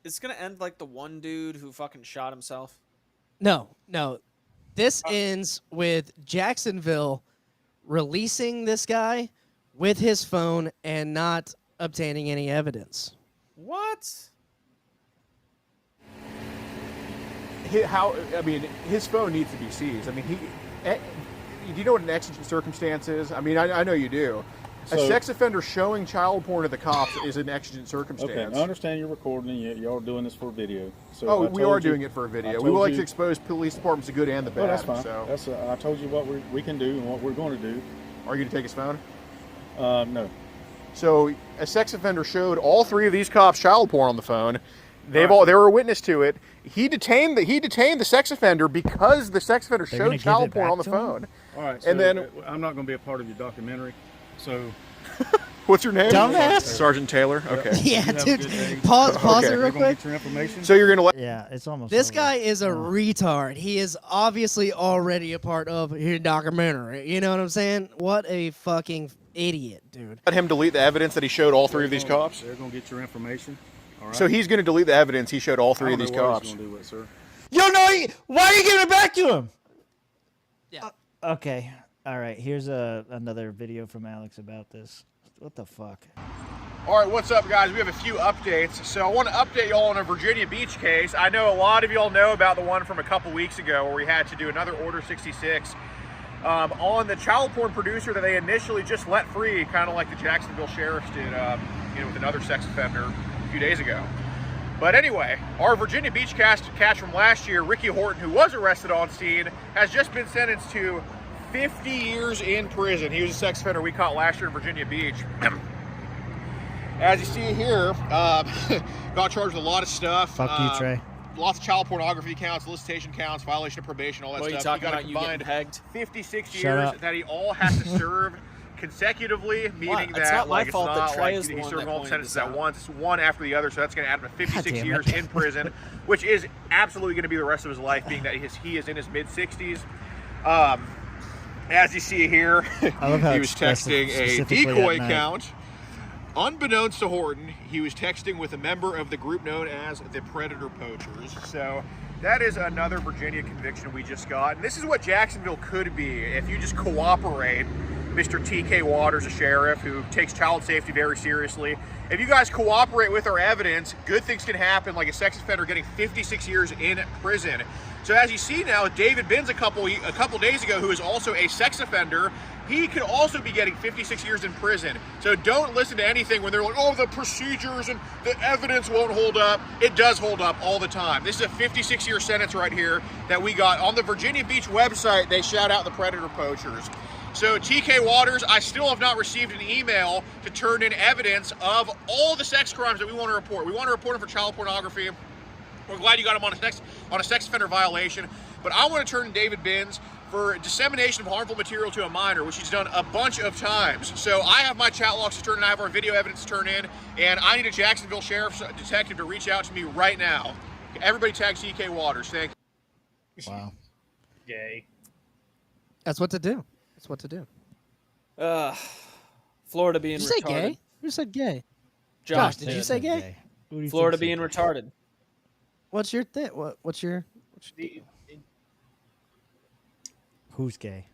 Is this gonna end like the one dude who fucking shot himself? No. This ends with Jacksonville releasing this guy with his phone and not obtaining any evidence. What? His phone needs to be seized. I mean, do you know what an exigent circumstance is? I mean, I know you do. A sex offender showing child porn to the cops is an exigent circumstance. Okay, I understand you're recording and you're doing this for a video. So we are doing it for a video. We would like to expose police departments, the good and the bad. Oh, that's fine. So. I told you what we can do and what we're going to do. Are you going to take his phone? No. So a sex offender showed all three of these cops child porn on the phone. They were a witness to it. He detained the sex offender because the sex offender showed child porn on the phone. All right. So and then I'm not going to be a part of your documentary. So what's your name? Dumbass. Sergeant Taylor. Okay. Yeah, dude. Pause it real quick. Get your information. So you're going to let? Yeah, it's almost. This over. guy is a retard. He is obviously already a part of your documentary. You know what I'm saying? What a fucking idiot, dude. Let him delete the evidence that he showed all three of these cops. They're going to get your information. All right. So he's going to delete the evidence he showed all three of these cops. He's going to do it, sir. You know, why are you giving it back to him? Yeah. Okay. All right. Here's another video from Alex about this. What the fuck? All right, what's up, guys? We have a few updates. So I want to update y'all on a Virginia Beach case. I know a lot of y'all know about the one from a couple weeks ago where we had to do another Order 66 on the child porn producer that they initially just let free, kind of like the Jacksonville sheriffs did with another sex offender a few days ago. But anyway, our Virginia Beach catch from last year, Ricky Horton, who was arrested on scene, has just been sentenced to 50 years in prison. He was a sex offender we caught last year in Virginia Beach. As you see here, got charged with a lot of stuff. Fuck you, Trey. Lots of child pornography counts, solicitation counts, violation of probation, all that What stuff. Are you talking got about? You getting pegged? 56 Shut years up. that he all has to serve consecutively, meaning It's that not my like, fault it's that not Trey like is the he's one serving that all the pointed sentences this at out. once. It's one after the other, so that's going to add up to 56 damn years it. in prison, which is absolutely going to be the rest of his life, being that he is in his mid-60s. As you see here, I love how he was expressive, texting a specifically at decoy night. account. Unbeknownst to Horton, he was texting with a member of the group known as the Predator Poachers. So that is another Virginia conviction we just got. And this is what Jacksonville could be if you just cooperate. Mr. TK Waters, a sheriff who takes child safety very seriously. If you guys cooperate with our evidence, good things can happen, like a sex offender getting 56 years in prison. So as you see now, David Binns a couple days ago, who is also a sex offender, he could also be getting 56 years in prison. So don't listen to anything when they're like, oh, the procedures and the evidence won't hold up. It does hold up all the time. This is a 56-year sentence right here that we got. On the Virginia Beach website, they shout out the Predator Poachers. So TK Waters, I still have not received an email to turn in evidence of all the sex crimes that we want to report. We want to report them for child pornography. We're glad you got him on a sex offender violation. But I want to turn in David Binns for dissemination of harmful material to a minor, which he's done a bunch of times. So I have my chat logs to turn in, I have our video evidence to turn in, and I need a Jacksonville Sheriff's detective to reach out to me right now. Everybody tag TK Waters. Thank you. Wow. Gay. That's what to do. That's what to do. Florida being Did you say retarded. gay? Who said gay? Josh, Did you say gay? Florida being retarded. What's your thing? What's your Who's gay?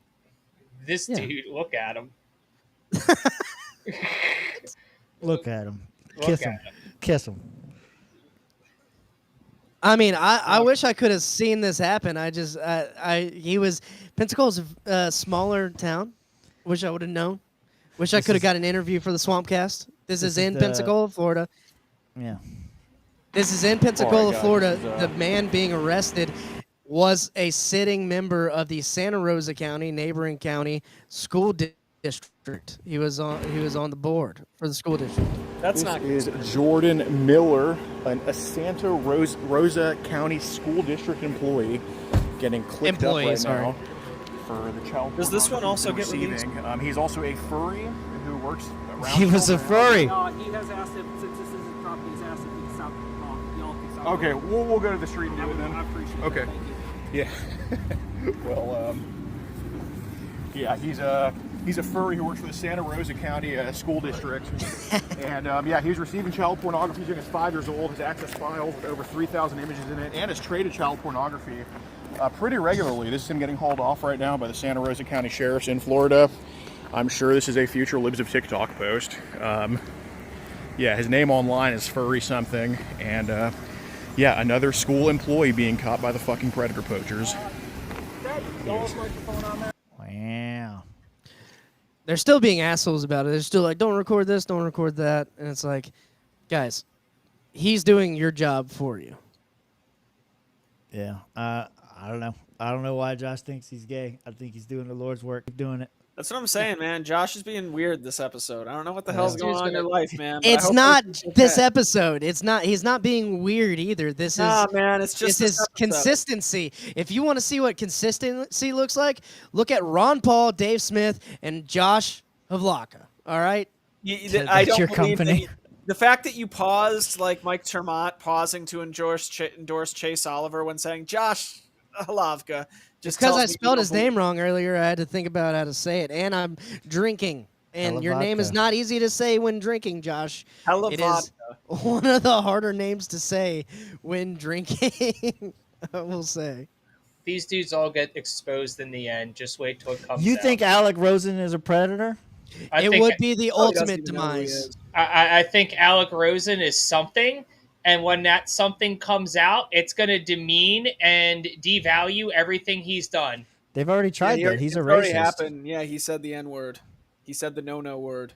This dude, look at him. Look at him. Look Kiss at him. Kiss him. I mean, I wish I could have seen this happen. Pensacola's a smaller town. Wish I would have known. Wish I could have got an interview for the Swampcast. This is in Pensacola, Florida. Yeah. This is in Pensacola, guys, Florida. this is, The man being arrested was a sitting member of the Santa Rosa County, neighboring county, school district. He was on the board for the school district. That's This not is Jordan Miller, a Santa Rosa County School District employee, getting clicked up right now for the child. Does this one also get receiving? released? He's also a furry who works around. He was a furry. No, he has asked if, since this is his property, he's asked if he can stop. Y'all can stop. Okay, we'll go to the street and do it then. I appreciate it. Okay. Thank you. Yeah. Well, yeah, he's a furry who works for the Santa Rosa County School District, and yeah, he's receiving child pornography since he's 5 years old. Has accessed files with over 3,000 images in it, and has traded child pornography pretty regularly. This is him getting hauled off right now by the Santa Rosa County Sheriffs in Florida. I'm sure this is a future Libs of TikTok post. Yeah, his name online is Furry something, and yeah, another school employee being caught by the fucking predator poachers. Wow. They're still being assholes about it. They're still like, don't record this, don't record that. And it's like, guys, he's doing your job for you. Yeah. I don't know. I don't know why Josh thinks he's gay. I think he's doing the Lord's work. Keep doing it. That's what I'm saying, man. Josh is being weird this episode. I don't know what the hell's going on in your life, man. but I It's hope not everything's this okay. episode. It's not. He's not being weird either. This Nah, is man, it's just this this is episode. consistency. If you want to see what consistency looks like, look at Ron Paul, Dave Smith, and Josh Havlaka. All right. I don't believe that the fact that you paused, like Mike Termont pausing to endorse Chase Oliver when saying Josh Havlaka, just Because tells I me you spelled don't his believe- name wrong earlier, I had to think about how to say it. And I'm drinking. And your name is Havlaka. not easy to say when drinking, Josh. Hella It is one of the harder names to say when drinking, I will say. These dudes all get exposed in the end. Just wait till it comes You out. think Alec Rosen is a predator? I It think- would be the Oh, he doesn't ultimate even know who he demise. is. I think Alec Rosen is something, and when that something comes out, it's going to demean and devalue everything he's done. They've already tried that. He's a it's already racist. happened. Yeah, he said the N-word. He said the no word.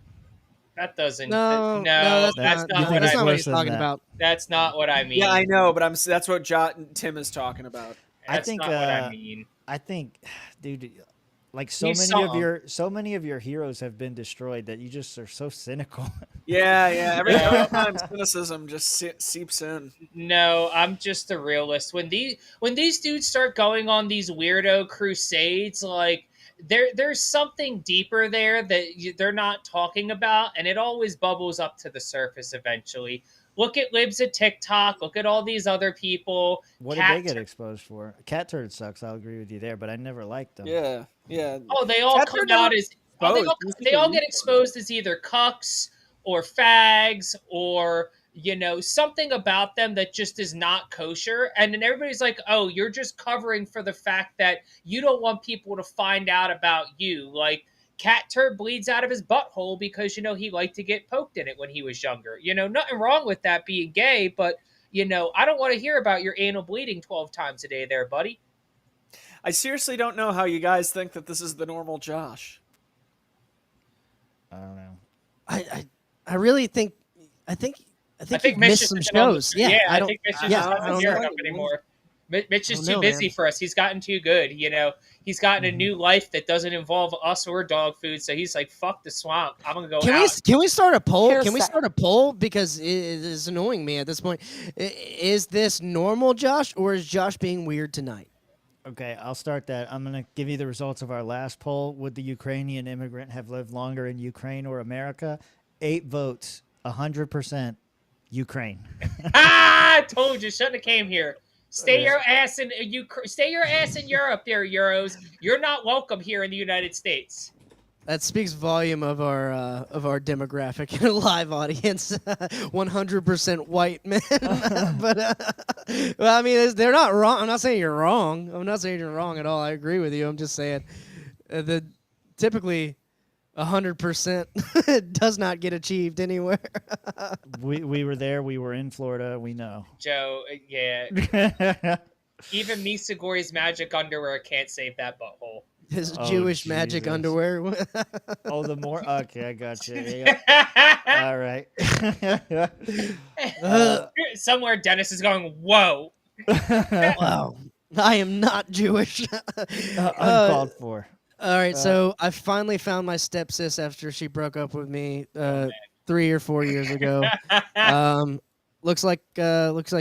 That doesn't. No, that's not not what that's I not what mean. he's talking about. That's not what I mean. Yeah, I know, but that's what Tim is talking about. I That's think. not what I mean. I think, dude, like so He's many of your heroes have been destroyed that you just are so cynical. Yeah. Every time cynicism just seeps in. No, I'm just a realist. When these dudes start going on these weirdo crusades, like there's something deeper there that they're not talking about, and it always bubbles up to the surface eventually. Look at Libs at TikTok. Look at all these other people. What did they get exposed for? Cat Turd sucks. I'll agree with you there, but I never liked them. Yeah. Oh, they all Cat come Turd out never as exposed. they all get exposed as either cucks or fags or something about them that just is not kosher. And then everybody's like, oh, you're just covering for the fact that you don't want people to find out about you. Like Cat Turd bleeds out of his butthole because, he liked to get poked in it when he was younger. Nothing wrong with that being gay, but, I don't want to hear about your anal bleeding 12 times a day there, buddy. I seriously don't know how you guys think that this is the normal Josh. I don't know. I really think I think you've Mitch missed is some just on the- shows. Yeah, I don't. think Mitch is yeah, just I not don't gearing know. up anymore. Mitch is I don't too know, busy man. for us. He's gotten too good. He's gotten a new life that doesn't involve us or dog food. So he's like, "Fuck the swamp. I'm gonna go out." Can we start a poll? Here's Can we that- start a poll because it is annoying me at this point. Is this normal, Josh, or is Josh being weird tonight? Okay, I'll start that. I'm going to give you the results of our last poll. Would the Ukrainian immigrant have lived longer in Ukraine or America? 8 votes, 100% Ukraine. I told you, shouldn't have came here. Stay your ass in Stay your ass in Europe, there, Euros. You're not welcome here in the United States. That speaks volume of our demographic live audience. 100% white men. But well, I mean, they're not wrong. I'm not saying you're wrong. I'm not saying you're wrong at all. I agree with you. I'm just saying that typically 100% does not get achieved anywhere. we were there. We were in Florida. We know. Joe, yeah. Even Misagori's magic underwear can't save that butthole. His Oh, Jewish magic Jesus. underwear. Oh, the more. Okay, I got you. Yeah. All right. Somewhere Dennis is going, whoa. Wow. I am not Jewish. Uncalled for. All right, so I finally found my stepsis after she broke up with me 3 or 4 years ago. Looks like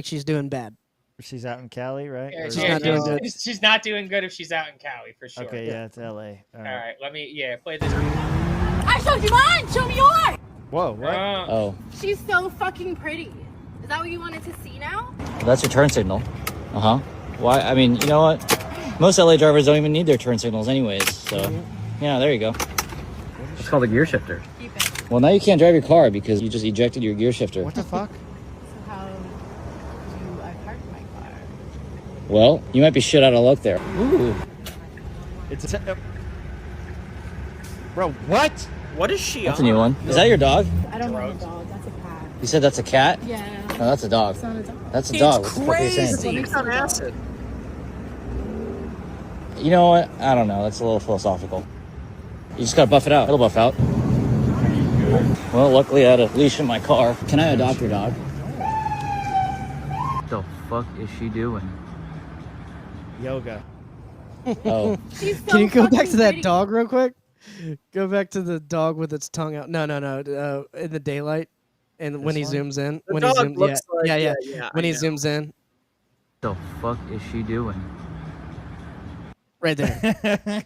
she's doing bad. She's out in Cali, right? Yeah, Or- She's not doing good. She's not doing good if she's out in Cali, for sure. Okay, yeah, it's LA. All All right, let me, play this. I showed you mine. Show me yours. Whoa, what? Oh, She's so fucking pretty. Is that what you wanted to see now? well, that's your turn signal. Uh-huh. Why? I mean, you know what? Most LA drivers don't even need their turn signals anyways, so, yeah, there you go. It's called a gear shifter. Well, now you can't drive your car because you just ejected your gear shifter. What the fuck? So how do I park my car? Well, you might be shit out of luck there. Ooh. It's Bro, what? What is she That's a new one. Is that your dog? I don't want a dog. That's a cat. You said that's a cat? Yeah. No, that's a dog. It's not a dog. That's a dog. What the fuck are you saying? He's on acid. You know what? I don't know. That's a little philosophical. You just gotta buff it out. It'll buff out. Well, luckily I had a leash in my car. Can I adopt your dog? What the fuck is she doing? Yoga. Oh. Can you go back to that dog real quick? Go back to the dog with its tongue out. No. In the daylight, and when he zooms in, The when dog he zooms, looks like- yeah. yeah, When I he know. zooms in, What the fuck is she doing? right there. I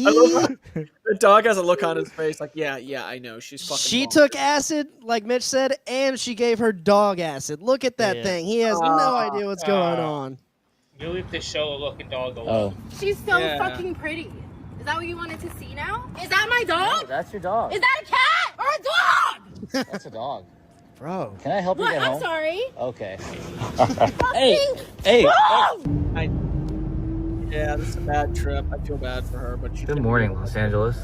love how the dog has a look on his face like, yeah, I know. She's fucking She bonkers. took acid, like Mitch said, and she gave her dog acid. Look at that Yeah. thing. He has no idea what's going on. You leave this show a looking dog alone. Oh. She's so Yeah. fucking pretty. Is that what you wanted to see now? Is that my dog? That's your dog. Is that a cat or a dog? That's a dog. Bro. Can I help you What? get I'm home? sorry. Okay. Hey. Yeah, this is a bad trip. I feel bad for her, but she. Good morning, Los Angeles.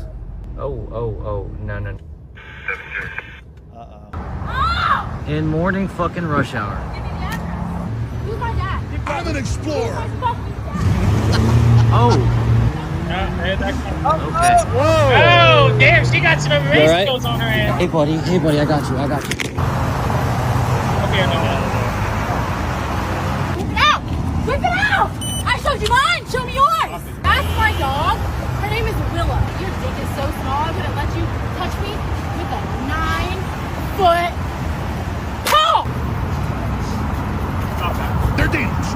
Oh, no. Oh! In morning fucking rush hour. Who's my dad? I'm an explorer. Who's my fucking dad? Oh, okay. Oh, damn, she got some You MMA alright? skills on her ass. Hey, buddy, I got you. Okay, no. Whip it out! Whip it out! I showed you mine! Show me yours! That's my dog. Her name is Willow. Your dick is so small I wouldn't let you touch me with a 9-foot pole! They're demons.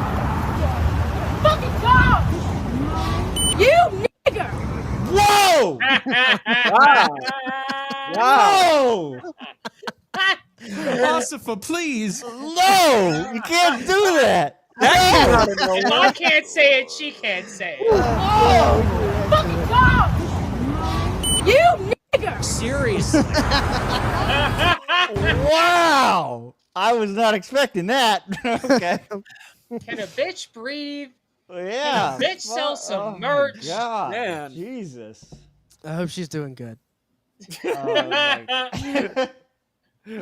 Fucking dog! You nigger! Whoa! Wow. Philosopher, please. No! You can't do that! If I can't say it, she can't say it. Oh! Fucking dog! You nigger! Serious. Wow! I was not expecting that. Okay. Can a bitch breathe? Yeah. Can a bitch sell some Oh my merch? God. Man. Jesus. I hope she's doing good.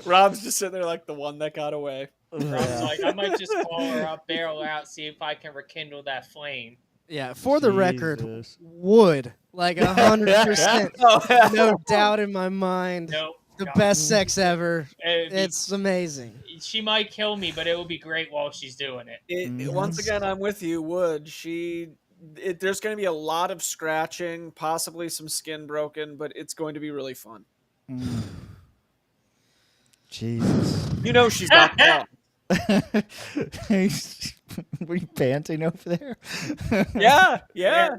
Rob's just sitting there like the one that got away. Rob's like, I might just call her up, bail her out, see if I can rekindle that flame. Yeah, for the record, Jesus. would like 100%, no Oh, doubt in my mind. Nope. The best sex ever. It'd be- It's amazing. she might kill me, but it will be great while she's doing it. Once again, I'm with you. There's going to be a lot of scratching, possibly some skin broken, but it's going to be really fun. Jesus. You know she's not wrong. Were you panting over there? Yeah.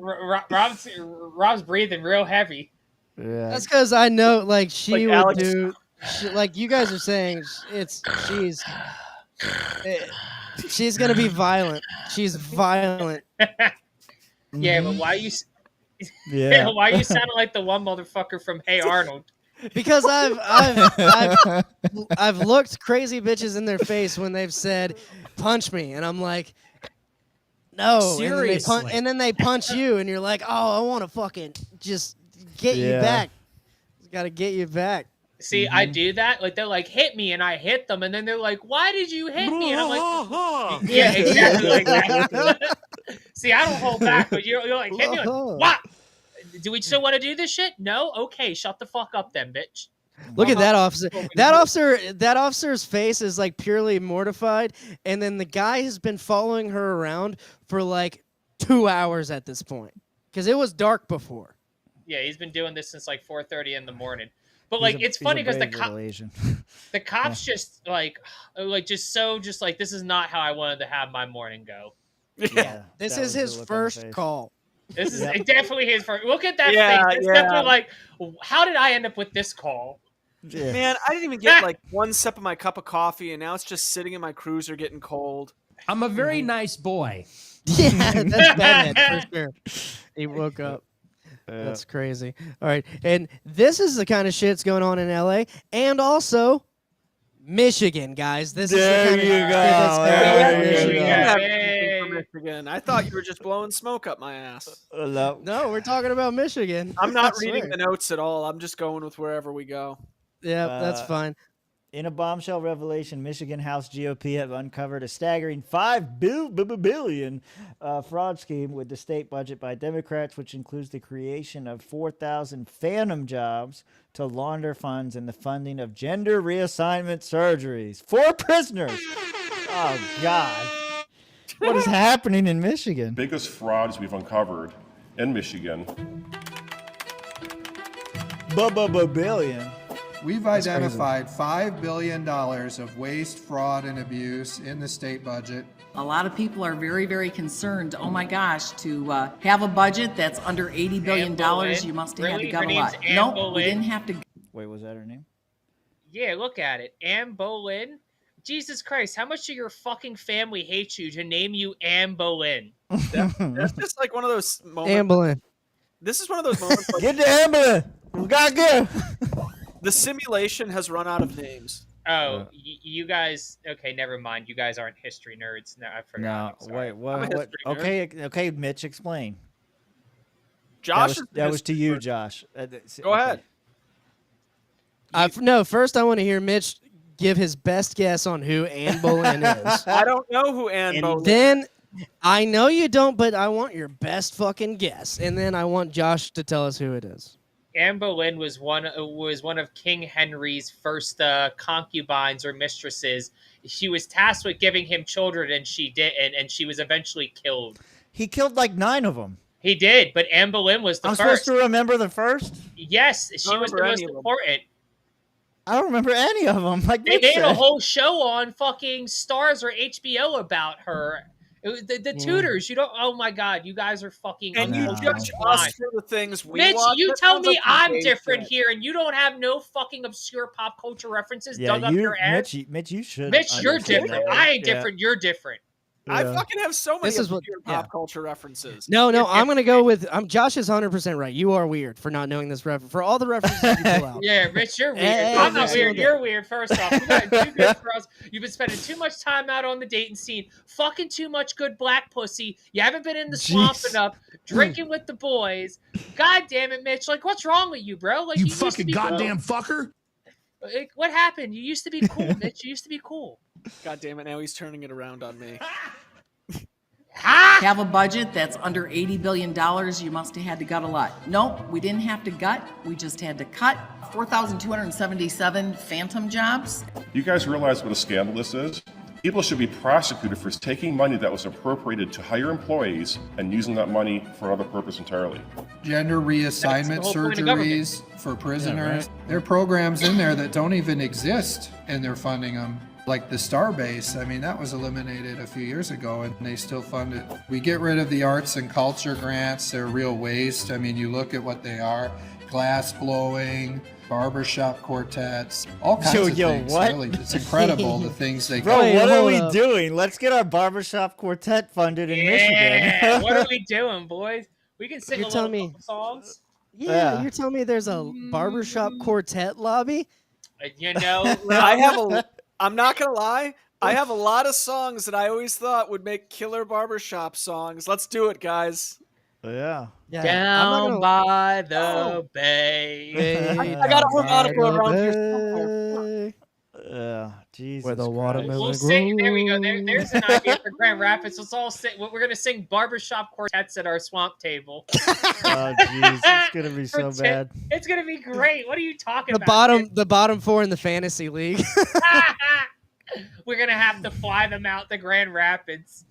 Rob's breathing real heavy. Yeah. That's because I know, like, she Like would Alex- do, like you guys are saying, she's gonna be violent. She's violent. Yeah, but why you? Yeah. Why you sounding like the one motherfucker from Hey Arnold? Because I've looked crazy bitches in their face when they've said, "Punch me," and I'm like, "No." Seriously. And then they punch you, and you're like, "Oh, I want to fucking just get you Yeah. back. Got to get you back." See, I do that. Like they're like, hit me, and I hit them, and then they're like, why did you hit me? And I'm like, yeah, exactly like that. See, I don't hold back, but you're like, hit me. Like, what? Do we still want to do this shit? No? Okay, shut the fuck up then, bitch. Look at that officer. That officer's face is like purely mortified, and then the guy has been following her around for like 2 hours at this point because it was dark before. Yeah, he's been doing this since like 4:30 in the morning. But like, it's funny because the cops just like just like, this is not how I wanted to have my morning go. Yeah, this is his first call. This is definitely his first. Look at that face. It's Yeah. definitely like, how did I end up with this call? Man, I didn't even get like one sip of my cup of coffee, and now it's just sitting in my cruiser getting cold. I'm a very nice boy. Yeah, that's bad for sure. He woke up. That's crazy. All right, and this is the kind of shit's going on in LA, and also Michigan, guys. This is the kind of shit that's going on in Michigan. I thought you were just blowing smoke up my ass. No, we're talking about Michigan. I'm not I reading swear. the notes at all. I'm just going with wherever we go. Yeah, that's fine. In a bombshell revelation, Michigan House GOP have uncovered a staggering $5 billion fraud scheme with the state budget by Democrats, which includes the creation of 4,000 phantom jobs to launder funds and the funding of gender reassignment surgeries for prisoners. Oh, God. What is happening in Michigan? Biggest frauds we've uncovered in Michigan. Billion. We've identified $5 billion of waste, fraud, and abuse in the state budget. A lot of people are very, very concerned. Oh my gosh, to have a budget that's under $80 billion, you must have had to gut a lot. Nope, we didn't have to. Wait, was that her name? Yeah, look at it. Anne Boleyn. Jesus Christ, how much do your fucking family hate you to name you Anne Boleyn? That's just like one of those moments. Anne Boleyn. This is one of those moments. Like, get the ambulance. We gotta go. The simulation has run out of names. Oh, you guys. Okay, never mind. You guys aren't history nerds. No, I forgot. No, wait, what? Okay, Mitch, explain. Josh, that was to you, Josh. Go ahead. No, first I want to hear Mitch give his best guess on who Anne Boleyn is. I don't know who Anne Boleyn is. Then I know you don't, but I want your best fucking guess, and then I want Josh to tell us who it is. Anne Boleyn was one of King Henry's first concubines or mistresses. She was tasked with giving him children, and she did, and she was eventually killed. He killed like 9 of them. He did, but Anne Boleyn was the I'm first. supposed to remember the first? Yes, she was the most important. I don't remember any of them. Like they made a whole show on fucking Stars or HBO about her. It was the Tudors. You don't. Oh my God, you guys are fucking. And you judge us for the things we Mitch, watch. you tell me I'm different here, and you don't have no fucking obscure pop culture references dug up your ass. Mitch, you should. Mitch, you're different. I ain't different. You're different. I fucking have so many This is obscure pop culture references. No, I'm gonna go with. Josh is 100% right. You are weird for not knowing this reference. For all the references you pull out. Yeah, Mitch, you're weird. Hey, I'm not Mitch, weird. you're You're weird. First off, you got too good for us. You've been spending too much time out on the dating scene, fucking too much good black pussy. You haven't been in the swamp enough, drinking with the boys. God damn it, Mitch! Like, what's wrong with you, bro? Like, You used to fucking be goddamn cool. fucker. Like, what happened? You used to be cool, Mitch. You used to be cool. God damn it! Now he's turning it around on me. Have a budget that's under $80 billion, you must have had to gut a lot. Nope, we didn't have to gut, we just had to cut. 4,277 phantom jobs. You guys realize what a scandal this is? People should be prosecuted for taking money that was appropriated to hire employees and using that money for another purpose entirely. Gender reassignment surgeries for prisoners. There are programs in there that don't even exist, and they're funding them. Like the Starbase, I mean, that was eliminated a few years ago, and they still fund it. We get rid of the arts and culture grants. They're real waste. I mean, you look at what they are. Glass blowing, barbershop quartets, all kinds of things. What? Really, it's incredible the things they Bro, what are we doing? Let's get our barbershop quartet funded in Michigan. What are we doing, boys? We can sing You're a telling little me- couple songs. Yeah, you're telling me there's a barbershop quartet lobby? You know, I'm not gonna lie. I have a lot of songs that I always thought would make killer barbershop songs. Let's do it, guys. Yeah. Down by the bay. I got a harmonica around here somewhere. Jesus Where the Christ. watermelon We'll sing. There we go. There's an idea for Grand Rapids. Let's all sing. We're gonna sing barbershop quartets at our swamp table. Oh, jeez. It's going to be so bad. It's gonna be great. What are you talking The about? bottom 4 in the fantasy league. We're gonna have to fly them out to Grand Rapids.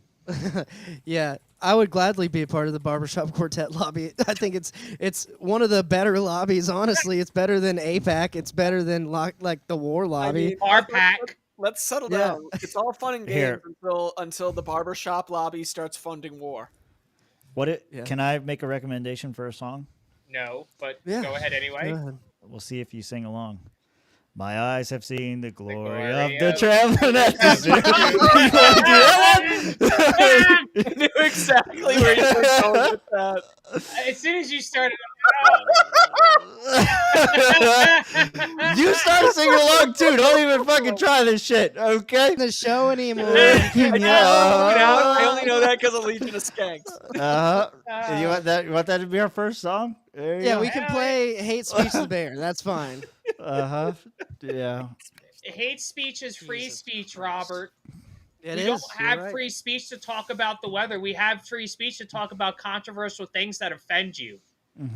Yeah, I would gladly be a part of the barbershop quartet lobby. I think it's one of the better lobbies. Honestly, it's better than APAC. It's better than like the war lobby. Let's settle down. It's all fun and games until the barbershop lobby starts funding war. Can I make a recommendation for a song? No, but go ahead anyway. We'll see if you sing along. My eyes have seen the glory glory of the of- traveling. I knew exactly where you were going with that. As soon as you started, You start singing along too. Don't even fucking try this shit, okay? The show anymore. I only know that because of Legion of Skanks. You want that? You want that to be our first song? There you Yeah, go. we can play "Hate Speech the Bear." That's fine. Yeah. hate speech is free speech, Robert. It we is. don't You're have right. free speech to talk about the weather. We have free speech to talk about controversial things that offend you.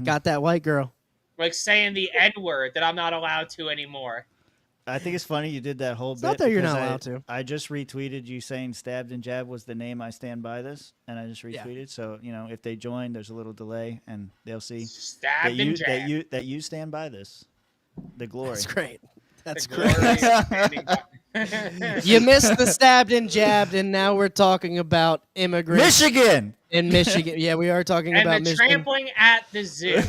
Got that white girl. Like saying the N-word that I'm not allowed to anymore. I think it's funny you did that whole bit. not that you're because not allowed to. I just retweeted you saying "stabbed and jabbed" was the name. I stand by this, and I just retweeted. So if they join, there's a little delay, and they'll see Stabbed and jabbed. that you stand by this. The glory. That's great. That's The great. glory of standing by- You missed the stabbed and jabbed, and now we're talking about immigrants. Michigan! In Michigan. Yeah, we are talking and about the Michigan. trampling at the zoo.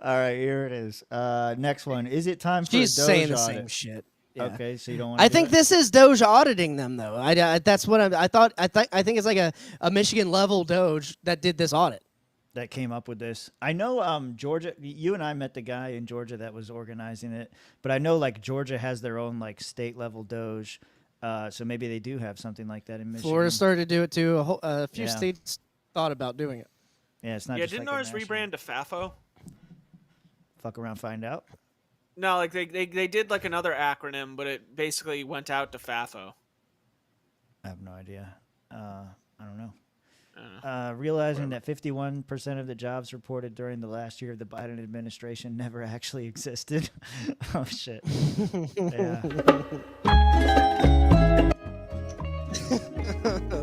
All right, here it is. Next one. Is it time for She's a Doge saying the audit? same shit. Yeah. Okay, so you don't want. I think this is Doge auditing them, though. That's what I thought. I think it's like a Michigan level Doge that did this audit. That came up with this. I know Georgia, you and I met the guy in Georgia that was organizing it, but I know like Georgia has their own like state level Doge, so maybe they do have something like that in Michigan. Florida started to do it too. A few Yeah. states thought about doing it. Yeah, it's not Yeah, just didn't like a ours national- rebrand to FAFO? Fuck around, find out. No, like they did like another acronym, but it basically went out to FAFO. I have no idea. I don't know. Realizing that 51% of the jobs reported during the last year of the Biden administration never actually existed. Oh, shit. Yeah.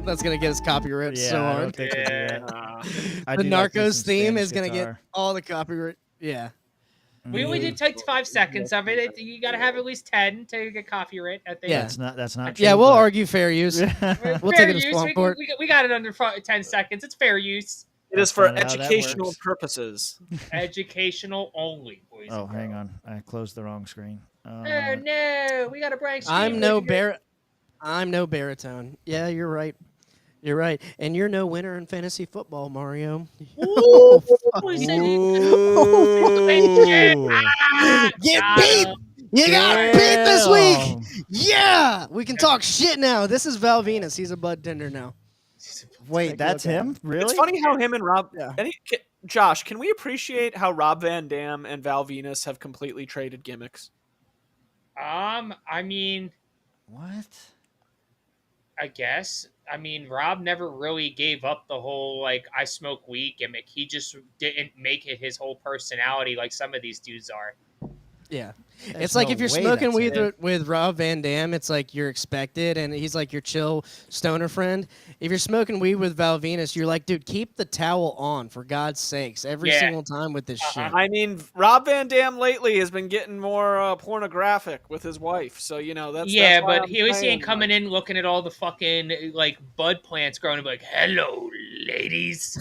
That's going to get us copyright so I hard. don't think we'll do that. I The do like me Narcos some theme Spanish is going to get guitar. all the copyright. Yeah. We only did take 5 seconds of it. You got to have at least 10 to get copyright. I think. Yeah. That's not true. Yeah, we'll but- argue fair use. We'll Fair take it to use. swamp court. We got it under 10 seconds. It's fair use. It is for Find out how that educational works. purposes. Educational only, boys. Oh, hang on. I closed the wrong screen. Oh no, we got a blank screen. I'm no baritone. Yeah, you're right. You're right. And you're no winner in fantasy football, Mario. Ooh, we said Get beat! You got beat this week! Yeah! We can talk shit now. This is Val Venus. He's a bud tender now. Wait, that's him? Really? It's funny how him and Rob. Josh, can we appreciate how Rob Van Dam and Val Venus have completely traded gimmicks? I mean, what? I guess. I mean, Rob never really gave up the whole like I smoke weed gimmick. He just didn't make it his whole personality like some of these dudes are. Yeah. There's It's like no if you're way smoking that's weed him. with Rob Van Dam, it's like you're expected, and he's like your chill stoner friend. If you're smoking weed with Val Venus, you're like, dude, keep the towel on, for God's sakes, every Yeah. single time with this shit. I mean, Rob Van Dam lately has been getting more pornographic with his wife, so that's Yeah, that's why but I'm he was saying, ain't coming in looking at all the fucking like bud plants growing and be like, "Hello, ladies."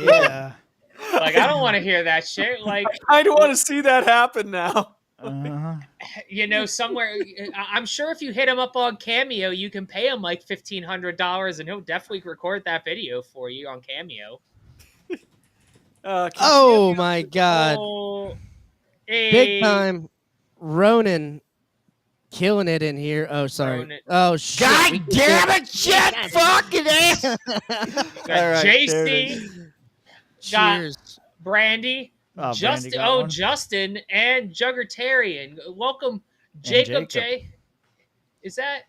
Yeah. Like I don't want to hear that shit. Like I don't want to see that happen now. Somewhere. I'm sure if you hit him up on Cameo, you can pay him like $1,500, and he'll definitely record that video for you on Cameo. Oh my God. Oh, Big time Ronan killing it in here. Oh, sorry. Ronan. Oh, shit. God damn it, shit, fucking ass. Got All right, there it JC, is. got Cheers. Brandy, Oh, Justin, Brandy got one. Justin, and Juggertarian. Welcome Jacob J. Is that?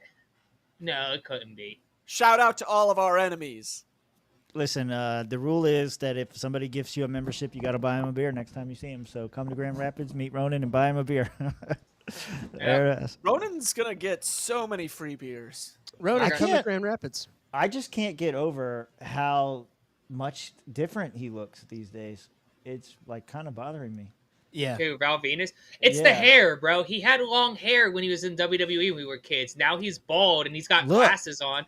No, it couldn't be. Shout out to all of our enemies. Listen, the rule is that if somebody gives you a membership, you got to buy them a beer next time you see them. So come to Grand Rapids, meet Ronan, and buy him a beer. Ronan's gonna get so many free beers. Ronan, come to Grand Rapids. I just can't get over how much different he looks these days. It's like kind of bothering me. Yeah. Who, Val Venus? It's the hair, bro. He had long hair when he was in WWE when we were kids. Now he's bald and he's got glasses on.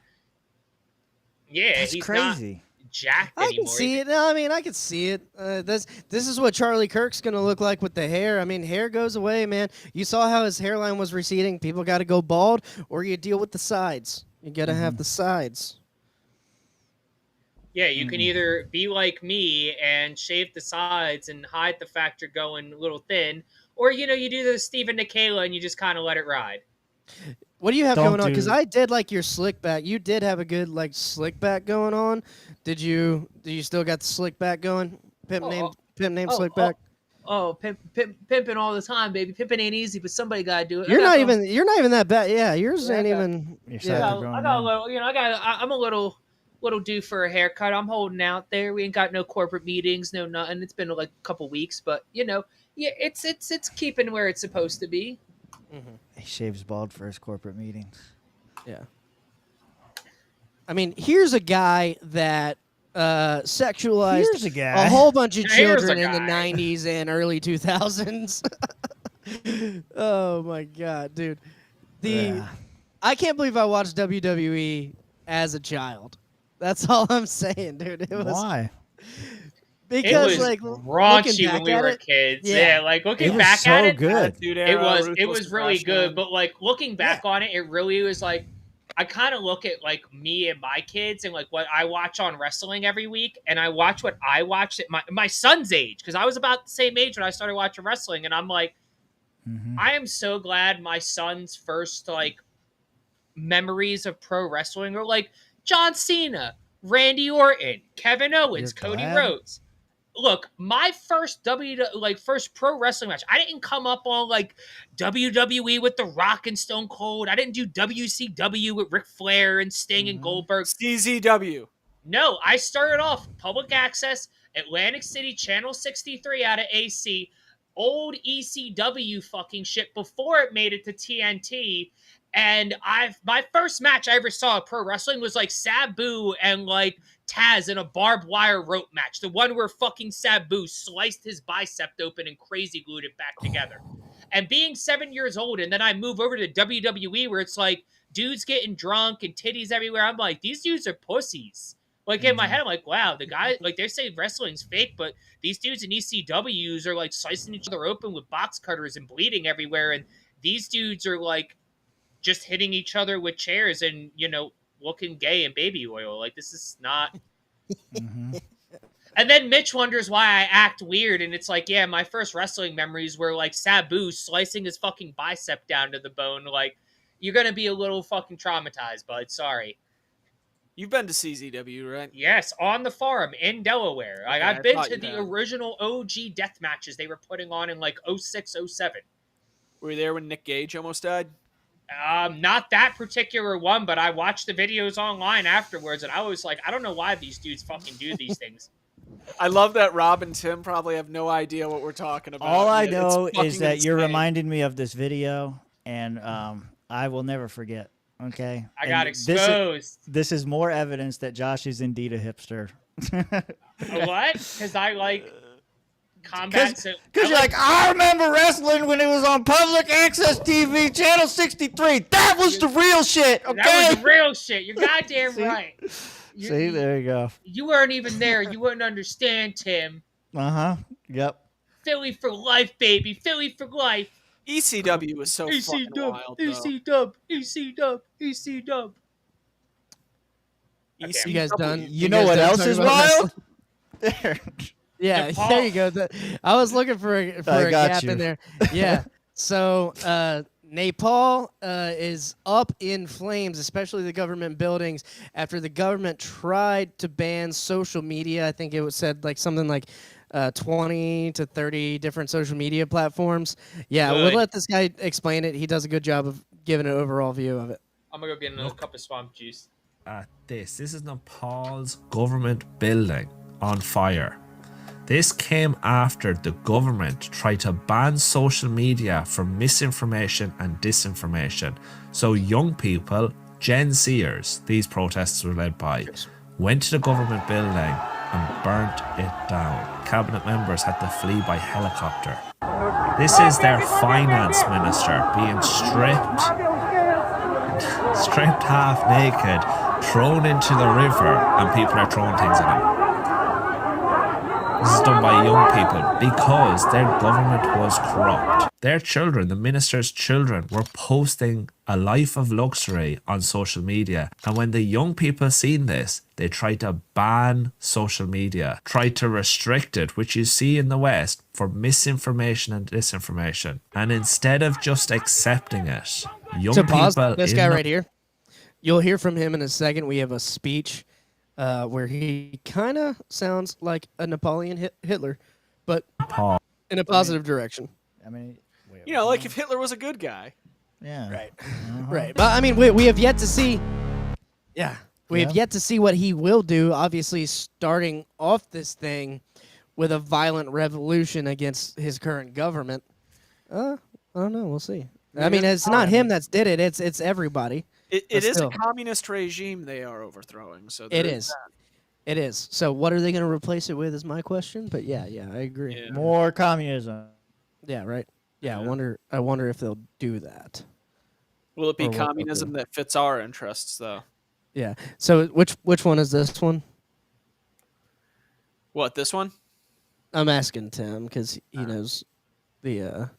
Yeah, That's he's crazy. not jacked I anymore. can see it. No, I mean, I can see it. This is what Charlie Kirk's gonna look like with the hair. I mean, hair goes away, man. You saw how his hairline was receding. People got to go bald, or you deal with the sides. You got to have the sides. Yeah, you can either be like me and shave the sides and hide the fact you're going a little thin, or, you do the Stephen Nikela and you just kind of let it ride. What do you have going on? Because I did like your slick back. You did have a good slick back going on. Did you still got the slick back going? Pimp name slick back. Pimping all the time, baby. Pimping ain't easy, but somebody gotta do it. You're not even that bad. Yeah, yours ain't even. I got a little. I'm a little due for a haircut. I'm holding out there. We ain't got no corporate meetings, no nothing. It's been like a couple weeks, but it's keeping where it's supposed to be. He shaves bald for his corporate meetings. Yeah. I mean, here's a guy that sexualized a whole bunch of children in the 90s and early 2000s. Oh, my God, dude. I can't believe I watched WWE as a child. That's all I'm saying, dude. It was, Why? Because it was raunchy when we were kids. Yeah, looking back at it, it was really good. But looking back on it, it really was I kind of look at me and my kids and what I watch on wrestling every week, and I watch what I watched at my son's age, because I was about the same age when I started watching wrestling, and I'm like, I am so glad my son's first memories of pro wrestling are John Cena, Randy Orton, Kevin Owens, Cody Rhodes. Look, my first first pro wrestling match, I didn't come up on WWE with The Rock and Stone Cold. I didn't do WCW with Ric Flair and Sting and Goldberg. CZW. No, I started off public access, Atlantic City, Channel 63 out of AC, old ECW fucking shit before it made it to TNT. And my first match I ever saw of pro wrestling was Sabu and Taz in a barbed wire rope match. The one where fucking Sabu sliced his bicep open and crazy glued it back together. And being 7 years old, and then I move over to WWE where it's dudes getting drunk and titties everywhere. I'm like, these dudes are pussies. In my head, I'm like, wow, the guy, they say wrestling's fake, but these dudes in ECWs are slicing each other open with box cutters and bleeding everywhere. And these dudes are just hitting each other with chairs and, looking gay and baby oil. This is not. And then Mitch wonders why I act weird. And it's yeah, my first wrestling memories were Sabu slicing his fucking bicep down to the bone. You're going to be a little fucking traumatized, bud. Sorry. You've been to CZW, right? Yes, on the farm in Delaware. Okay, I've been to the original OG death matches they were putting on in 06, 07. Were you there when Nick Gage almost died? Not that particular one, but I watched the videos online afterwards, and I was like, I don't know why these dudes fucking do these things. I love that Rob and Tim probably have no idea what we're talking about. All I know is that you're reminding me of this video, and I will never forget. Okay, I got exposed. This is more evidence that Josh is indeed a hipster. What? Because I combat. Because you're I remember wrestling when it was on public access TV, Channel 63. That was the real shit. Okay, that was the real shit. You're goddamn right. See, there you go. You weren't even there. You wouldn't understand, Tim. Yep. Philly for life, baby. Philly for life. ECW was so fucking wild, though. ECW. You guys done? You know what else is wild? Yeah, there you go. I was looking for a gap in there. Yeah. So Nepal is up in flames, especially the government buildings, after the government tried to ban social media. I think it was said something like 20 to 30 different social media platforms. Yeah, Good. we'll let this guy explain it. He does a good job of giving an overall view of it. I'm gonna go get another cup of swamp juice. At this is Nepal's government building on fire. This came after the government tried to ban social media for misinformation and disinformation. So young people, Gen Zers, these protests were led by, went to the government building and burnt it down. Cabinet members had to flee by helicopter. This is their finance minister being stripped half naked, thrown into the river, and people are throwing things at him. This is done by young people because their government was corrupt. Their children, the minister's children, were posting a life of luxury on social media. And when the young people seen this, they tried to ban social media, tried to restrict it, which you see in the West, for misinformation and disinformation. And instead of just accepting it, young people... This guy right here, you'll hear from him in a second. We have a speech where he kind of sounds like a Napoleon Hitler, but in a positive direction. I mean, you know, like if Hitler was a good guy. Yeah. Right. Right. But I mean, we have yet to see. Yeah. We have yet to see what he will do. Obviously, starting off this thing with a violent revolution against his current government. I don't know. We'll see. I mean, it's not him that's did it. It's everybody. It is a communist regime they are overthrowing. So it is. It is. So what are they going to replace it with is my question. But yeah, I agree. Yeah. More communism. Yeah, right. Yeah, I wonder if they'll do that. Will it be communism that fits our interests, though? Yeah. So which one is this one? What, this one? I'm asking Tim because he knows the.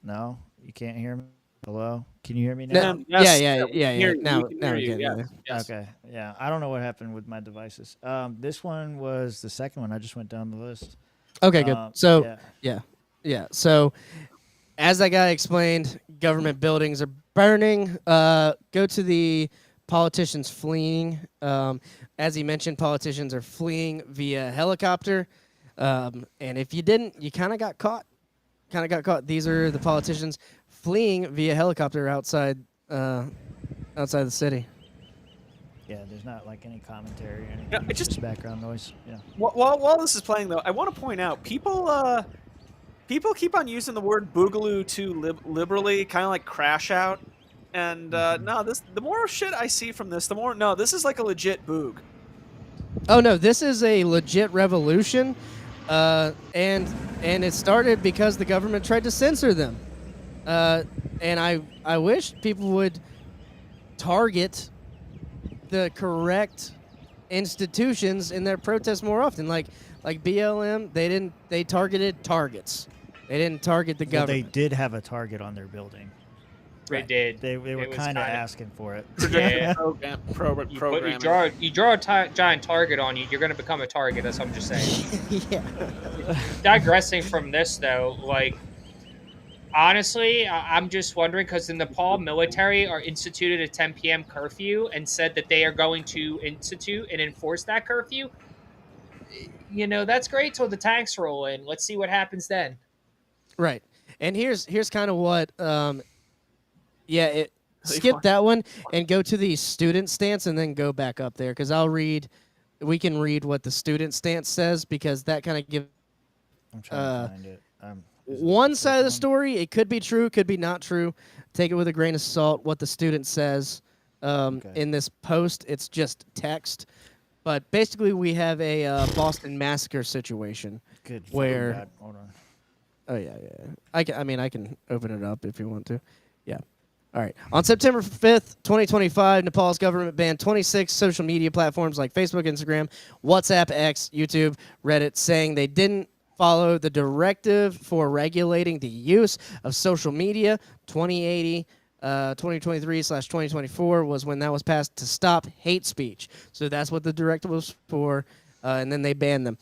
No, you can't hear me. Hello, can you hear me now? Yes. Yeah. Now we can. Yes. Okay. Yeah, I don't know what happened with my devices. This one was the second one. I just went down the list. Okay, good. So yeah. So as that guy explained, government buildings are burning. Go to the politicians fleeing. As he mentioned, politicians are fleeing via helicopter. And if you didn't, you kind of got caught. These are the politicians fleeing via helicopter outside the city. Yeah, there's not like any commentary or anything. It's just background noise. Yeah. While this is playing, though, I want to point out people keep on using the word boogaloo too liberally, kind of like crash out. And no, the more shit I see from this, the more this is like a legit boog. Oh no, this is a legit revolution, and it started because the government tried to censor them. And I wish people would target the correct institutions in their protests more often. Like BLM, they targeted targets. They didn't target the government. They did have a target on their building. They did. They were kind of asking for it. Yeah. Programming. You draw a giant target on you, you're going to become a target. That's what I'm just saying. Yeah. Digressing from this, though, like, honestly, I'm just wondering, because the Nepal military are instituted a 10 p.m. curfew and said that they are going to institute and enforce that curfew. You know, that's great till the tanks roll in. Let's see what happens then. Right. And here's kind of what skip that one and go to the student stance and then go back up there, because we can read what the student stance says, because that kind of gives I'm trying to find it. One side of the story. It could be true, could be not true. Take it with a grain of salt. What the student says in this post, it's just text. But basically, we have a Boston Massacre situation. Good. Where? Hold on. Oh yeah. I can open it up if you want to. Yeah. All right. On September 5th, 2025, Nepal's government banned 26 social media platforms like Facebook, Instagram, WhatsApp, X, YouTube, Reddit, saying they didn't follow the directive for regulating the use of social media. 2023/2024 was when that was passed to stop hate speech. So that's what the directive was for, and then they banned them.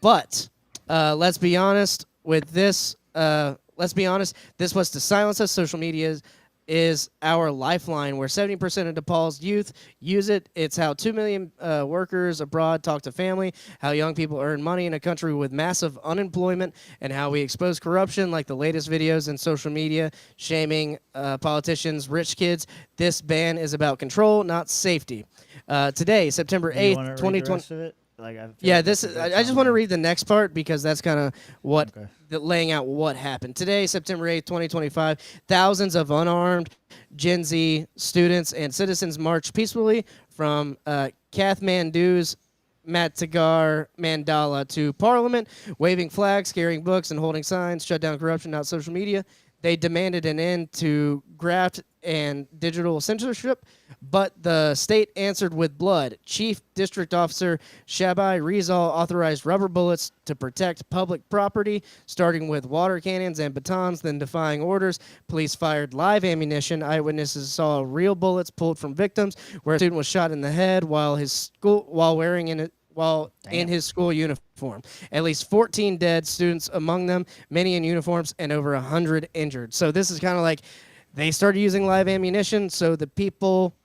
But let's be honest with this. This was to silence us. Social media is our lifeline, where 70% of Nepal's youth use it. It's how 2 million workers abroad talk to family, how young people earn money in a country with massive unemployment, and how we expose corruption, like the latest videos in social media shaming politicians, rich kids. This ban is about control, not safety. Today, September 8th, 2020. Yeah, this is, I just want to read the next part because that's kind of what laying out what happened. Today, September 8th, 2025, thousands of unarmed Gen Z students and citizens marched peacefully from Kathmandu's Matgar Mandala to Parliament, waving flags, carrying books, and holding signs, shut down corruption, not social media. They demanded an end to graft and digital censorship, but the state answered with blood. Chief District Officer Shabai Rizal authorized rubber bullets to protect public property, starting with water cannons and batons, then defying orders. Police fired live ammunition. Eyewitnesses saw real bullets pulled from victims, where a student was shot in the head while in his school uniform. At least 14 dead students among them, many in uniforms, and over 100 injured. So this is kind of like they started using live ammunition, so the people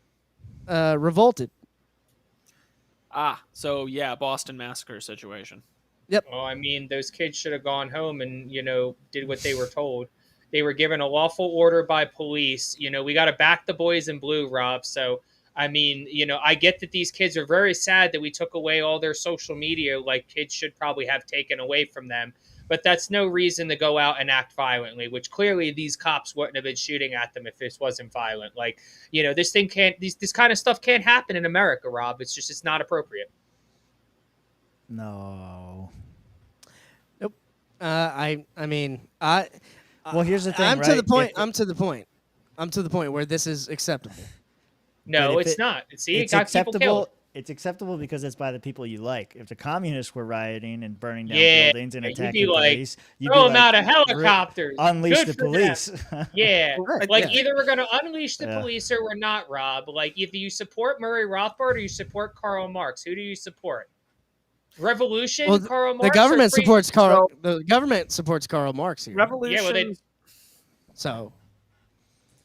revolted. So yeah, Boston Massacre situation. Yep. Well, I mean, those kids should have gone home and, did what they were told. They were given a lawful order by police. We got to back the boys in blue, Rob. So, I mean, I get that these kids are very sad that we took away all their social media, like kids should probably have taken away from them. But that's no reason to go out and act violently, which clearly these cops wouldn't have been shooting at them if this wasn't violent. Like, this kind of stuff can't happen in America, Rob. It's not appropriate. No. Nope. Well, here's the thing. I'm right? to the point. I'm to the point. I'm to the point where this is acceptable. No, it's not. See, it got people killed. It's acceptable because it's by the people you like. If the communists were rioting and burning down buildings and you'd attacking be like, police, you'd throw be them out of helicopters. Unleash Good the for them. police. Yeah. Right, Either we're going to unleash the police or we're not, Rob. Like, if you support Murray Rothbard or you support Karl Marx, who do you support? Revolution, Well, Karl Marx? the government or free- supports Karl. The government supports Karl Marx here. Revolution. So,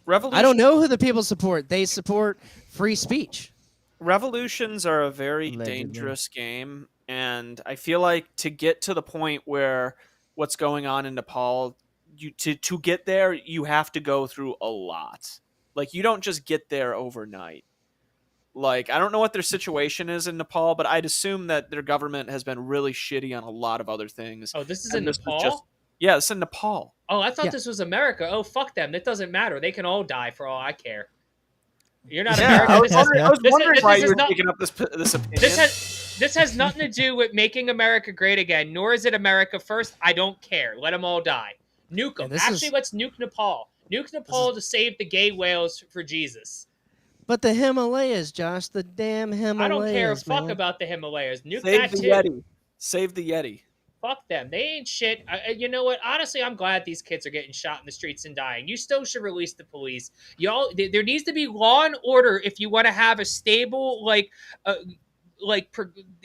Revolution. I don't know who the people support. They support free speech. Revolutions are a very dangerous game, and I feel like to get to the point where what's going on in Nepal, to get there, you have to go through a lot. Like, you don't just get there overnight. Like, I don't know what their situation is in Nepal, but I'd assume that their government has been really shitty on a lot of other things. Oh, this is in Nepal? It's in Nepal. Oh, I thought this was America. Oh, fuck them. It doesn't matter. They can all die for all I care. You're not American. I was wondering why you were taking up this opinion. This has nothing to do with making America great again, nor is it America first. I don't care. Let them all die. Nuke them. Actually, let's nuke Nepal. Nuke Nepal to save the gay whales for Jesus. But the Himalayas, Josh, the damn Himalayas. I don't care a fuck man. about the Himalayas. Nuke Save that the too. Yeti. Save the Yeti. Fuck them. They ain't shit. You know what? Honestly, I'm glad these kids are getting shot in the streets and dying. You still should release the police. Y'all, there needs to be law and order if you want to have a stable,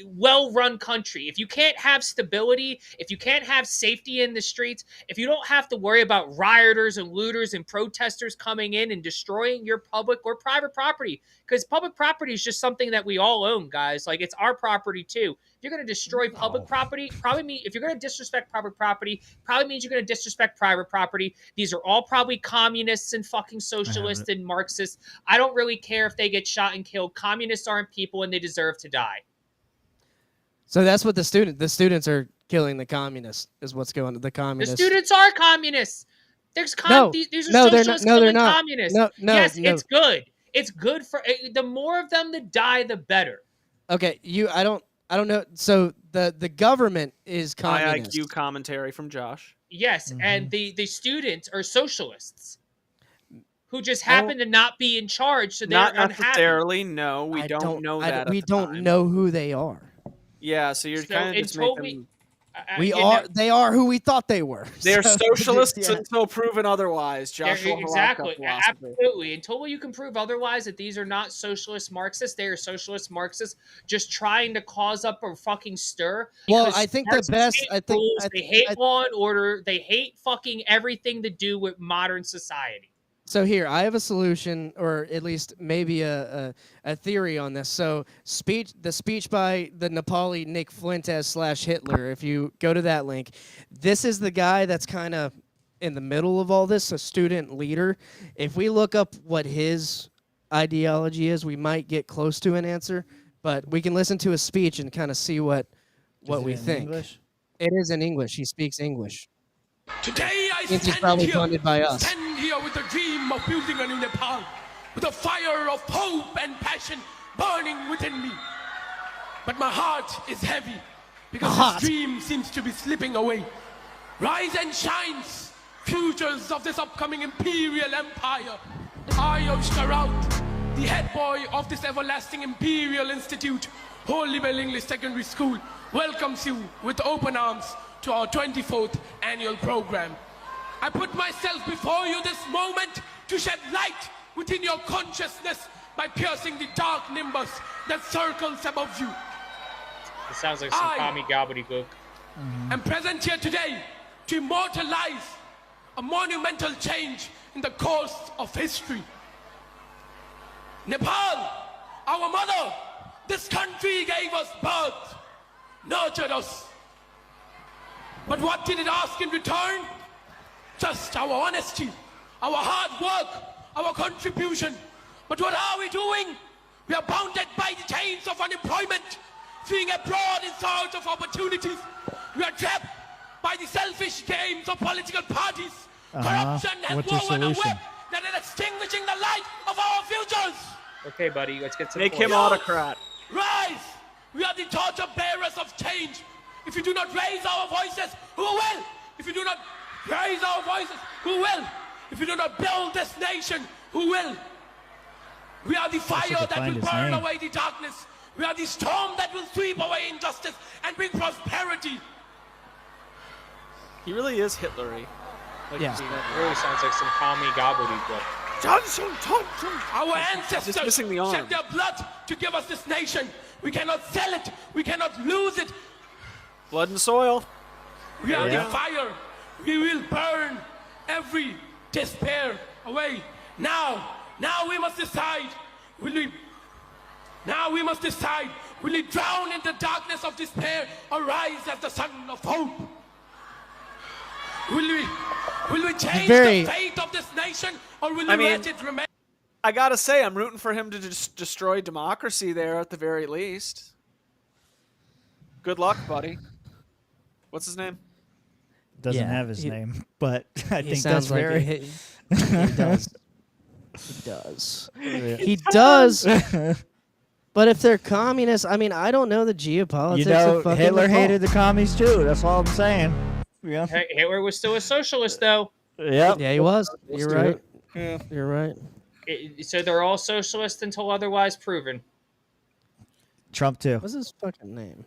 well-run country. If you can't have stability, if you can't have safety in the streets, if you don't have to worry about rioters and looters and protesters coming in and destroying your public or private property, because public property is just something that we all own, guys. Like, it's our property too. If you're going to destroy public property, if you're going to disrespect public property, probably means you're going to disrespect private property. These are all probably communists and fucking socialists and Marxists. I don't really care if they get shot and killed. Communists aren't people and they deserve to die. So that's what the students are killing the communists is what's going on. The communists. The students are communists. These are socialists killing communists. Yes, it's good. It's good for the more of them that die, the better. Okay, I don't know. So the government is communist. IIQ commentary from Josh. Yes, and the students are socialists who just happen to not be in charge, so they're not unhappy. Necessarily. No, we don't know that. We don't know who they are. Yeah, so you're kind of just making. They are who we thought they were. They're socialists until proven otherwise. Joshua exactly, absolutely. Until you can prove otherwise that these are not socialist Marxists, they are socialist Marxists just trying to cause up a fucking stir. Well, I think the best. They hate law and order. They hate fucking everything to do with modern society. So here, I have a solution, or at least maybe a theory on this. So the speech by the Nepali Nick Fuentes / Hitler, if you go to that link, this is the guy that's kind of in the middle of all this, a student leader. If we look up what his ideology is, we might get close to an answer, but we can listen to his speech and kind of see what we think. English? It is in English. He speaks English. Today I Means he's probably funded by us. stand here with the dream of building a new Nepal, with a fire of hope and passion burning within me. But my heart is heavy because this dream seems to be slipping away. Rise and shines, futures of this upcoming imperial empire. I, Yoshka Raut, the head boy of this everlasting imperial institute, Holy Bell English Secondary School, welcomes you with open arms to our 24th annual program. I put myself before you this moment to shed light within your consciousness by piercing the dark nimbus that circles above you. It sounds like some commie gobbledygook. I'm present here today to immortalize a monumental change in the course of history. Nepal, our mother, this country gave us birth, nurtured us. But what did it ask in return? Just our honesty, our hard work, our contribution. But what are we doing? We are bounded by the chains of unemployment, fleeing abroad in search of opportunities. We are trapped by the selfish games of political parties. Corruption and What's your war and a solution? whip that are extinguishing the light of our futures. Okay, buddy, let's get to Make the point. him autocrat. Rise! We are the torch bearers of change. If you do not raise our voices, who will? If you do not raise our voices, who will? If you do not build this nation, who will? We are the fire that find will his burn name. away the darkness. We are the storm that will sweep away injustice and bring prosperity. He really is Hitlery. Like, Yeah. It really sounds like some commie gobbledygook. Johnson. Our ancestors Just missing the arm. shed their blood to give us this nation. We cannot sell it. We cannot lose it. Blood and soil. We are Yeah. the fire. We will burn every despair away. Now we must decide. Will we drown in the darkness of despair or rise as the sun of hope? Will we change the fate of this nation or will we let it remain? I gotta say, I'm rooting for him to just destroy democracy there at the very least. Good luck, buddy. What's his name? Doesn't have his name, but I He think sounds that's like very. he does. He does. He does. But if they're communists, I mean, I don't know the geopolitics You know, of fucking Hitler Nepal. hated the commies too. That's all I'm saying. Yeah. Hey, Hitler was still a socialist, though. Yep. Yeah, he was. You're do right. it. Yeah. You're right. So they're all socialist until otherwise proven. Trump too. What's his fucking name?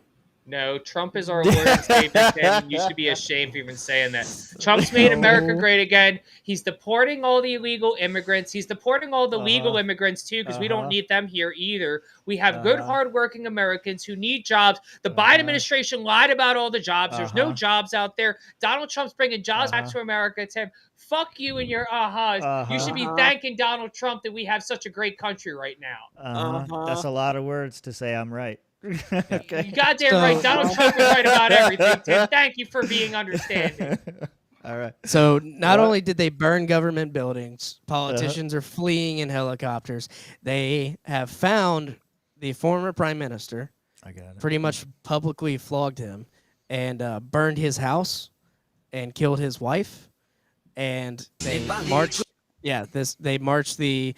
No, Trump is our Lord and Savior, Tim, and you should be ashamed for even saying that. Trump's made America great again. He's deporting all the illegal immigrants. He's deporting all the legal immigrants, too, because we don't need them here either. We have good, hardworking Americans who need jobs. The Biden administration lied about all the jobs. There's no jobs out there. Donald Trump's bringing jobs back to America, Tim. Fuck you and your ahas. You should be thanking Donald Trump that we have such a great country right now. That's a lot of words to say I'm right. Okay. You goddamn right. Donald Trump is right about everything, Tim. Thank you for being understanding. All right. So not only did they burn government buildings, politicians are fleeing in helicopters. They have found the former prime minister, pretty much publicly flogged him, and burned his house, and killed his wife, and they marched. Yeah, they marched the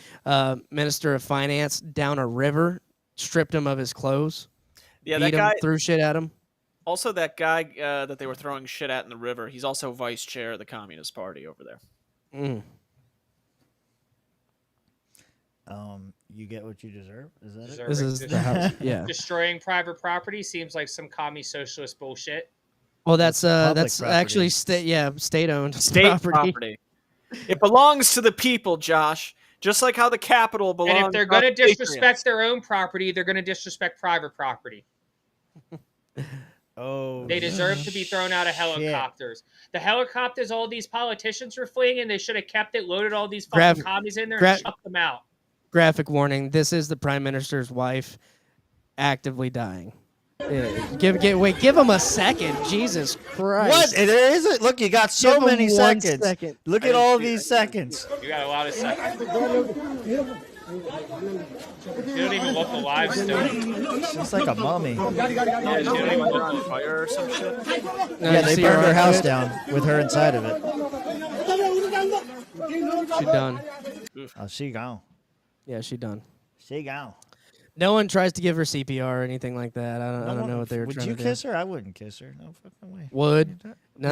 minister of finance down a river, stripped him of his clothes, Yeah, beat that guy him, threw shit at him. Also, that guy that they were throwing shit at in the river, he's also vice chair of the Communist Party over there. Mm. You get what you deserve. Is that it? Deserving This is the house. Yeah. Destroying private property seems like some commie socialist bullshit. Well, that's Public actually property. state-owned State property. It belongs to the people, Josh. Just like how the Capitol belongs. And if they're going to disrespect their own property, they're going to disrespect private property. Oh, They deserve to be thrown out of helicopters. The helicopters all these politicians were fleeing in, they should have kept it, loaded all these fucking commies in there, and chucked them out. Graphic warning: this is the Prime Minister's wife, actively dying. Give him a second. Jesus Christ! What? There isn't. Look, you got so Give him many 1 seconds. second. Look at all these seconds. You got a lot of seconds. She don't even look alive still. It's like a mummy. Yeah, she don't even look on fire or some shit. Yeah, they burned her house down with her inside of it. She done. Oh, she gone. Yeah, she done. She gone. No one tries to give her CPR or anything like that. I don't know what they were trying to do. Would you kiss her? I wouldn't kiss her. No fucking way. Would. No.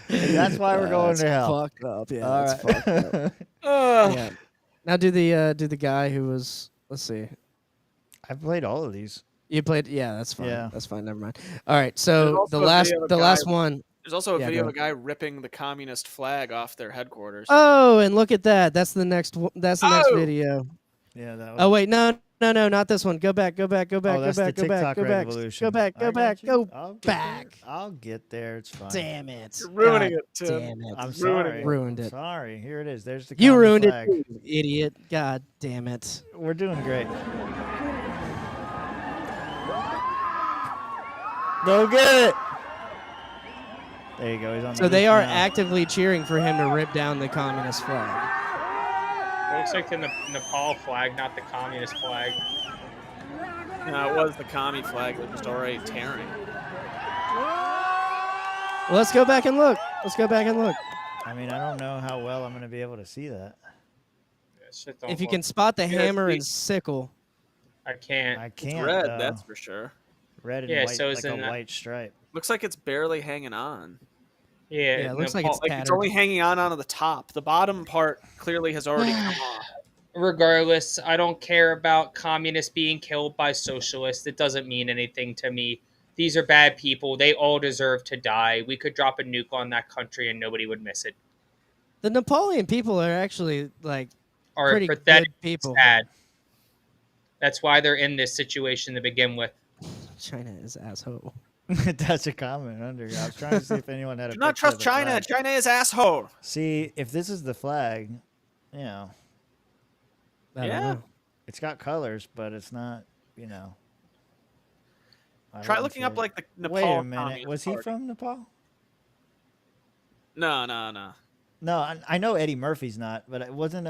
That's why we're going to hell. Fucked up. Yeah, All that's right. fucked up. Yeah. Now do the guy who was. Let's see. I've played all of these. You played. Yeah, that's fine. Yeah. That's fine. Never mind. All right. So the last one. There's also a Yeah, video go of a guy ripping the communist flag off their headquarters. Oh, and look at that. That's the next. That's the next Oh! video. Yeah. That was... Oh wait, no, not this one. Go back. Oh, that's the TikTok revolution. Go back. I'll get there. It's fine. Damn it. You're ruining God it, Tim. Damn it. I'm sorry. Ruined it. Sorry. Here it is. There's the You commie ruined flag. it, you idiot. God damn it. We're doing great. Go get it. There you go. He's on So the they roof are now. actively cheering for him to rip down the communist flag. It looks like the Nepal flag, not the communist flag. No, it was the commie flag that was already tearing. Well, let's go back and look. I mean, I don't know how well I'm going to be able to see that. Yeah, shit don't If you look- can spot the Yeah, hammer see- and sickle. I can't. I It's can't. red, though. that's for sure. Red and Yeah, white, so it's like in a that- white stripe. Looks like it's barely hanging on. Yeah, it looks like Nepal- it's It's only hanging on onto the top. The bottom part clearly has already come off. Regardless, I don't care about communists being killed by socialists. It doesn't mean anything to me. These are bad people. They all deserve to die. We could drop a nuke on that country and nobody would miss it. The Napoleon people are actually like Are pretty pathetic, good people. sad. That's why they're in this situation to begin with. China is asshole. That's a comment under. I was trying to see if anyone had a Do not picture of trust the China. flag. China is asshole. See, if this is the flag, you know, I don't Yeah. know. it's got colors, but it's not, you know. I Try wouldn't looking say- up like the Nepal. Wait a minute. Communist Was he Party. from Nepal? No. No, I know Eddie Murphy's not, but it wasn't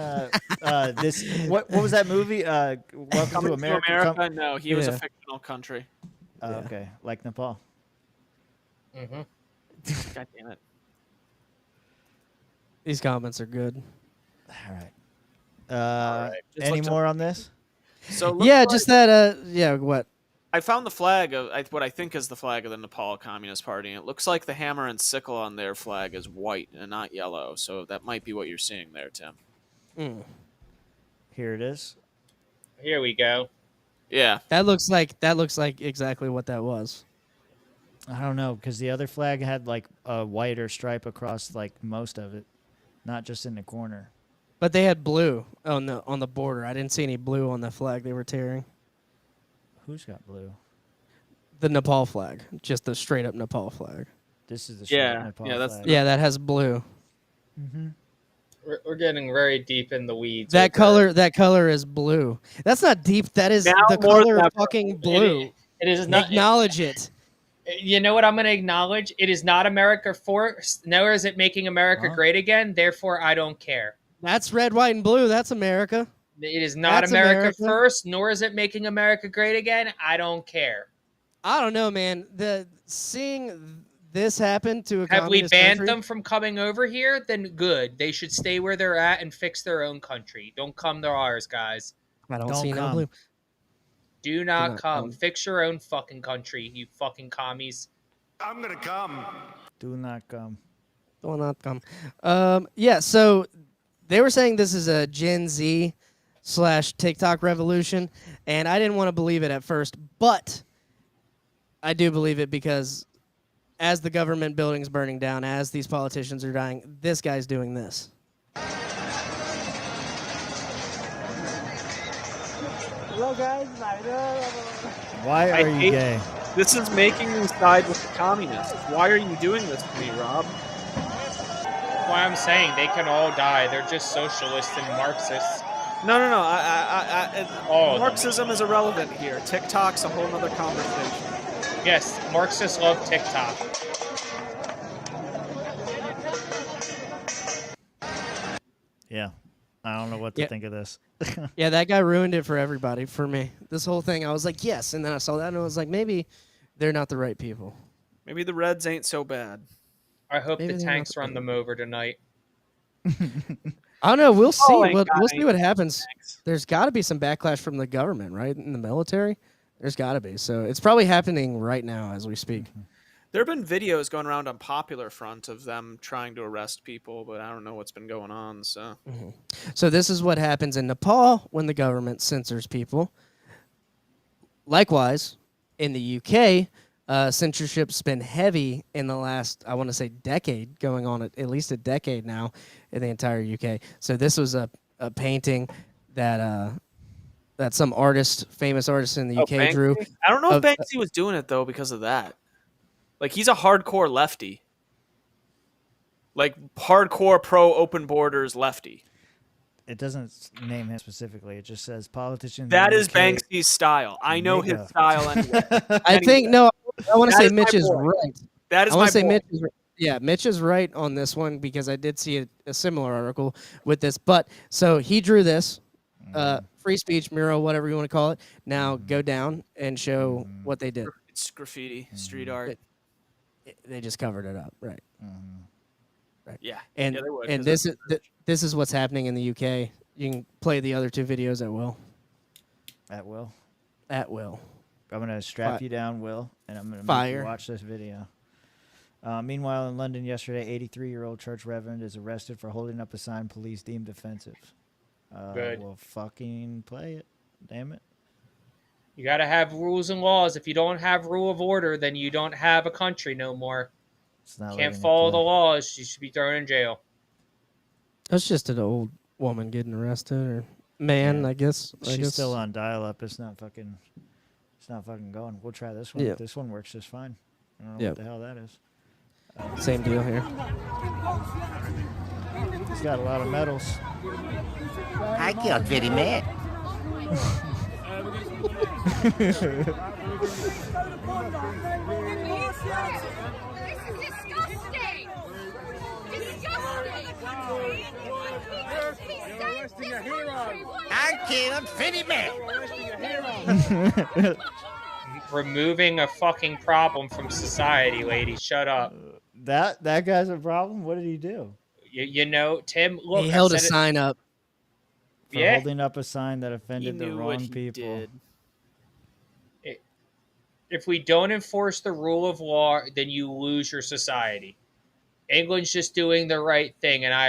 this. What was that movie? Welcome Coming to America. no, he was a Yeah. fictional country. Oh, okay, like Nepal. Mm-hmm. God damn it. These comments are good. All right. right, just Any looked up- more on this? So it looks Yeah, like- just that. Yeah, what? I found the flag of what I think is the flag of the Nepal Communist Party. And it looks like the hammer and sickle on their flag is white and not yellow. So that might be what you're seeing there, Tim. Mm. Here it is. Here we go. Yeah. That looks like exactly what that was. I don't know because the other flag had like a whiter stripe across like most of it, not just in the corner. But they had blue on the border. I didn't see any blue on the flag they were tearing. Who's got blue? The Nepal flag, just the straight up Nepal flag. This is the Yeah, Nepal yeah, that's flag. Yeah, that has blue. Mm-hmm. We're getting very deep in the weeds. That over- color is blue. That's not deep. That is Now the more color than of fucking blue. It is not. Acknowledge it. You know what I'm going to acknowledge? It is not America first, nor is it making America great again. Therefore, I don't care. That's red, white, and blue. That's America. It is not That's America America. first, nor is it making America great again. I don't care. I don't know, man. Seeing this happen to a Have we communist banned country, them from coming over here? Then good. They should stay where they're at and fix their own country. Don't come to ours, guys. I don't Don't see no come. blue. Do not not come. come. Fix your own fucking country, you fucking commies. I'm gonna come. Do not come. Will not come. Yeah, so they were saying this is a Gen Z / TikTok revolution, and I didn't want to believe it at first, but I do believe it because as the government building's burning down, as these politicians are dying, this guy's doing this. Hello, guys. Why I are you hate- gay? This is making me side with the communists. Why are you doing this to me, Rob? That's why I'm saying they can all die. They're just socialists and Marxists. No. All of them. Marxism is irrelevant here. TikTok's a whole nother conversation. Yes, Marxists love TikTok. Yeah. I don't know what to think of this. Yeah, that guy ruined it for everybody, for me. This whole thing, I was like, yes. And then I saw that and I was like, maybe they're not the right people. Maybe the Reds ain't so bad. I hope Maybe the they're not tanks run them over tonight. I don't know. We'll see. Oh, ain't We'll got see any what happens. There's got to be some backlash from the government, right? In the military. There's got to be. So it's probably happening right now as we speak. There have been videos going around on Popular Front of them trying to arrest people, but I don't know what's been going on. So, So this is what happens in Nepal when the government censors people. Likewise, in the UK, censorship's been heavy in the last, I want to say, decade, going on at least a decade now in the entire UK. So this was a painting that some famous artist in the UK drew. I don't know if Banksy was doing it though because of that. Like, he's a hardcore lefty. Like, hardcore pro open borders lefty. It doesn't name him specifically. It just says politicians. That in is UK Banksy's style. I know his nigga. style anyway. I think, no, I want to That say is my Mitch is boy. right. That is I want my to say boy. Mitch is right. Yeah, Mitch is right on this one because I did see a similar article with this. But so he drew this free speech mural, whatever you want to call it. Now go down and show what they did. It's graffiti, street art. They just covered it up, right? Right. Yeah. And Yeah, they would, and 'cause this is what's happening in the UK. You can play the other two videos at will. At will. At will. I'm gonna strap Fi- you down, Will, and I'm gonna make Fire. you watch this video. Meanwhile, in London yesterday, 83-year-old church reverend is arrested for holding up a sign police deemed offensive. Good. We'll fucking play it. Damn it. You got to have rules and laws. If you don't have rule of order, then you don't have a country no more. It's not Can't letting it follow the play. laws. You should be thrown in jail. That's just an old woman getting arrested, or man, I guess. She's still on dial-up. It's not fucking going. We'll try this one. Yeah. This one works just fine. I don't know Yeah. what the hell that is. Same deal here. He's got a lot of medals. I got very mad. I killed Fitty Man. Removing a fucking problem from society, lady. Shut up. That guy's a problem. What did he do? You know, Tim, look. He I held a said it- sign up. For Yeah. holding up a sign that offended the knew what wrong he people. did. If we don't enforce the rule of law, then you lose your society. England's just doing the right thing, and I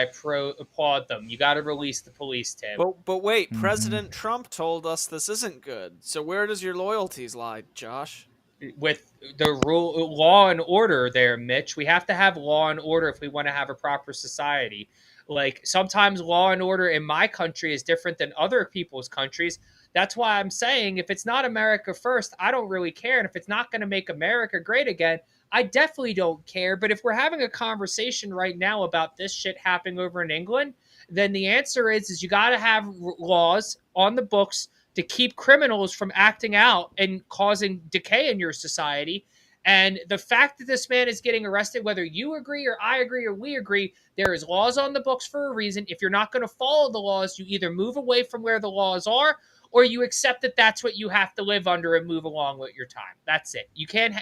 applaud them. You got to release the police, Tim. But wait, President Trump told us this isn't good. So where does your loyalties lie, Josh? With the law and order there, Mitch, we have to have law and order if we want to have a proper society. Like, sometimes law and order in my country is different than other people's countries. That's why I'm saying if it's not America first, I don't really care. And if it's not going to make America great again, I definitely don't care. But if we're having a conversation right now about this shit happening over in England, then the answer is you got to have laws on the books to keep criminals from acting out and causing decay in your society. And the fact that this man is getting arrested, whether you agree or I agree or we agree, there is laws on the books for a reason. If you're not going to follow the laws, you either move away from where the laws are, or you accept that that's what you have to live under and move along with your time. That's it. You can't,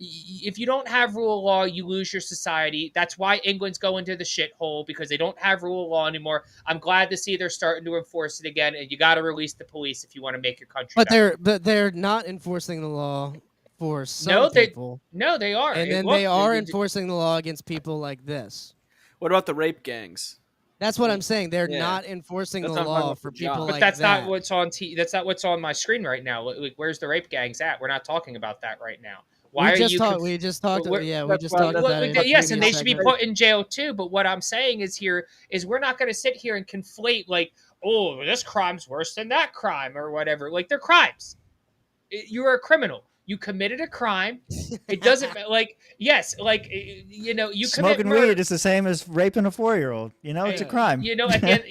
if you don't have rule of law, you lose your society. That's why England's going to the shithole, because they don't have rule of law anymore. I'm glad to see they're starting to enforce it again, and you got to release the police if you want to make your country better. But they're not enforcing the law for some people. No, they are. And then Look, they are enforcing the law against people like this. What about the rape gangs? That's what I'm saying. They're Yeah. not enforcing That's the not law talking for about people John. But like that's that. not what's on that's not what's on my screen right now. Like, where's the rape gangs at? We're not talking about that right now. Why we are just you? talked. We just talked. We're- Yeah, we just talked about it. Yes, and they should be put in jail too. But what I'm saying is we're not going to sit here and conflate like, oh, this crime's worse than that crime or whatever. Like, they're crimes. You're a criminal. You committed a crime. It doesn't like, yes, like, you know, you commit Smoking murder. weed is the same as raping a 4-year-old. You know, it's a crime. You know, again,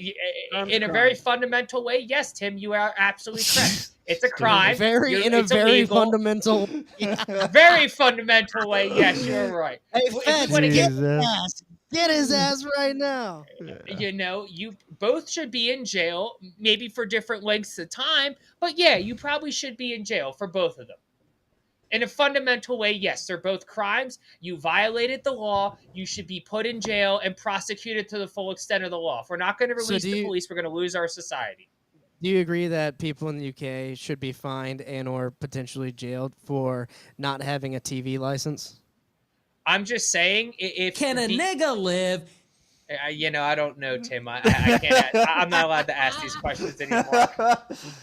in a very fundamental way, yes, Tim, you are absolutely correct. It's a crime. It's very illegal. fundamental. Very fundamental way. Yes, you're right. Hey, If you Feds, wanna get his ass. Get his ass right now. You know, you both should be in jail, maybe for different lengths of time, but yeah, you probably should be in jail for both of them. In a fundamental way, yes, they're both crimes. You violated the law. You should be put in jail and prosecuted to the full extent of the law. If we're not going to release the police, we're going to lose our society. Do you agree that people in the UK should be fined and or potentially jailed for not having a TV license? I'm just saying, if Can a nigga live? You know, I don't know, Tim. I can't. I'm not allowed to ask these questions anymore.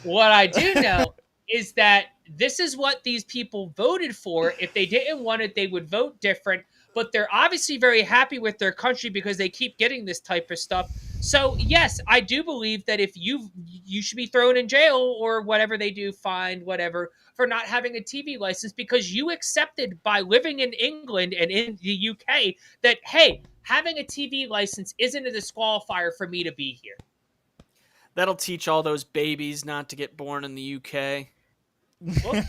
What I do know is that this is what these people voted for. If they didn't want it, they would vote different. But they're obviously very happy with their country because they keep getting this type of stuff. So yes, I do believe that if you should be thrown in jail or whatever they do, fined, whatever, for not having a TV license because you accepted by living in England and in the UK that, hey, having a TV license isn't a disqualifier for me to be here. That'll teach all those babies not to get born in the UK.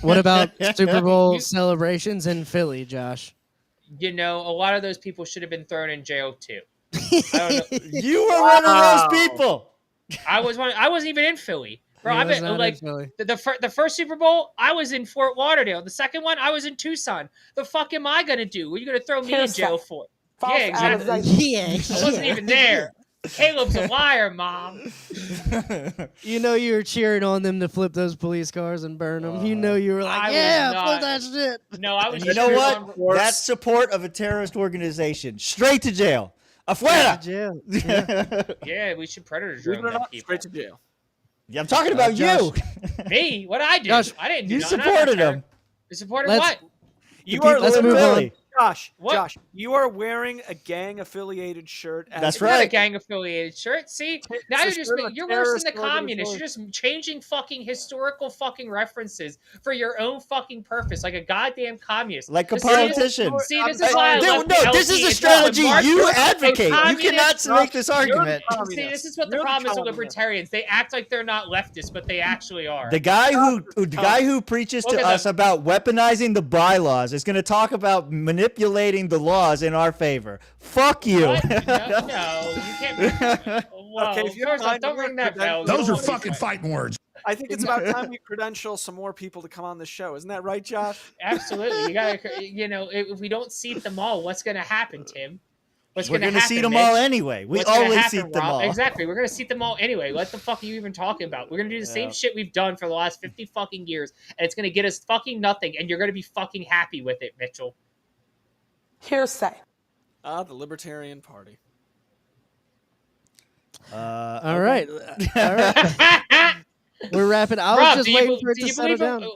What about Super Bowl celebrations in Philly, Josh? You know, a lot of those people should have been thrown in jail too. I don't know. You were one of those people. I wasn't even in Philly, bro. Yeah, I've been not like in Philly. the first Super Bowl, I was in Fort Lauderdale. The second one, I was in Tucson. The fuck am I gonna do? What are you gonna throw me in jail for? Yeah, exactly. Yeah, I wasn't even there. Caleb's a liar, Mom. You know you were cheering on them to flip those police cars and burn them. You know you were like, flip that shit. No, I was. You know what? That's support of a terrorist organization. Straight to jail. Afuera. Jail. Yeah, we should predator drone them people. Straight to jail. Yeah, I'm talking about you. Me? What did I do? Josh, I didn't do You nothing. supported him. You supported Let's- what? You The are people in move Philly. Josh. What? Josh, you are wearing a gang-affiliated shirt. That's It's not a right. gang-affiliated shirt. See, now It's you're worse than the terrorist communists. You're organization. just changing fucking historical fucking references for your own fucking purpose, like a goddamn communist. Like a This is- politician. See, this is why I Dude, love no, the this is LP a and strategy Marx. you A advocate. You communist- cannot make this argument. See, this is what the You're the problem is with communist. libertarians. They act like they're not leftists, but they actually are. The guy who preaches Look to at us them. about weaponizing the bylaws is going to talk about manipulating the laws in our favor. Fuck you. What? No, you can't. Whoa, Okay, if you don't first off, mind, don't we're ring that gonna- bell. Those You are don't wanna fucking be- fighting words. I think it's about time we credential some more people to come on the show. Isn't that right, Josh? Absolutely. You gotta, you know, if we don't seat them all, what's gonna happen, Tim? What's We're gonna going to happen, seat them Mitch? all anyway. We What's gonna always happen, seat them Rob? all. Exactly. We're gonna seat them all anyway. What the fuck are you even talking about? We're gonna do the same Yeah. shit we've done for the last 50 fucking years, and it's gonna get us fucking nothing, and you're gonna be fucking happy with it, Mitchell. Hearsay. The Libertarian Party. All right. We're wrapping. I was Rob, just do you waiting be- for it do to you settle believe down.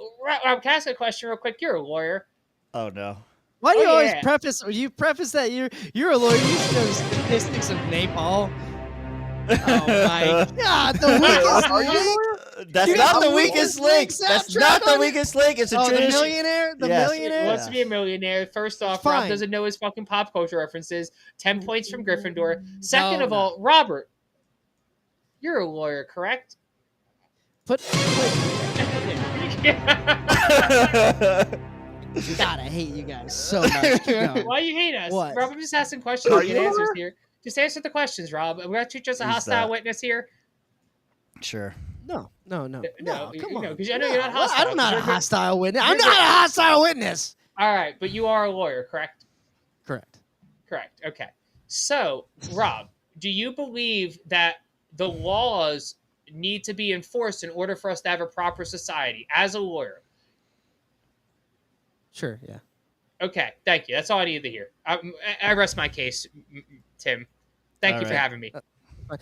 Rob, can I ask a question real quick? You're a lawyer. Oh, no. Why do you Oh, always yeah. preface that you're a lawyer? You should know statistics of Nepal. Oh my God! The weakest link. That's You not got the the weakest weakest link. link That's soundtrack not the on it? weakest link. It's a Oh, the tradition. millionaire. The Yes. millionaire. He wants to be a millionaire. First off, Fine. Rob doesn't know his fucking pop culture references. 10 points from Gryffindor. Second No, of no. all, Robert, you're a lawyer, correct? God, I hate you guys so much. No. Why you hate us? What? Rob, I'm just asking questions. Are You you get a answers lawyer? here. Just answer the questions, Rob. We're going to treat you as a Who's hostile that? witness here. Sure. No, come on. Because I know No, you're not hostile. I'm not a You're- hostile witness. I'm you're- not a hostile witness. All right, but you are a lawyer, correct? Correct. Correct. Okay. So, Rob, do you believe that the laws need to be enforced in order for us to have a proper society as a lawyer? Sure. Yeah. Okay. Thank you. That's all I needed to hear. I rest my case, Tim. Thank All you for right. having me.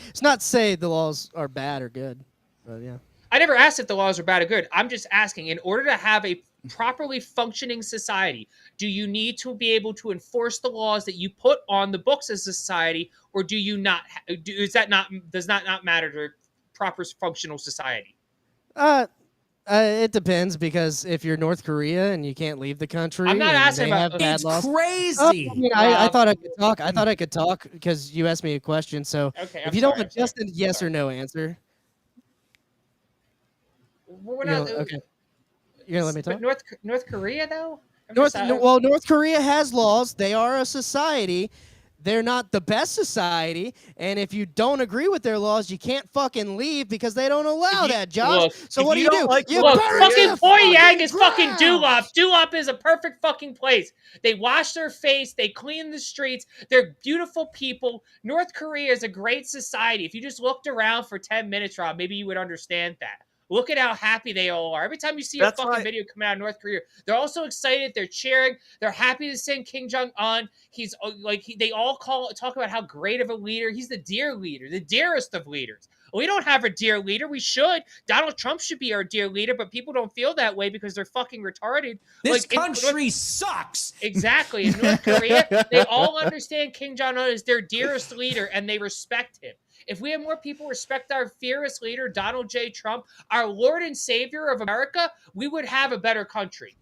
It's not to say the laws are bad or good, but yeah. I never asked if the laws are bad or good. I'm just asking, in order to have a properly functioning society, do you need to be able to enforce the laws that you put on the books as a society, or do you not? Does that not matter to proper functional society? It depends, because if you're North Korea and you can't leave the country, I'm not and asking they about- have bad It's laws. crazy. Oh, I mean, I Rob. thought I could talk. I thought I could talk because you asked me a question. So Okay, if I'm you don't sorry, want just a yes or no answer, We're you're not. gonna, okay, you're gonna let me talk. But North Korea though. I'm just- North Korea has laws. They are a society. They're not the best society, and if you don't agree with their laws, you can't fucking leave because they don't allow that, Josh. Look, So what do you do? You Look, burn fucking the Pyongyang is ground. fucking Dulop. Dulop is a perfect fucking place. They wash their face. They clean the streets. They're beautiful people. North Korea is a great society. If you just looked around for 10 minutes, Rob, maybe you would understand that. Look at how happy they all are. Every time you see a fucking video come out of North Korea, they're all so excited. They're cheering. They're happy to send Kim Jong-un. He's they all talk about how great of a leader. He's the dear leader, the dearest of leaders. We don't have a dear leader. We should. Donald Trump should be our dear leader, but people don't feel that way because they're fucking retarded. This country sucks. Exactly. In North Korea, they all understand Kim Jong-un is their dearest leader, and they respect him. If we have more people respect our fearless leader, Donald J. Trump, our Lord and Savior of America, we would have a better country.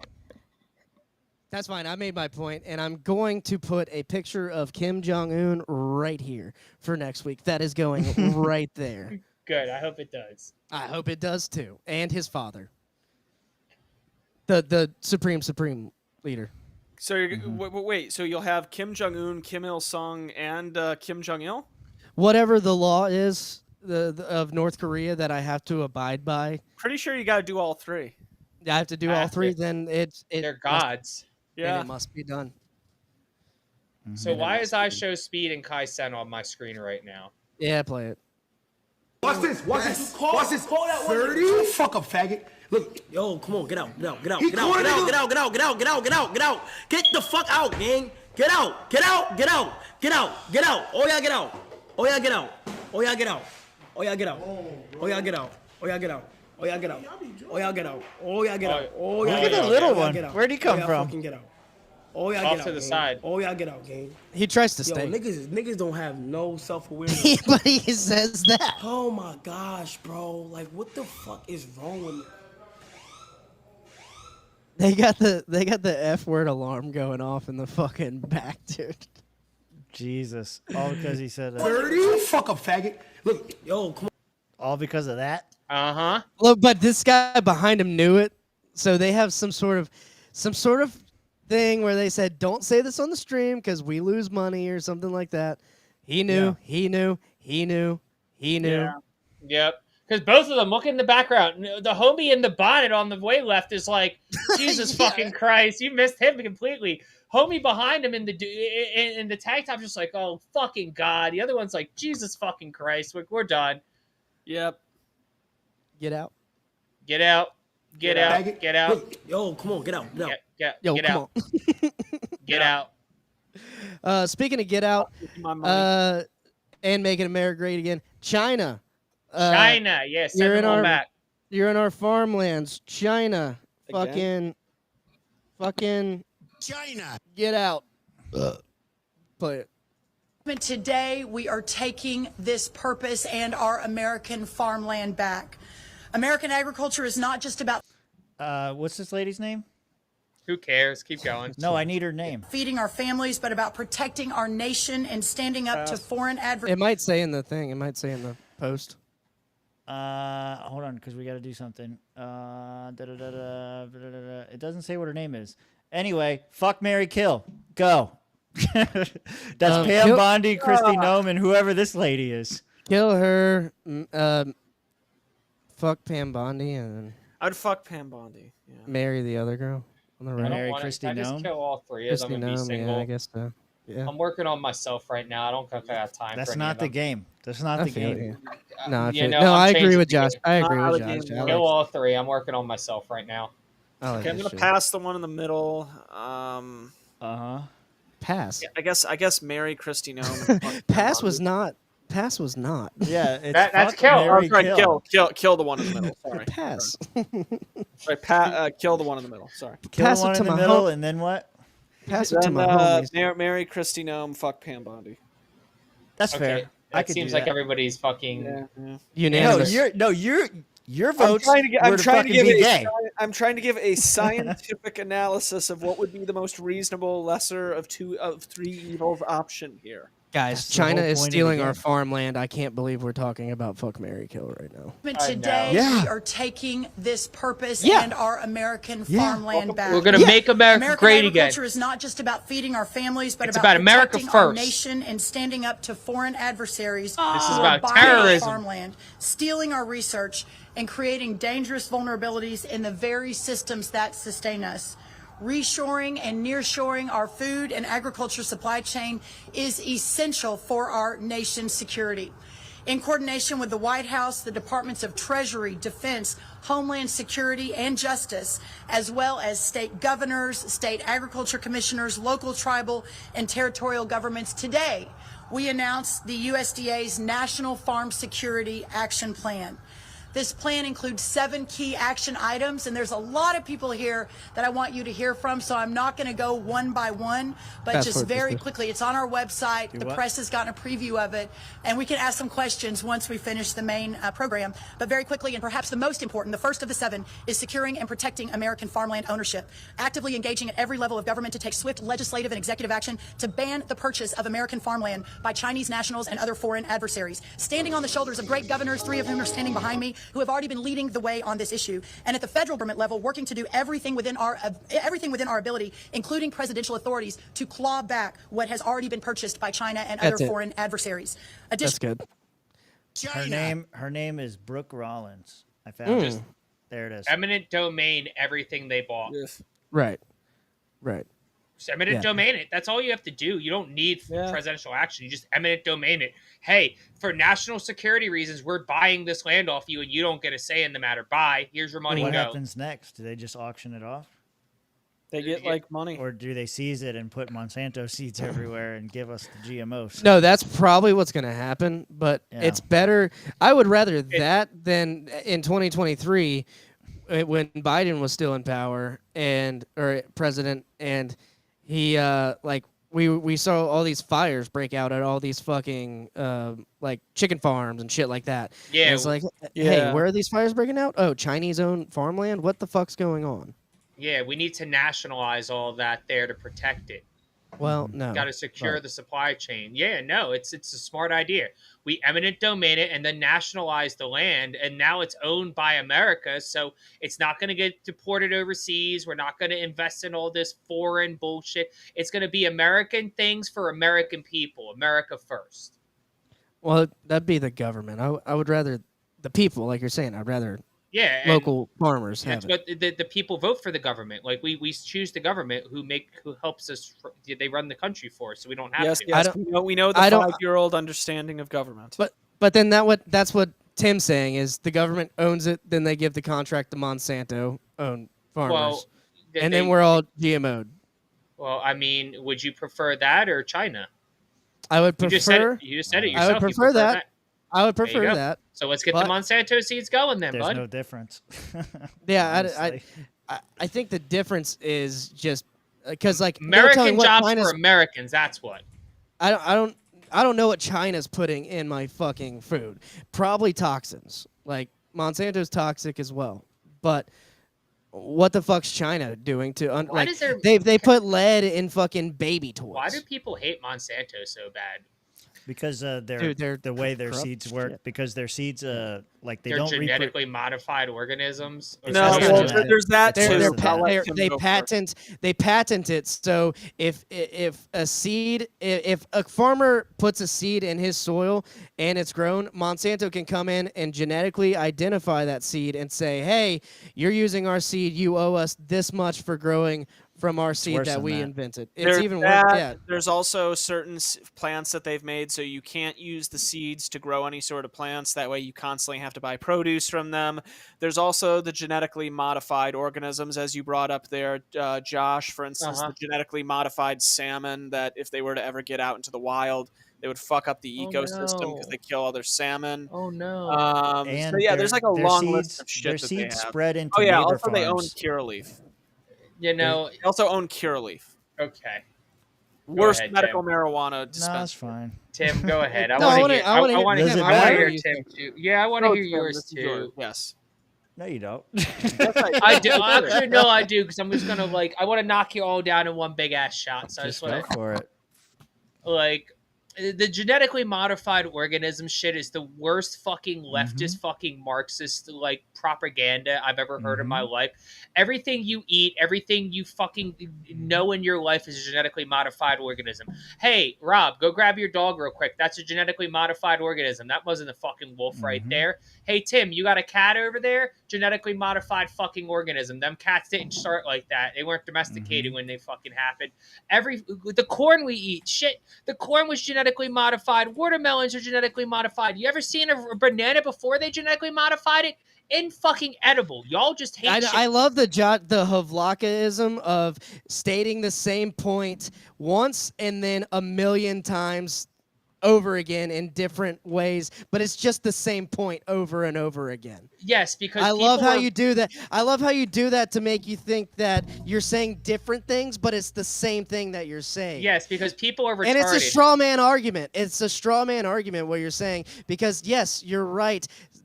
That's fine. I made my point, and I'm going to put a picture of Kim Jong-un right here for next week. That is going right there. Good. I hope it does. I hope it does too, and his father, the supreme leader. So you're, wait, so you'll have Kim Jong-un, Kim Il-sung, and Kim Jong-il? Whatever the law is of North Korea that I have to abide by. Pretty sure you got to do all three. I have to do all three. Then they're gods. Yeah, it must be done. So why is I Show Speed and Kai Sen on my screen right now? Yeah, play it. Watch this. Watch this. Watch this. Call that 30. You fuck up, faggot. Look, yo, come on, get out, get out, get out, get out, get out, get out, get out, get out, get out, get out, get out. Get the fuck out, gang. Get out, get out, get out, get out, get out. Oh yeah, get out. Oh yeah, get out. Oh yeah, get out. Oh yeah, get out. Oh yeah, get out. Oh yeah, get out. Oh yeah, get out. Oh yeah, get out. Oh yeah, get out. Oh yeah, Look at the little one. Where'd he come from? Fucking get out. Oh yeah, Off get out. to the side. Oh yeah, get out, gang. He tries to stay. Niggas don't have no self-awareness. But he says that. Oh my gosh, bro. Like, what the fuck is wrong with me? They got the F word alarm going off in the fucking back, dude. Jesus. All because he said 30? You fuck up, faggot. Look, yo, come on. All because of that? Uh-huh. Look, but this guy behind him knew it. So they have some sort of thing where they said, don't say this on the stream because we lose money or something like that. He knew, he knew, he knew, he knew. Yeah. Yep. Because both of them look in the background. The homie in the bonnet on the way left is like, Jesus fucking Christ, you missed him completely. Homie behind him in the tank top just like, oh fucking God. The other one's like, Jesus fucking Christ, we're done. Yep. Get out. Get out. Get out. Faggot. Get out. Look, yo, come on, get out. Get out. Get out. Get out. Speaking of get out, and making America great again, China. China, yes. You're in our back. You're in our farmlands, China. Again? Fucking China. get out. Play it. Today, we are taking this purpose and our American farmland back. American agriculture is not just about What's this lady's name? Who cares? Keep going. No, I need her name. feeding our families, but about protecting our nation and standing up to foreign adversaries. It might say in the thing. It might say in the post. Hold on, because we got to do something. It doesn't say what her name is. Anyway, fuck, marry, kill. Go. That's Pam Bondi, Christy Nome, and whoever this lady is. Kill her. Fuck Pam Bondi and I'd fuck Pam Bondi. Yeah. marry the other girl on the right. Marry Christy I just Nome? kill all three as I'm Christy going to be Nome, single. yeah, I guess so. Yeah. I'm working on myself right now. I don't think I have time That's for not the game. That's not I the feel game. you. No, I You feel, know, no, I'm I agree changing with the Josh. game. I agree Not with the Josh. game. I like Kill it. all three. I'm working on myself right now. I like Okay, I'm this gonna shit. pass the one in the middle. Pass. I guess Mary Christy Nome. and fuck Pass Pam was Bondi. not. Pass was not. Yeah, it's That's fuck, kill. marry, Oh, sorry, kill the one in the middle. Sorry. Pass. Sorry, kill the one in the middle. Sorry. Kill Pass one it in to the my middle, home. and then what? Pass it to Then my homies. Mary Christy Nome, fuck Pam Bondi. That's Okay. fair. That seems like everybody's fucking Unanimous. Your votes were to fucking be gay. I'm trying to give a scientific analysis of what would be the most reasonable, lesser of three evils option here. Guys, China is stealing our farmland. I can't believe we're talking about fuck, marry, kill right now. Today, we are taking this purpose and our American farmland back. We're going to make America great again. Agriculture is not just about feeding our families, but It's about about America protecting our first. nation and standing up to foreign adversaries. This is who about are buying our terrorism. farmland, stealing our research, and creating dangerous vulnerabilities in the very systems that sustain us. Reshoring and nearshoring our food and agriculture supply chain is essential for our nation's security. In coordination with the White House, the Departments of Treasury, Defense, Homeland Security, and Justice, as well as state governors, state agriculture commissioners, local, tribal, and territorial governments, today we announced the USDA's National Farm Security Action Plan. This plan includes 7 key action items, and there's a lot of people here that I want you to hear from, so I'm not going to go one by one, but just very quickly. It's on our website. The press has gotten a preview of it, and we can ask some questions once we finish the main program. But very quickly, and perhaps the most important, the first of the 7 is securing and protecting American farmland ownership, actively engaging at every level of government to take swift legislative and executive action to ban the purchase of American farmland by Chinese nationals and other foreign adversaries, standing on the shoulders of great governors, 3 of whom are standing behind me, who have already been leading the way on this issue, and at the federal government level, working to do everything within our ability, including presidential authorities, to claw back what has already been purchased by China and other foreign adversaries. That's good. Her name is Brooke Rollins. I found it. There it is. Eminent domain everything they bought. Right. Just eminent domain it. That's all you have to do. You don't need presidential action. You just eminent domain it. Hey, for national security reasons, we're buying this land off you, and you don't get a say in the matter. Bye. Here's your money. What go. happens next? Do they just auction it off? They get like money, or do they seize it and put Monsanto seeds everywhere and give us the GMOs? No, that's probably what's going to happen, but it's better. I would rather that than in 2023 when Biden was still in power or president, and he we saw all these fires break out at all these fucking like chicken farms and shit like that. Yeah, and it's like, hey, where are these fires breaking out? Oh, Chinese-owned farmland. What the fuck's going on? Yeah, we need to nationalize all that there to protect it. Well, no. Got to secure the supply chain. Yeah, no, it's a smart idea. We eminent domain it and then nationalize the land, and now it's owned by America, so it's not going to get deported overseas. We're not going to invest in all this foreign bullshit. It's going to be American things for American people. America first. Well, that'd be the government. I would rather the people, like you're saying. I'd rather local farmers have it. But the people vote for the government. Like we choose the government who helps us. They run the country for us, so we don't have to. Yes, we know the 5-year-old understanding of government. But then that's what Tim's saying is the government owns it, then they give the contract to Monsanto owned farmers, and then we're all GMO'd. Well, I mean, would you prefer that or China? I would prefer. You just said it yourself. I would prefer that. I would prefer that. So let's get the Monsanto seeds going then, There's bud. no difference. Yeah, I think the difference is just because like American jobs for Americans. That's what. I don't know what China's putting in my fucking food. Probably toxins. Like Monsanto's toxic as well. But what the fuck's China doing to they put lead in fucking baby toys? Why do people hate Monsanto so bad? Because the way their seeds work. Because their seeds they're genetically modified organisms. No, there's that too. They patent it. So if a farmer puts a seed in his soil and it's grown, Monsanto can come in and genetically identify that seed and say, "Hey, you're using our seed. You owe us this much for growing from our seed that we invented." It's even worse. Yeah. There's also certain plants that they've made so you can't use the seeds to grow any sort of plants. That way you constantly have to buy produce from them. There's also the genetically modified organisms, as you brought up there, Josh, for instance, the genetically modified salmon that if they were to ever get out into the wild, they would fuck up the ecosystem because they kill other salmon. Oh, no. And there's like a long list of shit their that seeds they have. spread into neighbor also farms. they own Curaleaf. You know, they also own Curaleaf. Okay. Worst ahead, medical Tim. marijuana No, it's dispensary. fine. Tim, go ahead. No, I wanna hear- Does it I want to hear matter? Tim too. Yeah, I want to No, hear Tim, yours this is yours. too. Yes. No, you don't. I do. Actually, no, I do, because I'm just gonna I want to knock you all down in one big ass shot. So I Just just want go for it. the genetically modified organism shit is the worst fucking leftist fucking Marxist propaganda I've ever heard in my life. Everything you eat, everything you fucking know in your life is a genetically modified organism. Hey, Rob, go grab your dog real quick. That's a genetically modified organism. That wasn't a fucking wolf right there. Hey, Tim, you got a cat over there? Genetically modified fucking organism. Them cats didn't start like that. They weren't domesticated when they fucking happened. The corn we eat, shit. The corn was genetically modified. Watermelons are genetically modified. You ever seen a banana before they genetically modified it? Fucking edible. Y'all just hate shit. I love the Havlakaism of stating the same point once and then a million times over again in different ways, but it's just the same point over and over again. Yes, because I love how you do that. I love how you do that to make you think that you're saying different things, but it's the same thing that you're saying. Yes, because people are retarded. And it's a straw man argument. It's a straw man argument what you're saying, because yes, you're right.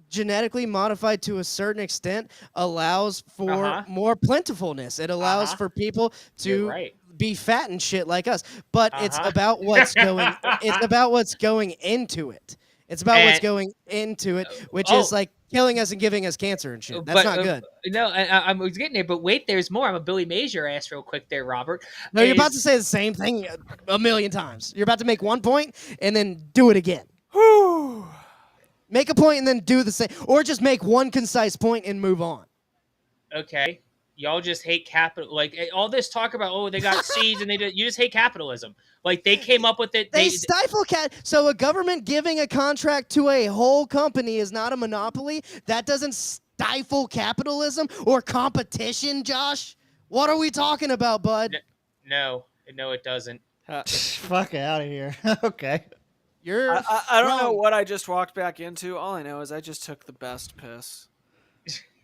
Genetically modified to a certain extent allows for more plentifulness. It allows for people to be fat and shit like us. But it's about what's going. It's about what's going into it. It's about what's going into it, which is like killing us and giving us cancer and shit. That's not good. No, I was getting there, but wait, there's more. I'm gonna Billy Mays your ass real quick there, Robert. No, you're about to say the same thing a million times. You're about to make one point and then do it again. Make a point and then do the same, or just make one concise point and move on. Okay, y'all just hate capital. All this talk about they got seeds and you just hate capitalism. They came up with it. They stifle So a government giving a contract to a whole company is not a monopoly. That doesn't stifle capitalism or competition, Josh. What are we talking about, bud? No, it doesn't. Fuck out of here. Okay. I don't know what I just walked back into. All I know is I just took the best piss.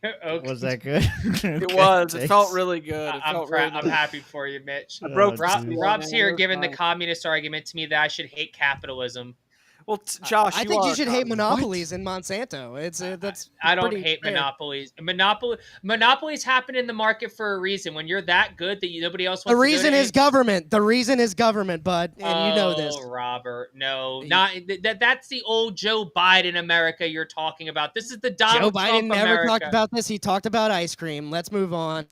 Okay. Was that good? It was. It felt really good. I'm happy for you, Mitch. broke Rob's here giving the communist argument to me that I should hate capitalism. Well, Josh, I think you should hate monopolies in Monsanto. That's I don't pretty hate fair. monopolies. Monopolies happen in the market for a reason. When you're that good that nobody else wants The reason is government. The reason is government, bud, and you know this. Oh, Robert, no, not that's the old Joe Biden America you're talking about. This is the Donald Joe Biden Trump never America. talked about this. He talked about ice cream. Let's move on.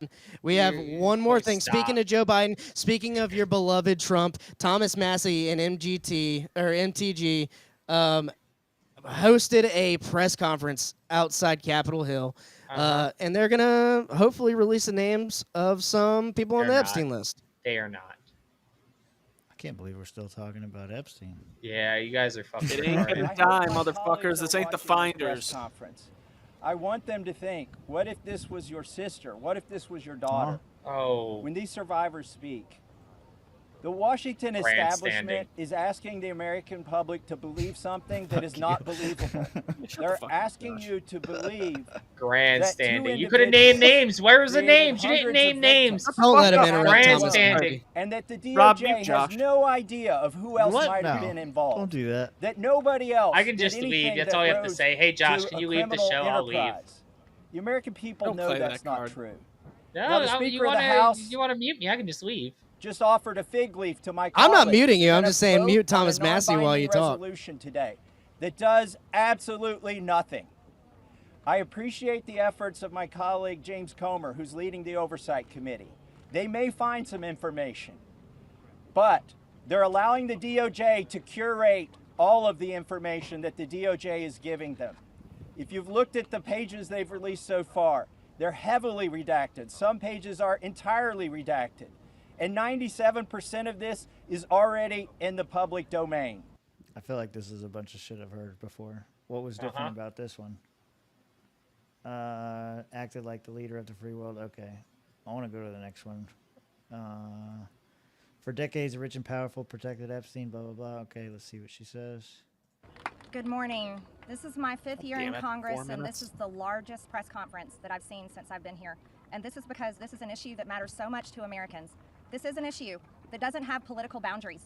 We have one more thing. stop. Speaking of Joe Biden, speaking of your beloved Trump, Thomas Massey and MTG hosted a press conference outside Capitol Hill, and they're gonna hopefully release the names of some people on the Epstein list. They are not. I can't believe we're still talking about Epstein. Yeah, you guys are fucking. It ain't gonna die, motherfuckers. This ain't the Finders. Conference. I want them to think, what if this was your sister? What if this was your daughter? Oh. When these survivors speak, the Washington establishment is asking the American public to believe something that is not believable. They're asking you to believe grandstanding. You could have named names. Where was the names? You didn't name names. Don't let him interrupt Thomas. Grandstanding. And that the DOJ has no idea of who else might have No. been involved. Don't do that. That nobody else. I can just did leave. anything That's that all you have to rose say. Hey, Josh, to can a you leave the criminal show? I'll leave. enterprise. The American people Don't know play that's that not card. true. No, Now, the Speaker you of the want House to mute me? I can just leave. just offered a fig leaf to my I'm not colleagues muting you. I'm that just saying vote mute on a Thomas Massey while you non-binding talk. resolution today that does absolutely nothing. I appreciate the efforts of my colleague James Comer, who's leading the Oversight Committee. They may find some information, but they're allowing the DOJ to curate all of the information that the DOJ is giving them. If you've looked at the pages they've released so far, they're heavily redacted. Some pages are entirely redacted. And 97% of this is already in the public domain. I feel like this is a bunch of shit I've heard before. What was different about this one? Acted like the leader of the free world. Okay. I want to go to the next one. For decades, the rich and powerful protected Epstein, blah, blah, blah. Okay, let's see what she says. Good morning. This is my fifth year in Damn it, Congress, 4 and minutes. this is the largest press conference that I've seen since I've been here. And this is because this is an issue that matters so much to Americans. This is an issue that doesn't have political boundaries.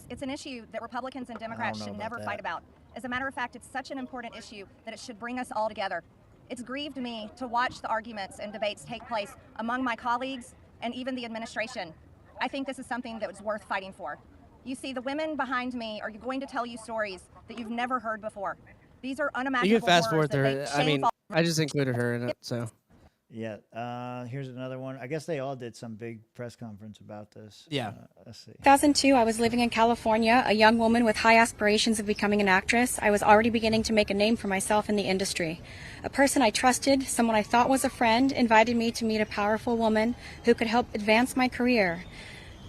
It's an issue that Republicans and Democrats should never fight about. As a matter of fact, it's such an important issue that it should bring us all together. It's grieved me to watch the arguments and debates take place among my colleagues and even the administration. I think this is something that was worth fighting for. You see, the women behind me are going to tell you stories that you've never heard before. These are unimaginable You can fast forward horrors through that it. make I mean, shameful. I just included her in it, so. Yeah. Here's another one. I guess they all did some big press conference about this. Yeah. Let's see. 2002, I was living in California, a young woman with high aspirations of becoming an actress. I was already beginning to make a name for myself in the industry. A person I trusted, someone I thought was a friend, invited me to meet a powerful woman who could help advance my career.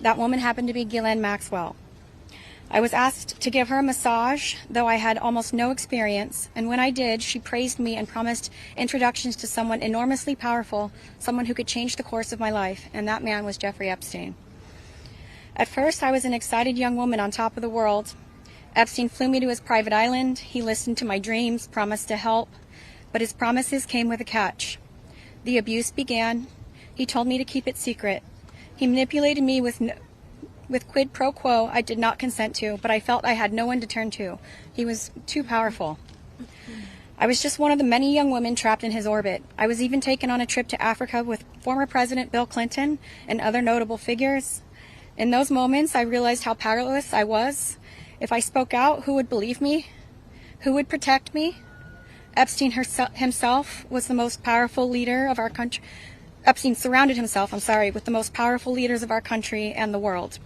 That woman happened to be Ghislaine Maxwell. I was asked to give her a massage, though I had almost no experience, and when I did, she praised me and promised introductions to someone enormously powerful, someone who could change the course of my life, and that man was Jeffrey Epstein. At first, I was an excited young woman on top of the world. Epstein flew me to his private island. He listened to my dreams, promised to help, but his promises came with a catch. The abuse began. He told me to keep it secret. He manipulated me with quid pro quo I did not consent to, but I felt I had no one to turn to. He was too powerful. I was just one of the many young women trapped in his orbit. I was even taken on a trip to Africa with former President Bill Clinton and other notable figures. In those moments, I realized how powerless I was. If I spoke out, who would believe me? Who would protect me? Epstein himself was the most powerful leader of our country. Epstein surrounded himself, with the most powerful leaders of our country and the world.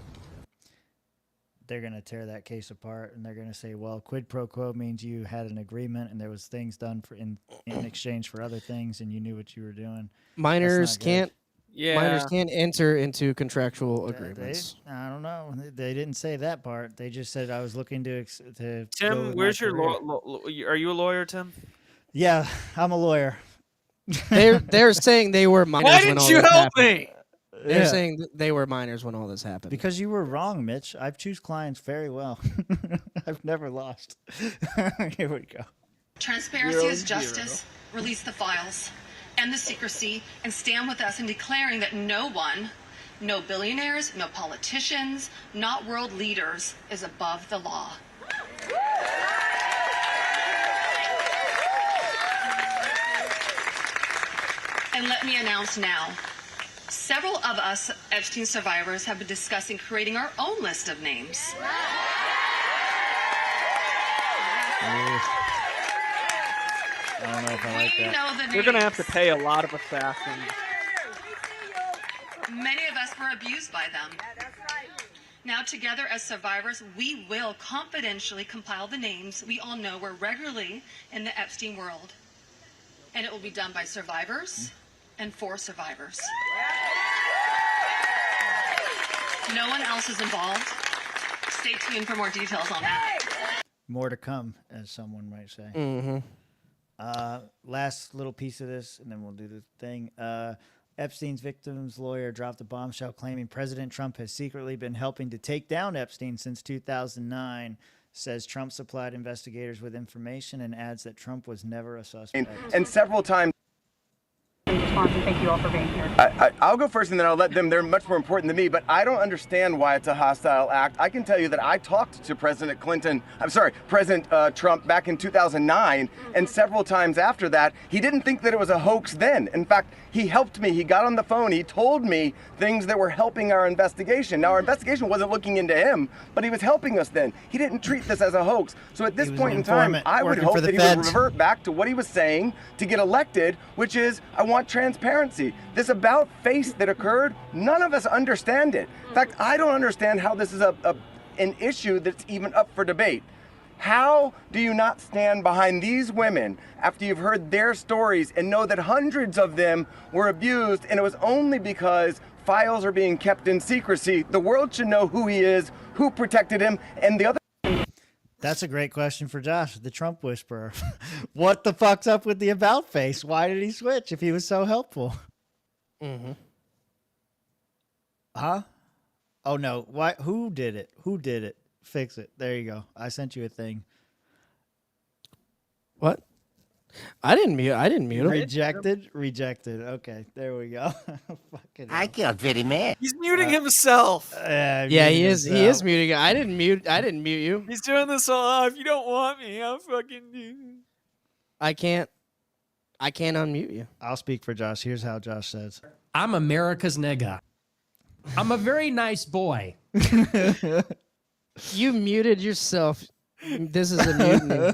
They're going to tear that case apart, and they're going to say, well, quid pro quo means you had an agreement and there was things done in exchange for other things, and you knew what you were doing. Minors can't Yeah. minors can't enter into contractual agreements. I don't know. They didn't say that part. They just said I was looking to go Tim, with where's my your career. are you a lawyer, Tim? Yeah, I'm a lawyer. They're saying they were minors. Why when didn't all you this help happened. me? They're Yeah. saying that they were minors when all this happened. Because you were wrong, Mitch. I choose clients very well. I've never lost. Here we go. Transparency is justice. Release the files, end the secrecy, and stand with us in declaring that no one, no billionaires, no politicians, not world leaders, is above the law. And let me announce now, several of us Epstein survivors have been discussing creating our own list of names. I don't know if I like We that. know the You're gonna have names. to pay a lot of assassins. Many of us were abused by them. Now, together as survivors, we will confidentially compile the names we all know were regularly in the Epstein world. And it will be done by survivors and for survivors. No one else is involved. Stay tuned for more details on that. More to come, as someone might say. Mm-hmm. Last little piece of this, and then we'll do the thing. Epstein's victim's lawyer dropped a bombshell claiming President Trump has secretly been helping to take down Epstein since 2009. Says Trump supplied investigators with information and adds that Trump was never a suspect. And several times. Thank you all for being here. I'll go first and then I'll let them. They're much more important than me, but I don't understand why it's a hostile act. I can tell you that I talked to President Trump back in 2009, and several times after that, he didn't think that it was a hoax then. In fact, he helped me. He got on the phone. He told me things that were helping our investigation. Now, our investigation wasn't looking into him, but he was helping us then. He didn't treat this as a hoax. So at this point in time, I would hope that he would revert back to what he was saying to get elected, which is, I want transparency. This about face that occurred, none of us understand it. In fact, I don't understand how this is an issue that's even up for debate. How do you not stand behind these women after you've heard their stories and know that hundreds of them were abused, and it was only because files are being kept in secrecy? The world should know who he is, who protected him, and the other. That's a great question for Josh, the Trump whisperer. What the fuck's up with the about face? Why did he switch if he was so helpful? Mm-hmm. Huh? Oh no! Why? Who did it? Who did it? Fix it. There you go. I sent you a thing. What? I didn't mute him. Rejected. Okay, there we go. Fucking I killed Vinny Man. He's muting himself. Yeah, he is. He is muting. I didn't mute you. He's doing this all. If you don't want me, I'll fucking do. I can't unmute you. I'll speak for Josh. Here's how Josh says. I'm America's nigga. I'm a very nice boy. You muted yourself. This is a mutiny.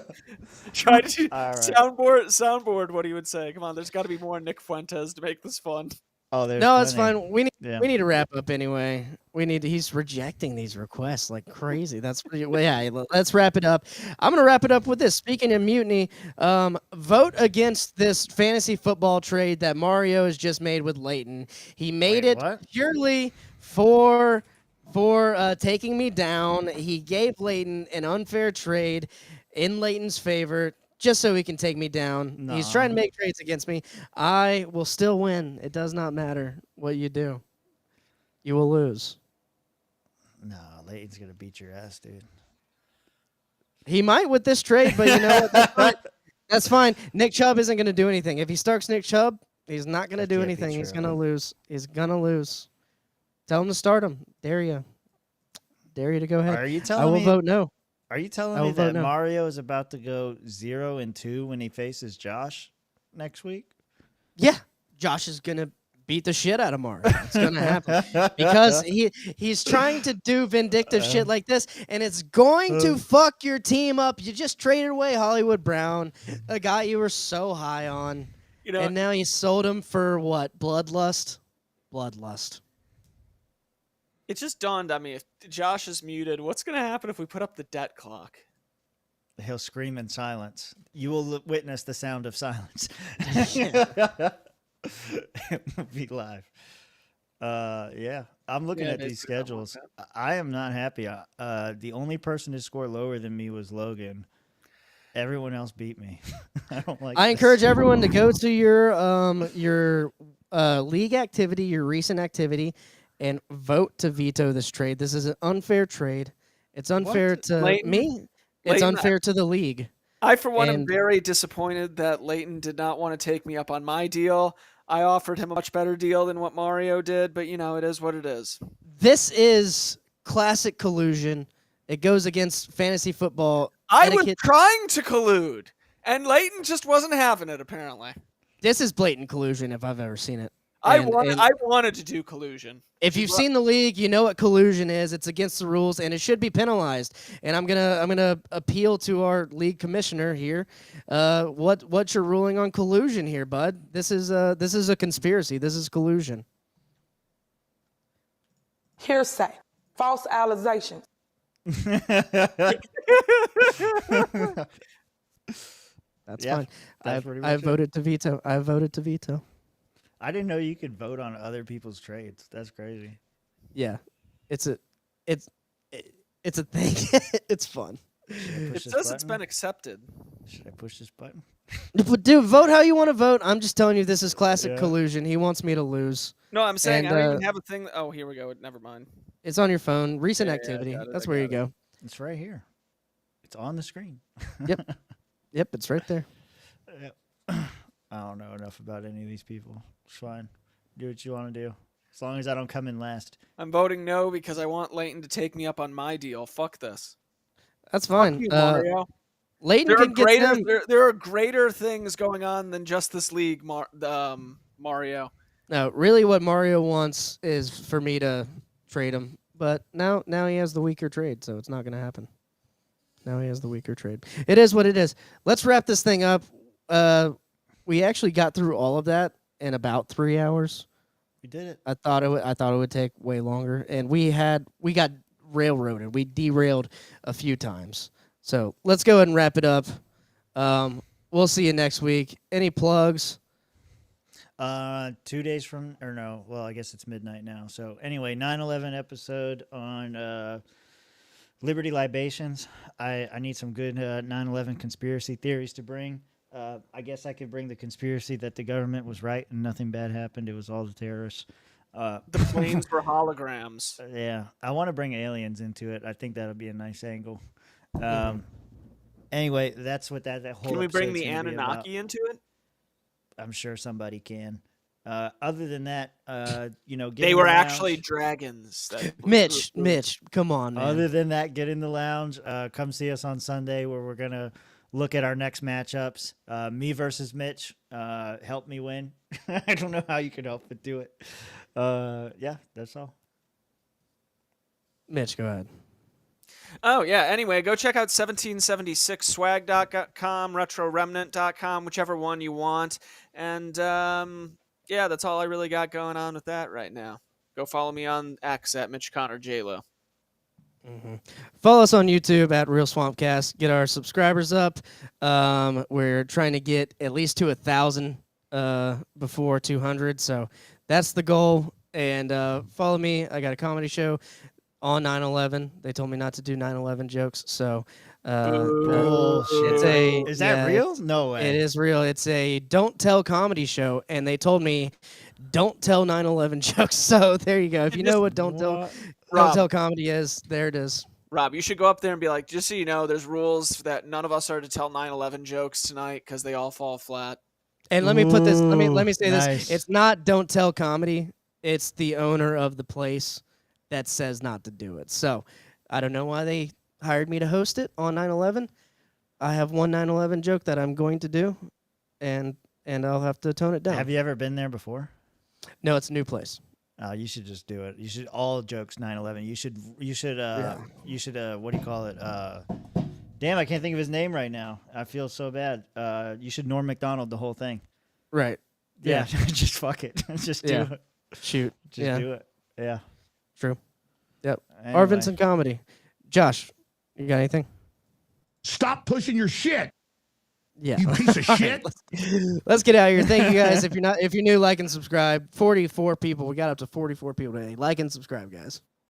Try to All right. soundboard what he would say. Come on, there's got to be more Nick Fuentes to make this fun. Oh, there's No, it's plenty. fine. We Yeah. need to wrap up anyway. He's rejecting these requests like crazy. That's pretty. Well, yeah, let's wrap it up. I'm gonna wrap it up with this. Speaking of mutiny, vote against this fantasy football trade that Mario has just made with Leighton. He made it purely for taking me down. He gave Leighton an unfair trade in Leighton's favor just so he can take me down. He's trying to make trades against me. I will still win. It does not matter what you do. You will lose. No, Leighton's gonna beat your ass, dude. He might with this trade, but you know what? That's fine. That's fine. Nick Chubb isn't going to do anything. If he starts Nick Chubb, he's not going to do anything. He's going to lose. He's going to lose. Tell him to start him. Dare you. Dare you to go ahead. Are you telling I will me? vote no. Are you telling I me will vote that no. Mario is about to go 0-2 when he faces Josh next week? Yeah, Josh is going to beat the shit out of Mario. It's going to happen because he's trying to do vindictive shit like this, and it's going to fuck your team up. You just traded away Hollywood Brown, a guy you were so high on, and now you sold him for what? Bloodlust? Bloodlust. It just dawned on me, if Josh is muted, what's going to happen if we put up the debt clock? He'll scream in silence. You will witness the sound of silence. It will be live. Yeah, I'm looking at these schedules. I am not happy. The only person to score lower than me was Logan. Everyone else beat me. I don't like. I encourage everyone to go to your league activity, your recent activity, and vote to veto this trade. This is an unfair trade. It's unfair to me. It's unfair to the league. I, for one, am very disappointed that Leighton did not want to take me up on my deal. I offered him a much better deal than what Mario did, but, it is what it is. This is classic collusion. It goes against fantasy football etiquette. Was trying to collude, and Leighton just wasn't having it, apparently. This is blatant collusion if I've ever seen it. I wanted to do collusion. If you've seen the league, you know what collusion is. It's against the rules, and it should be penalized. And I'm gonna appeal to our league commissioner here. What's your ruling on collusion here, bud? This is a conspiracy. This is collusion. Hearsay, false allegations. That's fine. I voted to veto. I voted to veto. I didn't know you could vote on other people's trades. That's crazy. Yeah, it's a thing. It's fun. It says it's been accepted. Should I push this button? Dude, vote how you want to vote. I'm just telling you, this is classic collusion. He wants me to lose. No, I'm saying I don't even have a thing. Oh, here we go. Never mind. It's on your phone. Recent activity. That's where you go. It's right here. It's on the screen. Yep. Yep, it's right there. Yep. I don't know enough about any of these people. It's fine. Do what you want to do. As long as I don't come in last. I'm voting no because I want Leighton to take me up on my deal. Fuck this. That's fine. You, Mario. Leighton can get them. There are greater things going on than just this league, Mario. No, really what Mario wants is for me to trade him. But now he has the weaker trade, so it's not going to happen. Now he has the weaker trade. It is what it is. Let's wrap this thing up. We actually got through all of that in about 3 hours. We did it. I thought it would take way longer, and we got railroaded. We derailed a few times. So let's go ahead and wrap it up. We'll see you next week. Any plugs? 2 days from, or no, well, I guess it's midnight now. So anyway, 9/11 episode on Liberty Libations. I need some good 9/11 conspiracy theories to bring. I guess I could bring the conspiracy that the government was right and nothing bad happened. It was all the terrorists. The planes were holograms. Yeah. I want to bring aliens into it. I think that would be a nice angle. Anyway, that's what that whole. Can we bring episode's the gonna be about. Anunnaki into it? I'm sure somebody can. Other than that, get They in were the actually lounge. dragons. Mitch, come on, man. Other than that, get in the lounge. Come see us on Sunday where we're gonna look at our next matchups. Me versus Mitch. Help me win. I don't know how you could help but do it. Yeah, that's all. Mitch, go ahead. Oh, yeah. Anyway, go check out 1776swag.com, retroremnant.com, whichever one you want. And, yeah, that's all I really got going on with that right now. Go follow me on X at Mitch Connor JLo. Follow us on YouTube at Real Swampcast. Get our subscribers up. We're trying to get at least to 1,000 before 200. So that's the goal. And follow me. I got a comedy show on 9/11. They told me not to do 9/11 jokes. So Bullshit. Is that real? No way. It is real. It's a don't tell comedy show. And they told me don't tell 9/11 jokes. So there you go. If you know what don't tell comedy is, there it is. Rob, you should go up there and be like, just so you know, there's rules that none of us are to tell 9/11 jokes tonight because they all fall flat. And let me put this. Let me say nice. this. It's not don't tell comedy. It's the owner of the place that says not to do it. So I don't know why they hired me to host it on 9/11. I have one 9/11 joke that I'm going to do, and I'll have to tone it down. Have you ever been there before? No, it's a new place. You should just do it. You should all jokes 9/11. You should what do you call it? Damn, I can't think of his name right now. I feel so bad. You should Norm Macdonald the whole thing. Right. Yeah. Just fuck it. Just do it. Shoot. Just do it. Yeah. True. Yep. Anyway. Vincent comedy. Josh, you got anything? Stop pushing your shit. Yeah. You piece of shit. Let's get out of here. Thank you guys. If you're new, like and subscribe. 44 people. We got up to 44 people today. Like and subscribe, guys.